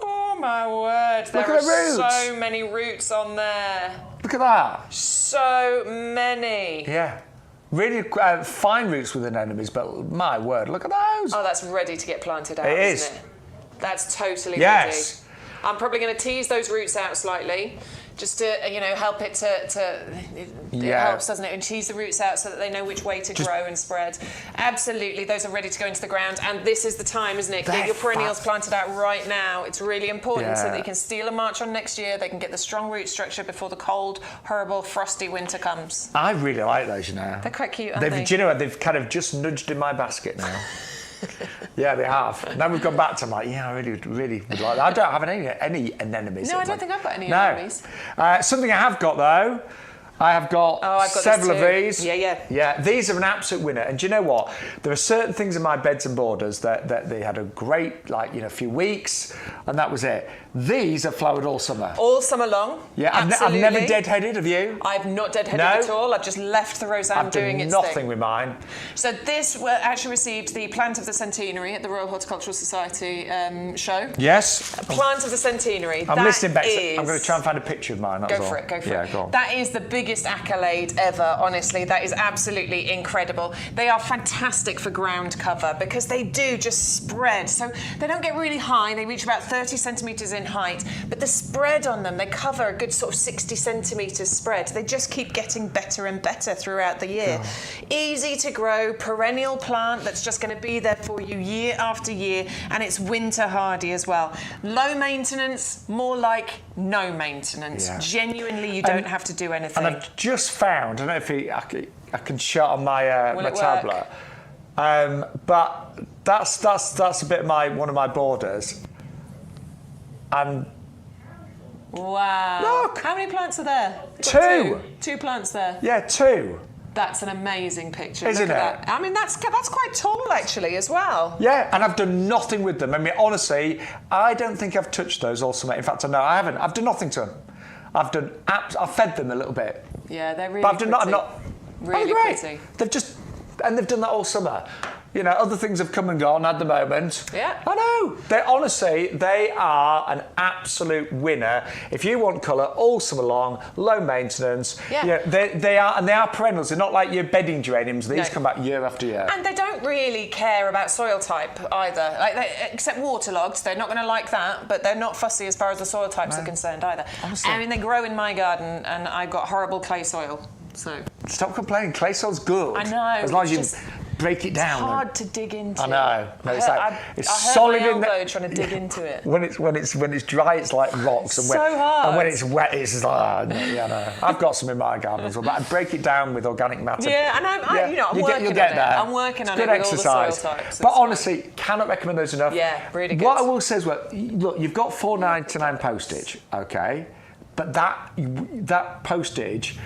Oh my word! There are so many roots on there. Look at that. So many. Yeah. Really fine roots with anemones, but my word, look at those. Oh, that's ready to get planted out, isn't it? That's totally ready. I'm probably going to tease those roots out slightly, just to help it it helps, doesn't it? And tease the roots out so that they know which way to grow and spread. Absolutely, those are ready to go into the ground, and this is the time, isn't it? Get your perennials planted out right now. It's really important so that you can steal a march on next year. They can get the strong root structure before the cold, horrible, frosty winter comes. I really like those, They're quite cute, aren't they? Do you know what? They've kind of just nudged in my basket now. Yeah, they have. Now we've gone back to I really would like that. I don't have any anemones. No, I don't think I've got any anemones. Something I have got though. I've got several of these. Yeah. These are an absolute winner. And do you know what? There are certain things in my beds and borders that they had a great, few weeks, and that was it. These have flowered all summer. All summer long. Yeah, I've never deadheaded, have you? I've not deadheaded at all. I've just left the Roseanne doing its thing. I've done nothing with mine. So this actually received the Plant of the Centenary at the Royal Horticultural Society show. Yes. Plant of the Centenary. I'm listening back. I'm going to try and find a picture of mine. Go for it. Go for it. Go on. That is the biggest accolade ever, honestly. That is absolutely incredible. They are fantastic for ground cover because they do just spread. So they don't get really high. They reach about 30 centimetres in height. But the spread on them, they cover a good sort of 60 centimetres spread. They just keep getting better and better throughout the year. Easy to grow, perennial plant that's just going to be there for you year after year, and it's winter hardy as well. Low maintenance, more like no maintenance. Yeah. Genuinely, you don't have to do anything. And I've just found, I don't know if I can share on my my tablet, but that's a bit of one of my borders. And wow! Look, how many plants are there? Two. 2 plants there. Yeah, 2. That's an amazing picture. Isn't Look it? at that. I mean, that's quite tall actually as well. Yeah, and I've done nothing with them. I mean, honestly, I don't think I've touched those all summer. In fact, no, I haven't. I've done nothing to them. I've fed them a little bit. Yeah, they're really But pretty. I'm not really great. pretty. They've done that all summer. You know, other things have come and gone at the moment. Yeah. I know. They are an absolute winner. If you want colour all summer long, low maintenance. Yeah. You know, they are perennials. They're not like your bedding geraniums. These No. come back year after year. And they don't really care about soil type either. Except waterlogged, they're not going to like that, but they're not fussy as far as the soil types are concerned either. Honestly. I mean, they grow in my garden, and I've got horrible clay soil. So Stop complaining. Clay soil's good. I know. As long as you break it down. It's hard to dig into. I know. No, it's I solid hurt in my elbow the, trying to dig into it. When it's dry, it's like rocks. And So hard. And when it's wet, it's like, no. I've got some in my garden as well, but I break it down with organic matter. Yeah, and I'm working you'll on get it. there. I'm working on It's it good with exercise. all the soil types. But It's honestly, cannot recommend those enough. Yeah, really good. What I will say is, well, look, you've got $4.99 postage, okay? But that postage.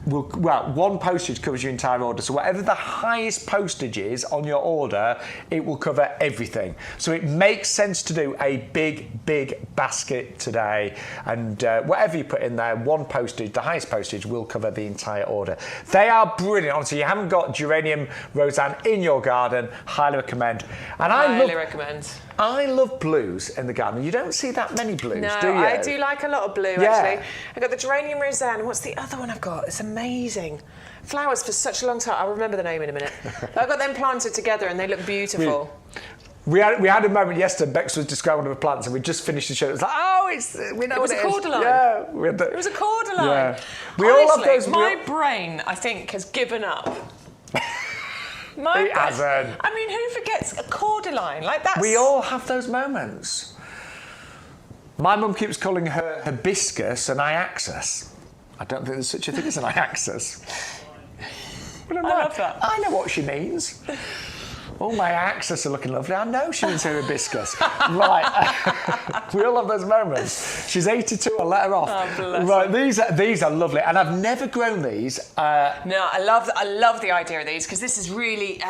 One postage covers your entire order. So whatever the highest postage is on your order, it will cover everything. So it makes sense to do a big basket today. And whatever you put in there, one postage, the highest postage, will cover the entire order. They are brilliant. Honestly, you haven't got geranium roseanne in your garden, highly recommend. And highly recommend. I love blues in the garden. You don't see that many blues, No, do you? I do like a lot of blue, Yeah. actually. I've got the geranium roseanne. What's the other one I've got? It's amazing. Flowers for such a long time. I'll remember the name in a minute. I've got them planted together and they look beautiful. We had a moment yesterday. Bex was describing one of the plants, and we just finished the show. It was like, we know It was what a it is. cordyline. Yeah, It was a cordyline. Yeah. We all have Honestly, those. my brain, I think, has given up. It hasn't. I mean, who forgets a cordyline? Like that? We all have those moments. My mum keeps calling her hibiscus an iaxis. I don't think there's such a thing as an iaxis. But I love that. I know what she means. Oh, my axis are looking lovely. I know she means her hibiscus. Right. We all have those moments. She's 82. I'll let her off. Oh, bless right. her. These are lovely, and I've never grown these. No, I love the idea of these because this is really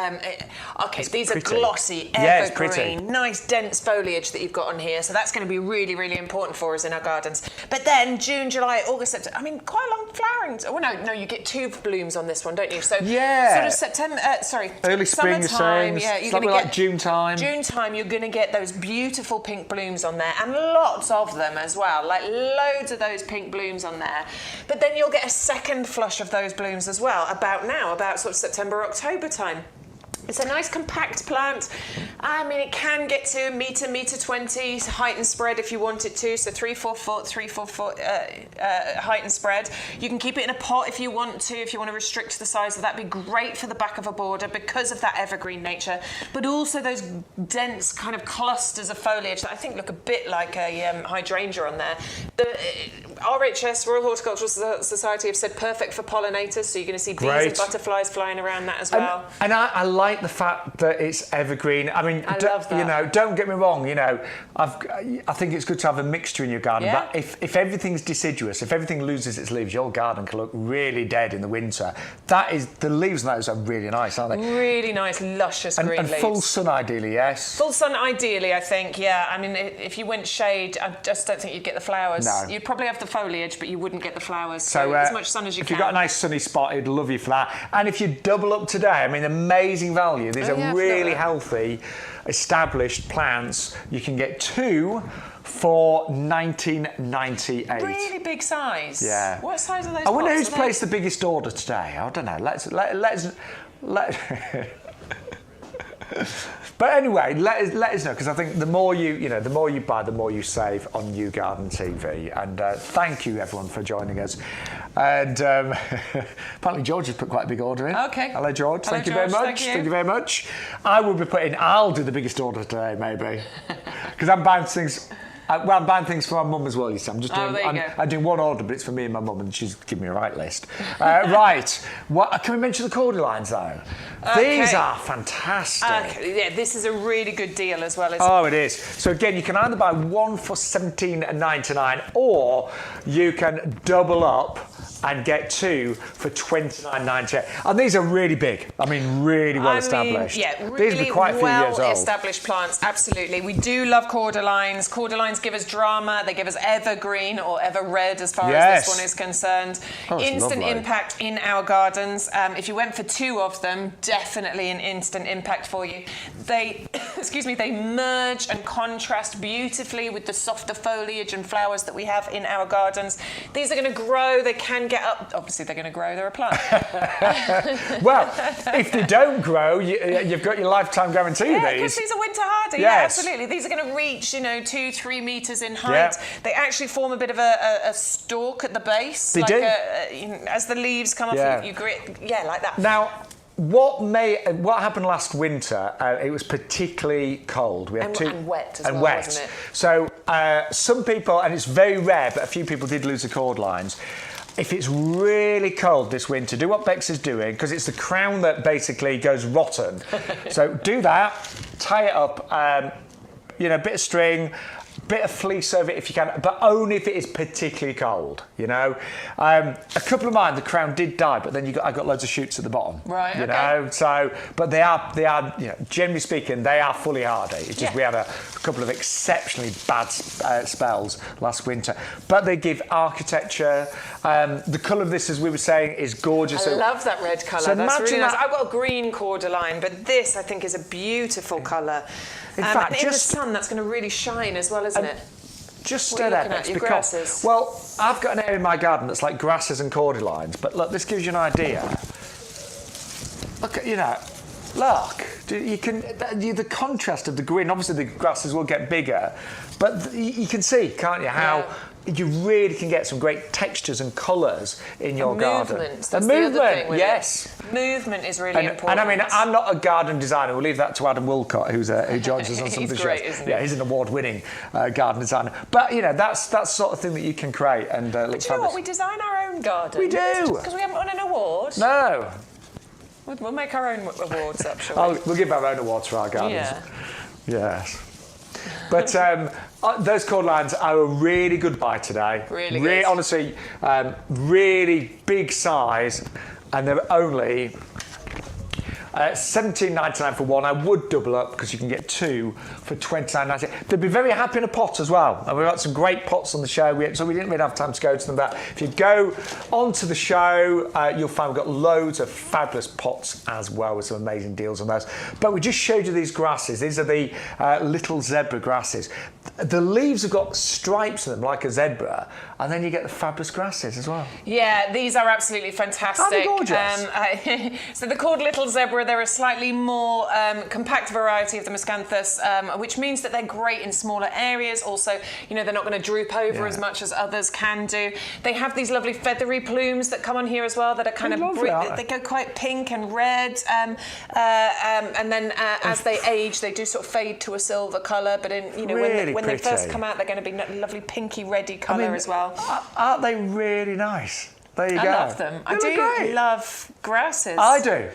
these pretty. are glossy, Yeah, it's pretty. evergreen, nice dense foliage that you've got on here. So that's going to be really, really important for us in our gardens. But then June, July, August, September. I mean, quite a long flowering. Oh no, you get 2 blooms on this one, don't you? So Yeah. sort of September. Early spring, you're summertime. saying? Yeah, It's you're going to like get June time. June time, you're going to get those beautiful pink blooms on there, and lots of them as well. Like loads of those pink blooms on there. But then you'll get a second flush of those blooms as well. About sort of September, October time. It's a nice compact plant. I mean, it can get to a metre 20 height and spread if you want it to. So 3-4 foot height and spread. You can keep it in a pot if you want to. If you want to restrict the size of that, be great for the back of a border because of that evergreen nature. But also those dense kind of clusters of foliage that I think look a bit like a hydrangea on there. The RHS, Royal Horticultural Society, have said perfect for pollinators. So you're going to see bees and butterflies flying around that as well. And I like the fact that it's evergreen. I mean, I love that. You know, don't get me wrong. You know, I think it's good to have a mixture in your garden. Yeah. But if everything's deciduous, if everything loses its leaves, your garden can look really dead in the winter. The leaves on those are really nice, aren't they? Really nice, luscious green and leaves. full sun, ideally, yes. Full sun, ideally, I think. Yeah. I mean, if you went shade, I just don't think you'd get the flowers. No. You'd probably have the foliage, but you wouldn't get the flowers. So as much sun as you if can. you've got a nice sunny spot, it'd love you for that. And if you double up today, I mean, amazing value. These are really healthy, established plants. You can get 2 for $19.98. Really big size. Yeah. What size are those? I wonder pots? who's placed the biggest order today. I don't know. Let's. But anyway, let us know, because I think the more the more you buy, the more you save on YouGarden TV. And thank you everyone for joining us. And apparently George has put quite a big order in. Okay. Hello George. Hello, Thank you very George. much. Thank you. Very much. I'll do the biggest order today, maybe, because I'm buying things. I'm buying things for my mum as well, you see. I'm just doing, I'm doing one order, but it's for me and my mum, and she's giving me a right list. Right. Can we mention the cordylines, though? Okay. These are fantastic. Yeah, this is a really good deal as well. Oh, it is. So again, you can either buy 1 for $17.99, or you can double up and get 2 for $29.98. And these are really big. I mean, really well established. Yeah, these really are quite a few years well old. established plants. Absolutely. We do love cordyline. Cordyline give us drama. They give us evergreen or ever red as far as this one is concerned. Instant impact in our gardens. If you went for 2 of them, definitely an instant impact for you. They, excuse me, they merge and contrast beautifully with the softer foliage and flowers that we have in our gardens. These are going to grow. They can get up. Obviously, they're going to grow. They're a plant. Well, if they don't grow, you've got your lifetime guarantee. Yeah, because these are winter hardy. Yes. Yeah, absolutely. These are going to reach, 2-3 meters in height. They actually form a bit of a stalk at the base. They do. As the leaves come off, you grit. Yeah, like that. Now, what happened last winter? It was particularly cold. We had and wet as well, wet. wasn't it? So some people, and it's very rare, but a few people did lose the cord lines. If it's really cold this winter, do what Bex is doing, because it's the crown that basically goes rotten. So do that, tie it up, a bit of string, bit of fleece over it if you can, but only if it is particularly cold, A couple of mine, the crown did die, but then I got loads of shoots at the bottom. Right, So, but they are, generally speaking, they are fully hardy. It's just we had a couple of exceptionally bad spells last winter. But they give architecture. The colour of this, as we were saying, is gorgeous. I love that red colour. So that's really nice. that. I've got a green cordyline, but this, I think, is a beautiful colour. In fact, in the sun, that's going to really shine as well, isn't it? Just What stay are you there, looking at? Bex, Your because grasses? well, I've got an area in my garden that's like grasses and cordylines. But look, this gives you an idea. Look at look. You can the contrast of the green. Obviously, the grasses will get bigger, but you can see, can't you, how you really can get some great textures and colours in your garden. Movement. The movement, yes. Movement is really important. And I mean, I'm not a garden designer. We'll leave that to Adam Wilcott, who joins us on some of the shows. Isn't he? Yeah, he's an award-winning garden designer. But that's the sort of thing that you can create and look do you know what? We design our own garden. We do. Because we haven't won an award. No. We'll make our own awards up, shall we? We'll give our own awards for our gardens. Yeah. Yes. But those cordylines are a really good buy today. Really good. Honestly, really big size, and they're only $17.99 for one. I would double up because you can get 2 for $29.98. They'd be very happy in a pot as well. And we've got some great pots on the show, so we didn't really have time to go to them. But if you go onto the show, you'll find we've got loads of fabulous pots as well with some amazing deals on those. But we just showed you these grasses. These are the little zebra grasses. The leaves have got stripes in them like a zebra, and then you get the fabulous grasses as well. Yeah, these are absolutely fantastic. Aren't they gorgeous? So they're called Little Zebra. They're a slightly more compact variety of the miscanthus, which means that they're great in smaller areas. Also, they're not going to droop over as much as others can do. They have these lovely feathery plumes that come on here as well that are kind of they go quite pink and red, and then as they age, they do sort of fade to a silver colour. But when they first come out, they're going to be lovely pinky reddy colour as well. Aren't they really nice? There you go. I love them. I do love grasses. I do.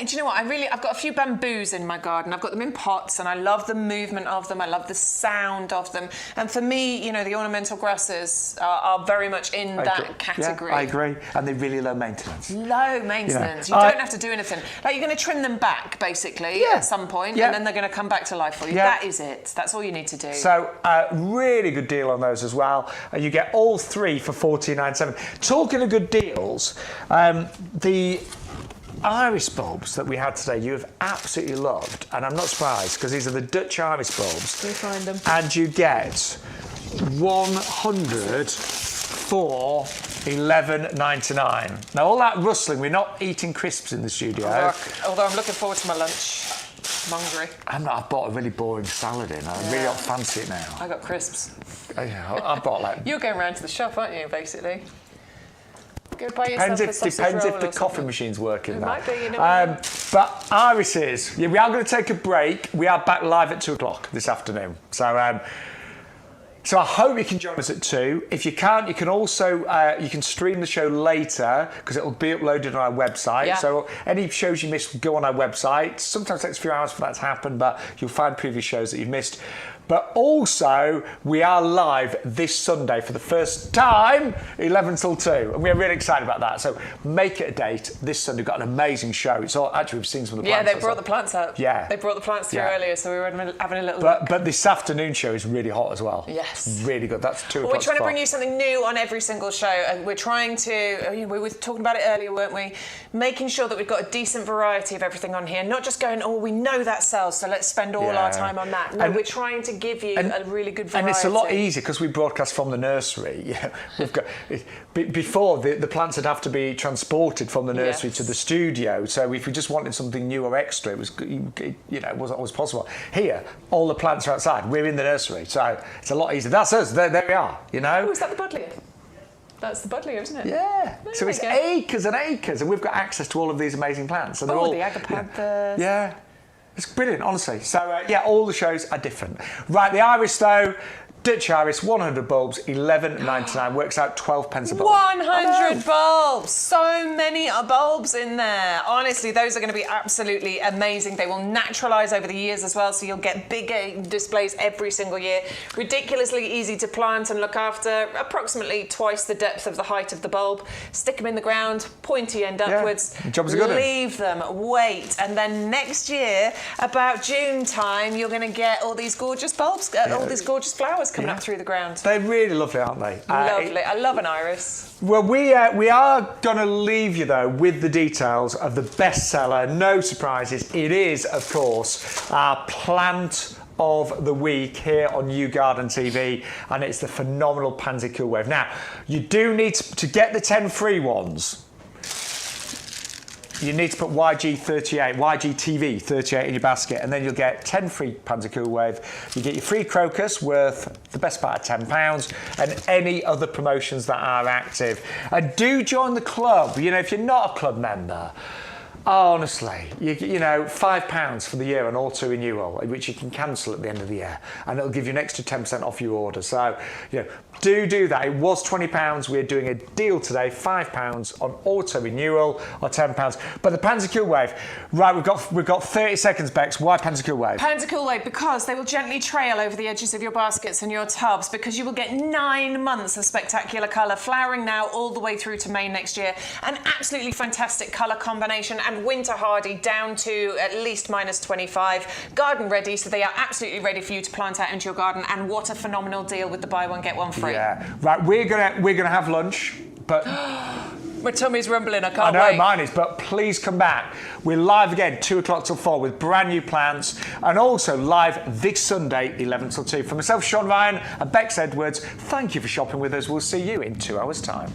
Do you know what? I've got a few bamboos in my garden. I've got them in pots, and I love the movement of them. I love the sound of them. And for me, the ornamental grasses are very much in that category. Yeah, I agree. And they're really low maintenance. Low maintenance. You don't have to do anything. Like, you're going to trim them back, basically, at some point, and then they're going to come back to life for you. That is it. That's all you need to do. So, really good deal on those as well. You get all 3 for $14.97. Talking of good deals, the iris bulbs that we had today you have absolutely loved, and I'm not surprised because these are the Dutch iris bulbs. You find them. And you get 100 for $11.99. Now, all that rustling, we're not eating crisps in the studio. Although I'm looking forward to my lunch. I'm hungry. I've bought a really boring salad in. I really don't fancy it now. I got crisps. I bought like... You're going round to the shop, aren't you, basically? Go buy yourself a sausage Depends roll if the or coffee something. machine's working. It might be, you know. But irises, we are going to take a break. We are back live at 2 o'clock this afternoon. So I hope you can join us at 2. If you can't, you can also you can stream the show later because it will be uploaded on our website. Yeah. So any shows you missed, go on our website. Sometimes it takes a few hours for that to happen, but you'll find previous shows that you've missed. But also, we are live this Sunday for the first time, 11 till 2. And we're really excited about that. So make it a date this Sunday. We've got an amazing show. It's all, actually, we've seen some of the plants. Yeah, they brought the plants up. Yeah. They brought the plants through earlier, so we were having a little But this afternoon show is really hot as well. Yes. Really good. That's 2 o'clock. We're trying to bring you something new on every single show, and we're trying to, we were talking about it earlier, weren't we? Making sure that we've got a decent variety of everything on here, not just going, we know that sells, so let's spend all our time on that. No, we're trying to give you a really good variety. And it's a lot easier because we broadcast from the nursery. Yeah, we've got before the plants would have to be transported from the nursery to the studio. So if we just wanted something new or extra, it wasn't always possible. Here, all the plants are outside. We're in the nursery, so it's a lot easier. That's us. There we are. Oh, is that the buddleia? That's the buddleia, isn't it? Yeah. So it's acres and acres, and we've got access to all of these amazing plants. And they're all the agapanthus. Yeah. It's brilliant, honestly. So, all the shows are different. Right, the iris, though, Dutch iris, 100 bulbs, $11.99, works out 12 pence a bulb. 100 bulbs! So many bulbs in there. Honestly, those are going to be absolutely amazing. They will naturalise over the years as well, so you'll get bigger displays every single year. Ridiculously easy to plant and look after, approximately twice the depth of the height of the bulb. Stick them in the ground, pointy end upwards. The job's a good one. Leave them, wait, and then next year, about June time, you're going to get all these gorgeous bulbs, all these gorgeous flowers coming up through the ground. They're really lovely, aren't they? Lovely. I love an iris. Well, we are going to leave you, though, with the details of the bestseller. No surprises. It is, of course, our plant of the week here on YouGarden TV, and it's the phenomenal Pansy Cool Wave. Now, you do need to get the 10 free ones. You need to put YGTV 38 in your basket, and then you'll get 10 free Pansy Cool Wave. You get your free crocus worth the best part of £10, and any other promotions that are active. And do join the club. If you're not a club member, honestly, £5 for the year on auto renewal, which you can cancel at the end of the year, and it'll give you an extra 10% off your order. So, do that. It was £20. We're doing a deal today, £5 on auto renewal or £10. But the Pansy Cool Wave, right? We've got 30 seconds, Bex. Why Pansy Cool Wave? Pansy Cool Wave because they will gently trail over the edges of your baskets and your tubs, because you will get 9 months of spectacular colour, flowering now all the way through to May next year. An absolutely fantastic colour combination, and winter hardy down to at least -25. Garden ready, so they are absolutely ready for you to plant out into your garden. And what a phenomenal deal with the buy one get one free. Yeah, right. We're gonna have lunch, but my tummy's rumbling. I I can't know wait. mine is. But please come back. We're live again 2 o'clock till 4 with brand new plants, and also live this Sunday 11 till 2. For myself, Shaun Ryan, and Bex Edwards, thank you for shopping with us. We'll see you in 2 hours' time.